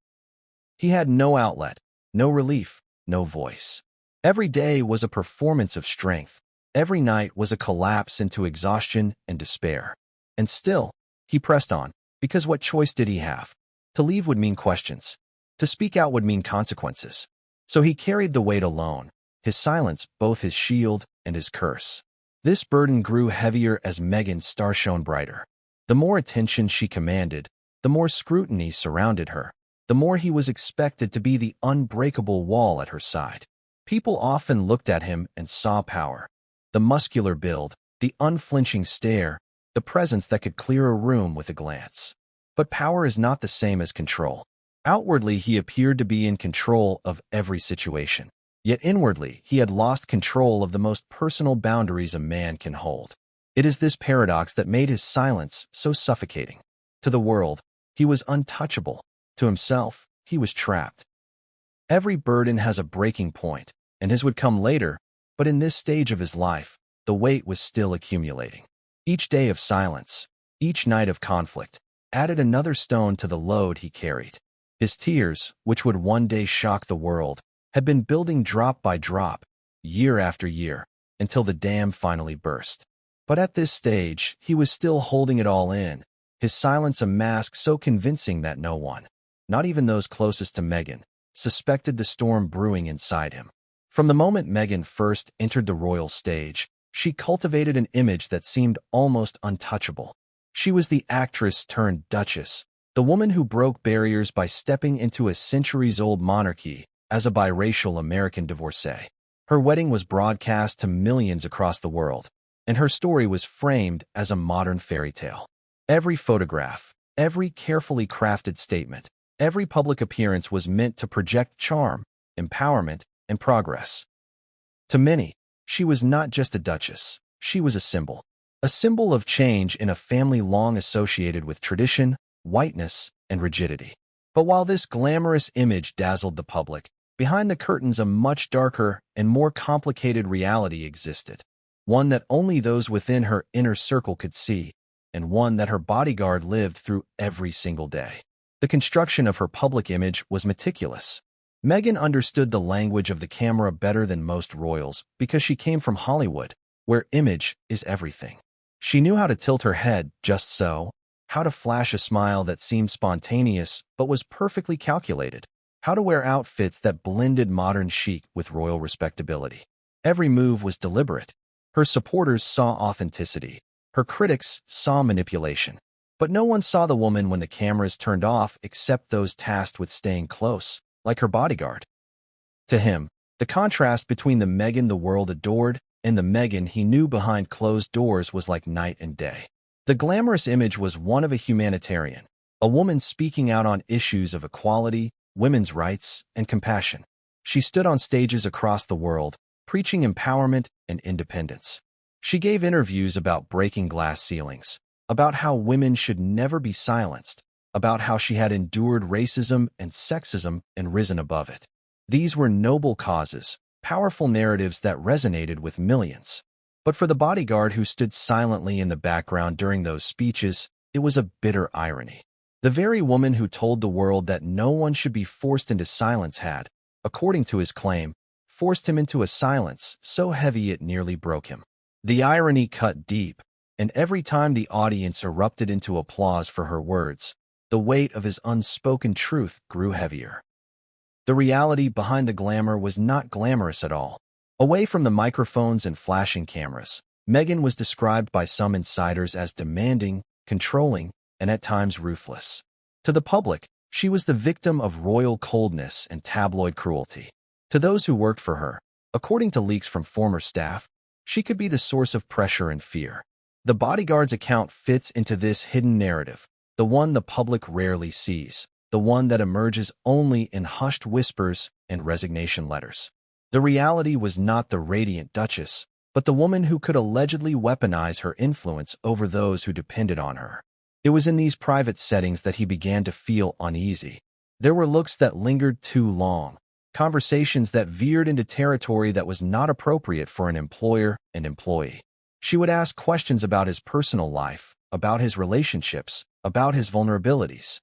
He had no outlet, no relief, no voice. Every day was a performance of strength. Every night was a collapse into exhaustion and despair. And still, he pressed on, because what choice did he have? To leave would mean questions. To speak out would mean consequences. So he carried the weight alone, his silence both his shield and his curse. This burden grew heavier as Meghan's star shone brighter. The more attention she commanded, the more scrutiny surrounded her, the more he was expected to be the unbreakable wall at her side. People often looked at him and saw power. The muscular build, the unflinching stare, the presence that could clear a room with a glance. But power is not the same as control. Outwardly, he appeared to be in control of every situation. Yet inwardly, he had lost control of the most personal boundaries a man can hold. It is this paradox that made his silence so suffocating. To the world, he was untouchable. To himself, he was trapped. Every burden has a breaking point, and his would come later, but in this stage of his life, the weight was still accumulating. Each day of silence, each night of conflict, added another stone to the load he carried. His tears, which would one day shock the world, had been building drop by drop, year after year, until the dam finally burst. But at this stage, he was still holding it all in, his silence a mask so convincing that no one, not even those closest to Meghan, suspected the storm brewing inside him. From the moment Meghan first entered the royal stage, she cultivated an image that seemed almost untouchable. She was the actress turned duchess, the woman who broke barriers by stepping into a centuries-old monarchy as a biracial American divorcee. Her wedding was broadcast to millions across the world, and her story was framed as a modern fairy tale. Every photograph, every carefully crafted statement, every public appearance was meant to project charm, empowerment, and progress. To many, she was not just a duchess, she was a symbol of change in a family long associated with tradition, whiteness, and rigidity. But while this glamorous image dazzled the public, behind the curtains a much darker and more complicated reality existed, one that only those within her inner circle could see, and one that her bodyguard lived through every single day. The construction of her public image was meticulous. Meghan understood the language of the camera better than most royals because she came from Hollywood, where image is everything. She knew how to tilt her head just so, how to flash a smile that seemed spontaneous but was perfectly calculated, how to wear outfits that blended modern chic with royal respectability. Every move was deliberate. Her supporters saw authenticity. Her critics saw manipulation. But no one saw the woman when the cameras turned off except those tasked with staying close, like her bodyguard. To him, the contrast between the Meghan the world adored and the Meghan he knew behind closed doors was like night and day. The glamorous image was one of a humanitarian, a woman speaking out on issues of equality, women's rights, and compassion. She stood on stages across the world, preaching empowerment and independence. She gave interviews about breaking glass ceilings, about how women should never be silenced, about how she had endured racism and sexism and risen above it. These were noble causes, powerful narratives that resonated with millions. But for the bodyguard who stood silently in the background during those speeches, it was a bitter irony. The very woman who told the world that no one should be forced into silence had, according to his claim, forced him into a silence so heavy it nearly broke him. The irony cut deep, and every time the audience erupted into applause for her words, the weight of his unspoken truth grew heavier. The reality behind the glamour was not glamorous at all. Away from the microphones and flashing cameras, Meghan was described by some insiders as demanding, controlling, and at times ruthless. To the public, she was the victim of royal coldness and tabloid cruelty. To those who worked for her, according to leaks from former staff, she could be the source of pressure and fear. The bodyguard's account fits into this hidden narrative, the one the public rarely sees, the one that emerges only in hushed whispers and resignation letters. The reality was not the radiant duchess, but the woman who could allegedly weaponize her influence over those who depended on her. It was in these private settings that he began to feel uneasy. There were looks that lingered too long, conversations that veered into territory that was not appropriate for an employer and employee. She would ask questions about his personal life, about his relationships, about his vulnerabilities.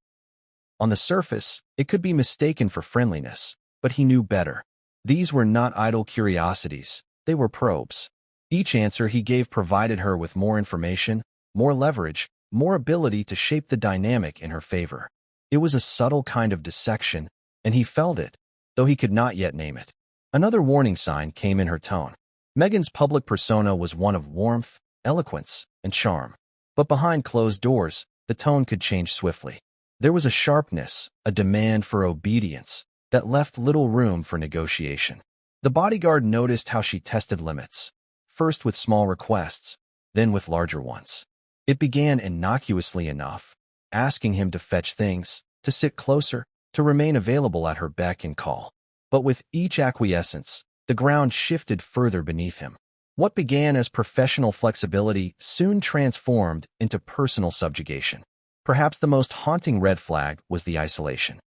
On the surface, it could be mistaken for friendliness, But he knew better. These were not idle curiosities, they were probes. Each answer he gave provided her with more information, more leverage, more ability to shape the dynamic in her favor. It was a subtle kind of dissection, and he felt it, though he could not yet name it. Another warning sign came in her tone. Meghan's public persona was one of warmth, eloquence, and charm. But behind closed doors, the tone could change swiftly. There was a sharpness, a demand for obedience, that left little room for negotiation. The bodyguard noticed how she tested limits, first with small requests, then with larger ones. It began innocuously enough, asking him to fetch things, to sit closer, to remain available at her beck and call. But with each acquiescence, the ground shifted further beneath him. What began as professional flexibility soon transformed into personal subjugation. Perhaps the most haunting red flag was the isolation.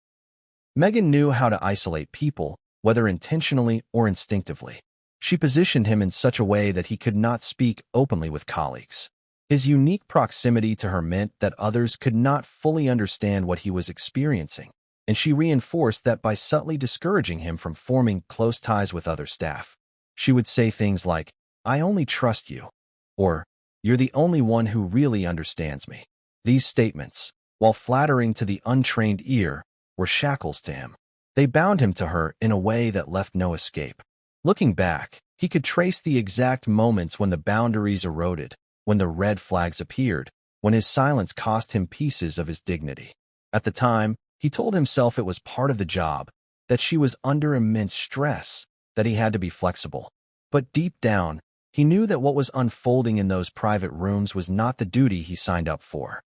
Meghan knew how to isolate people, whether intentionally or instinctively. She positioned him in such a way that he could not speak openly with colleagues. His unique proximity to her meant that others could not fully understand what he was experiencing, and she reinforced that by subtly discouraging him from forming close ties with other staff. She would say things like, "I only trust you," or "You're the only one who really understands me." These statements, while flattering to the untrained ear, were shackles to him. They bound him to her in a way that left no escape. Looking back, he could trace the exact moments when the boundaries eroded, when the red flags appeared, when his silence cost him pieces of his dignity. At the time, he told himself it was part of the job, that she was under immense stress, that he had to be flexible. But deep down, he knew that what was unfolding in those private rooms was not the duty he signed up for.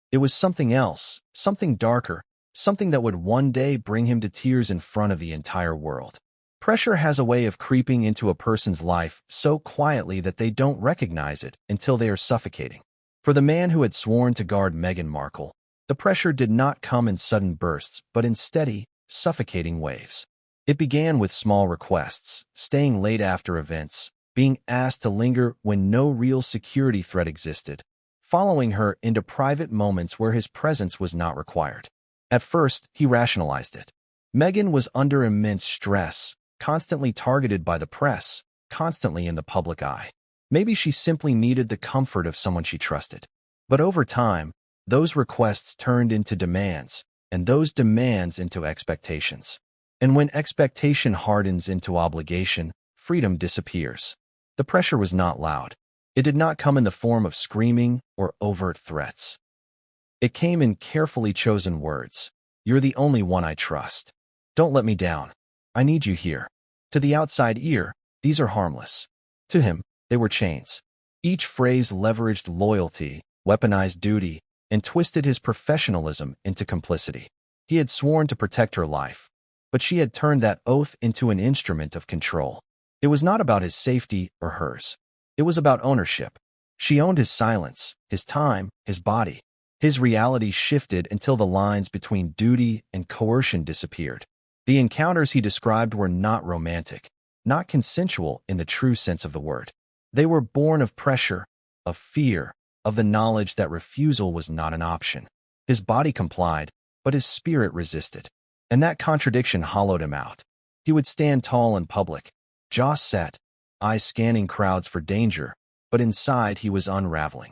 It was something else, something darker, something that would one day bring him to tears in front of the entire world. Pressure has a way of creeping into a person's life so quietly that they don't recognize it until they are suffocating. For the man who had sworn to guard Meghan Markle, the pressure did not come in sudden bursts, but in steady, suffocating waves. It began with small requests, staying late after events, being asked to linger when no real security threat existed, following her into private moments where his presence was not required. At first, he rationalized it. Meghan was under immense stress, constantly targeted by the press, constantly in the public eye. Maybe she simply needed the comfort of someone she trusted. But over time, those requests turned into demands, and those demands into expectations. And when expectation hardens into obligation, freedom disappears. The pressure was not loud. It did not come in the form of screaming or overt threats. It came in carefully chosen words. "You're the only one I trust. Don't let me down. I need you here." To the outside ear, these are harmless. To him, they were chains. Each phrase leveraged loyalty, weaponized duty, and twisted his professionalism into complicity. He had sworn to protect her life, but she had turned that oath into an instrument of control. It was not about his safety or hers. It was about ownership. She owned his silence, his time, his body. His reality shifted until the lines between duty and coercion disappeared. The encounters he described were not romantic, not consensual in the true sense of the word. They were born of pressure, of fear, of the knowledge that refusal was not an option. His body complied, but his spirit resisted. And that contradiction hollowed him out. He would stand tall in public, jaw set, eyes scanning crowds for danger, but inside he was unraveling.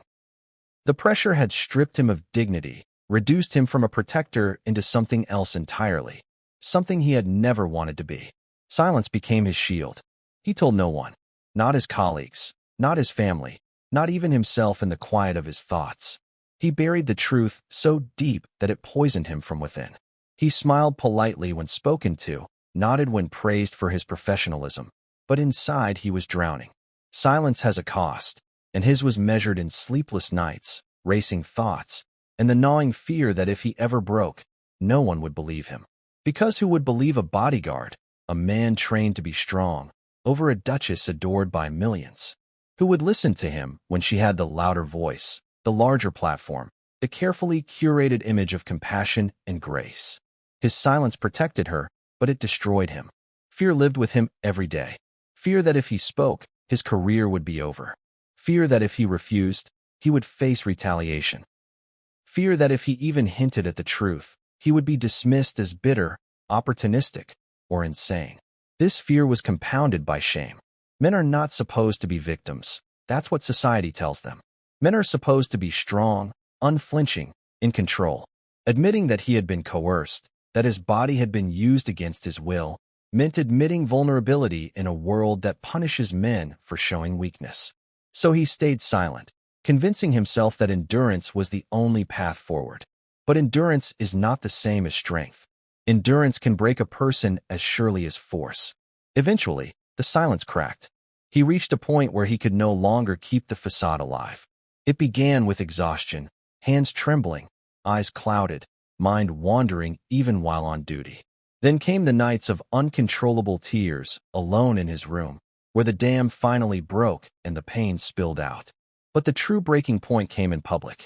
The pressure had stripped him of dignity, reduced him from a protector into something else entirely, something he had never wanted to be. Silence became his shield. He told no one, not his colleagues, not his family, not even himself in the quiet of his thoughts. He buried the truth so deep that it poisoned him from within. He smiled politely when spoken to, nodded when praised for his professionalism, but inside he was drowning. Silence has a cost, and his was measured in sleepless nights, racing thoughts, and the gnawing fear that if he ever broke, no one would believe him. Because who would believe a bodyguard, a man trained to be strong, over a duchess adored by millions? Who would listen to him when she had the louder voice, the larger platform, the carefully curated image of compassion and grace? His silence protected her, but it destroyed him. Fear lived with him every day. Fear that if he spoke, his career would be over. Fear that if he refused, he would face retaliation. Fear that if he even hinted at the truth, he would be dismissed as bitter, opportunistic, or insane. This fear was compounded by shame. Men are not supposed to be victims. That's what society tells them. Men are supposed to be strong, unflinching, in control. Admitting that he had been coerced, that his body had been used against his will, meant admitting vulnerability in a world that punishes men for showing weakness. So he stayed silent, convincing himself that endurance was the only path forward. But endurance is not the same as strength. Endurance can break a person as surely as force. Eventually, the silence cracked. He reached a point where he could no longer keep the facade alive. It began with exhaustion, hands trembling, eyes clouded, mind wandering even while on duty. Then came the nights of uncontrollable tears, alone in his room, where the dam finally broke and the pain spilled out. But the true breaking point came in public.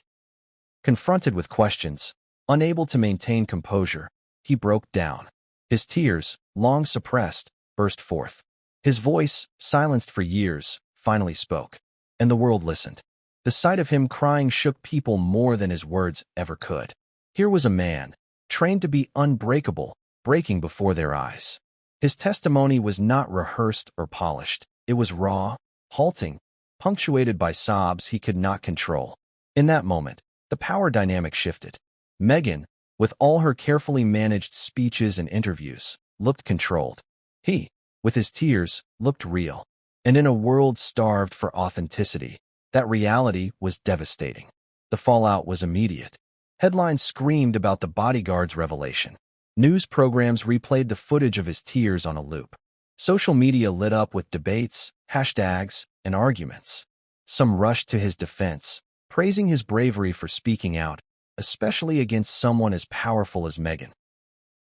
Confronted with questions, unable to maintain composure, he broke down. His tears, long suppressed, burst forth. His voice, silenced for years, finally spoke, and the world listened. The sight of him crying shook people more than his words ever could. Here was a man, trained to be unbreakable, breaking before their eyes. His testimony was not rehearsed or polished. It was raw, halting, punctuated by sobs he could not control. In that moment, the power dynamic shifted. Meghan, with all her carefully managed speeches and interviews, looked controlled. He, with his tears, looked real. And in a world starved for authenticity, that reality was devastating. The fallout was immediate. Headlines screamed about the Bodyguard's revelation. News programs replayed the footage of his tears on a loop. Social media lit up with debates, hashtags, and arguments. Some rushed to his defense, praising his bravery for speaking out, especially against someone as powerful as Meghan.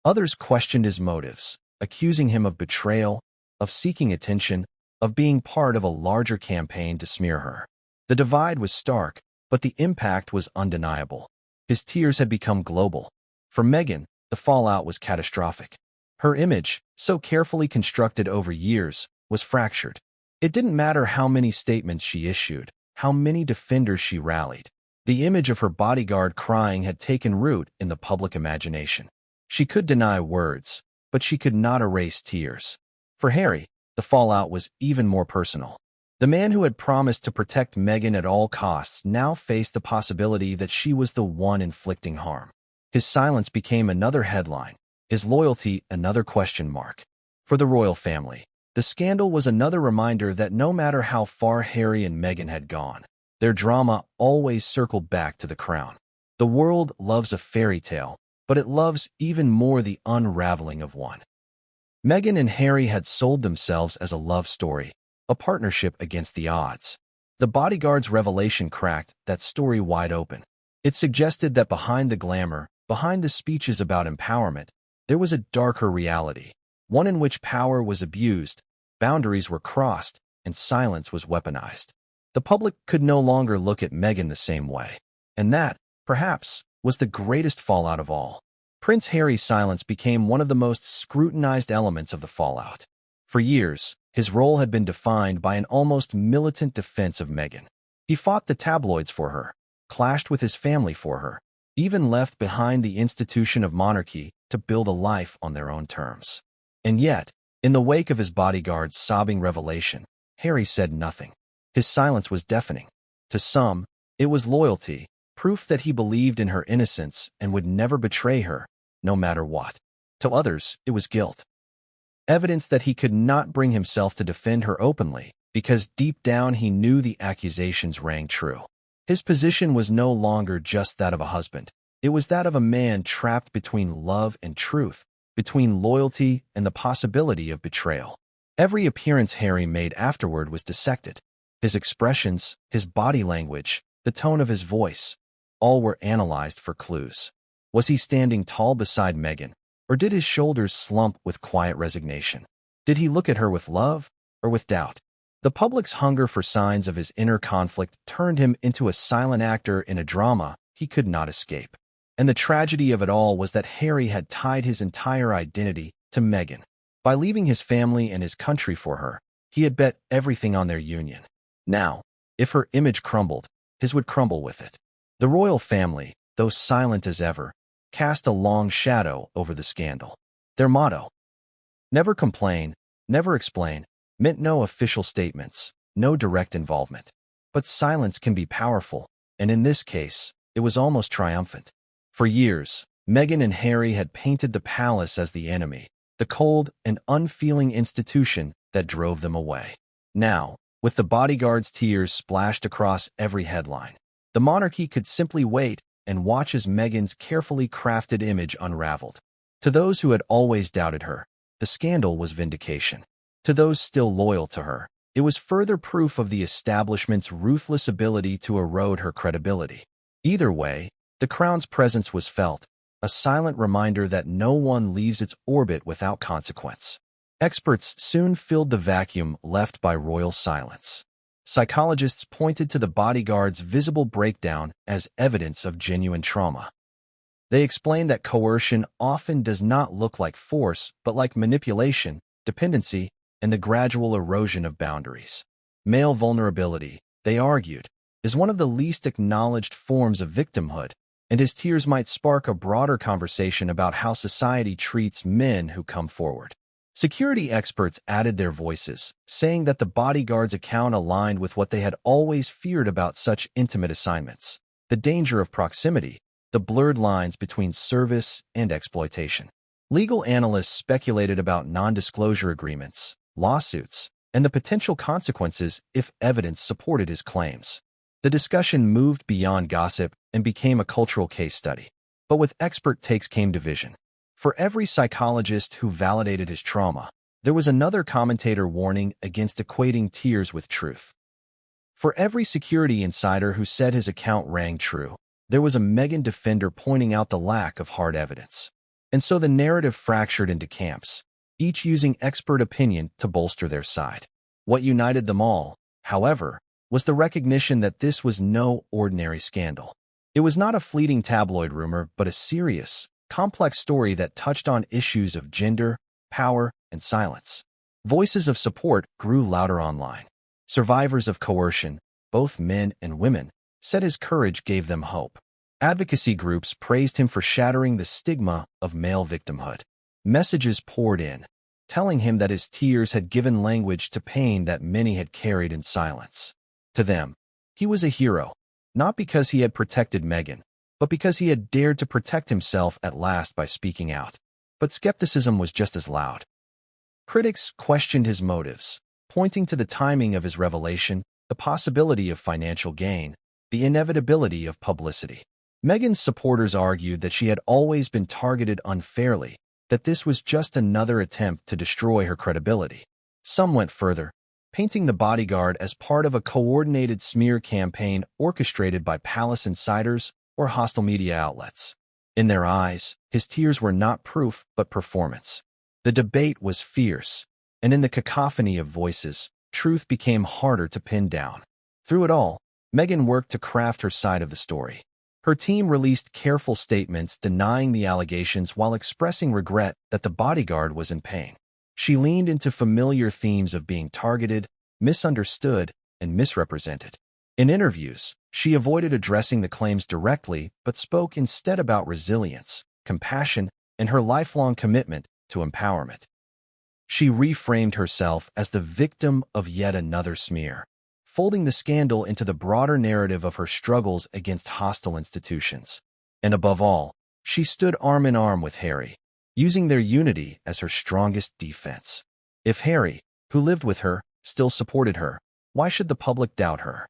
Others questioned his motives, accusing him of betrayal, of seeking attention, of being part of a larger campaign to smear her. The divide was stark, but the impact was undeniable. His tears had become global. For Meghan, the fallout was catastrophic. Her image, so carefully constructed over years, was fractured. It didn't matter how many statements she issued, how many defenders she rallied. The image of her bodyguard crying had taken root in the public imagination. She could deny words, but she could not erase tears. For Harry, the fallout was even more personal. The man who had promised to protect Meghan at all costs now faced the possibility that she was the one inflicting harm. His silence became another headline, his loyalty another question mark. For the royal family, the scandal was another reminder that no matter how far Harry and Meghan had gone, their drama always circled back to the crown. The world loves a fairy tale, but it loves even more the unraveling of one. Meghan and Harry had sold themselves as a love story, a partnership against the odds. The Bodyguard's revelation cracked that story wide open. It suggested that behind the glamour, behind the speeches about empowerment, there was a darker reality, one in which power was abused, boundaries were crossed, and silence was weaponized. The public could no longer look at Meghan the same way. And that, perhaps, was the greatest fallout of all. Prince Harry's silence became one of the most scrutinized elements of the fallout. For years, his role had been defined by an almost militant defense of Meghan. He fought the tabloids for her, clashed with his family for her, even left behind the institution of monarchy to build a life on their own terms. And yet, in the wake of his bodyguard's sobbing revelation, Harry said nothing. His silence was deafening. To some, it was loyalty, proof that he believed in her innocence and would never betray her, no matter what. To others, it was guilt. Evidence that he could not bring himself to defend her openly, because deep down he knew the accusations rang true. His position was no longer just that of a husband. It was that of a man trapped between love and truth, between loyalty and the possibility of betrayal. Every appearance Harry made afterward was dissected. His expressions, his body language, the tone of his voice, all were analyzed for clues. Was he standing tall beside Meghan, or did his shoulders slump with quiet resignation? Did he look at her with love or with doubt? The public's hunger for signs of his inner conflict turned him into a silent actor in a drama he could not escape. And the tragedy of it all was that Harry had tied his entire identity to Meghan. By leaving his family and his country for her, he had bet everything on their union. Now, if her image crumbled, his would crumble with it. The royal family, though silent as ever, cast a long shadow over the scandal. Their motto, Never complain, never explain, meant no official statements, no direct involvement. But silence can be powerful, and in this case, it was almost triumphant. For years, Meghan and Harry had painted the palace as the enemy, the cold and unfeeling institution that drove them away. Now, with the bodyguard's tears splashed across every headline, the monarchy could simply wait and watch as Meghan's carefully crafted image unraveled. To those who had always doubted her, the scandal was vindication. To those still loyal to her, it was further proof of the establishment's ruthless ability to erode her credibility. Either way, the crown's presence was felt, a silent reminder that no one leaves its orbit without consequence. Experts soon filled the vacuum left by royal silence. Psychologists pointed to the bodyguard's visible breakdown as evidence of genuine trauma. They explained that coercion often does not look like force, but like manipulation, dependency, and the gradual erosion of boundaries. Male vulnerability, they argued, is one of the least acknowledged forms of victimhood, and his tears might spark a broader conversation about how society treats men who come forward. Security experts added their voices, saying that the bodyguard's account aligned with what they had always feared about such intimate assignments: the danger of proximity, the blurred lines between service and exploitation. Legal analysts speculated about non-disclosure agreements, lawsuits, and the potential consequences if evidence supported his claims. The discussion moved beyond gossip and became a cultural case study. But with expert takes came division. For every psychologist who validated his trauma, there was another commentator warning against equating tears with truth. For every security insider who said his account rang true, there was a Meghan defender pointing out the lack of hard evidence. And so the narrative fractured into camps, each using expert opinion to bolster their side. What united them all, however, was the recognition that this was no ordinary scandal. It was not a fleeting tabloid rumor, but a serious, complex story that touched on issues of gender, power, and silence. Voices of support grew louder online. Survivors of coercion, both men and women, said his courage gave them hope. Advocacy groups praised him for shattering the stigma of male victimhood. Messages poured in, telling him that his tears had given language to pain that many had carried in silence. To them, he was a hero, not because he had protected Meghan, but because he had dared to protect himself at last by speaking out. But skepticism was just as loud. Critics questioned his motives, pointing to the timing of his revelation, the possibility of financial gain, the inevitability of publicity. Meghan's supporters argued that she had always been targeted unfairly, that this was just another attempt to destroy her credibility. Some went further, painting the bodyguard as part of a coordinated smear campaign orchestrated by palace insiders or hostile media outlets. In their eyes, his tears were not proof but performance. The debate was fierce, and in the cacophony of voices, truth became harder to pin down. Through it all, Meghan worked to craft her side of the story. Her team released careful statements denying the allegations while expressing regret that the bodyguard was in pain. She leaned into familiar themes of being targeted, misunderstood, and misrepresented. In interviews, she avoided addressing the claims directly but spoke instead about resilience, compassion, and her lifelong commitment to empowerment. She reframed herself as the victim of yet another smear, folding the scandal into the broader narrative of her struggles against hostile institutions. And above all, she stood arm in arm with Harry, using their unity as her strongest defense. If Harry, who lived with her, still supported her, why should the public doubt her?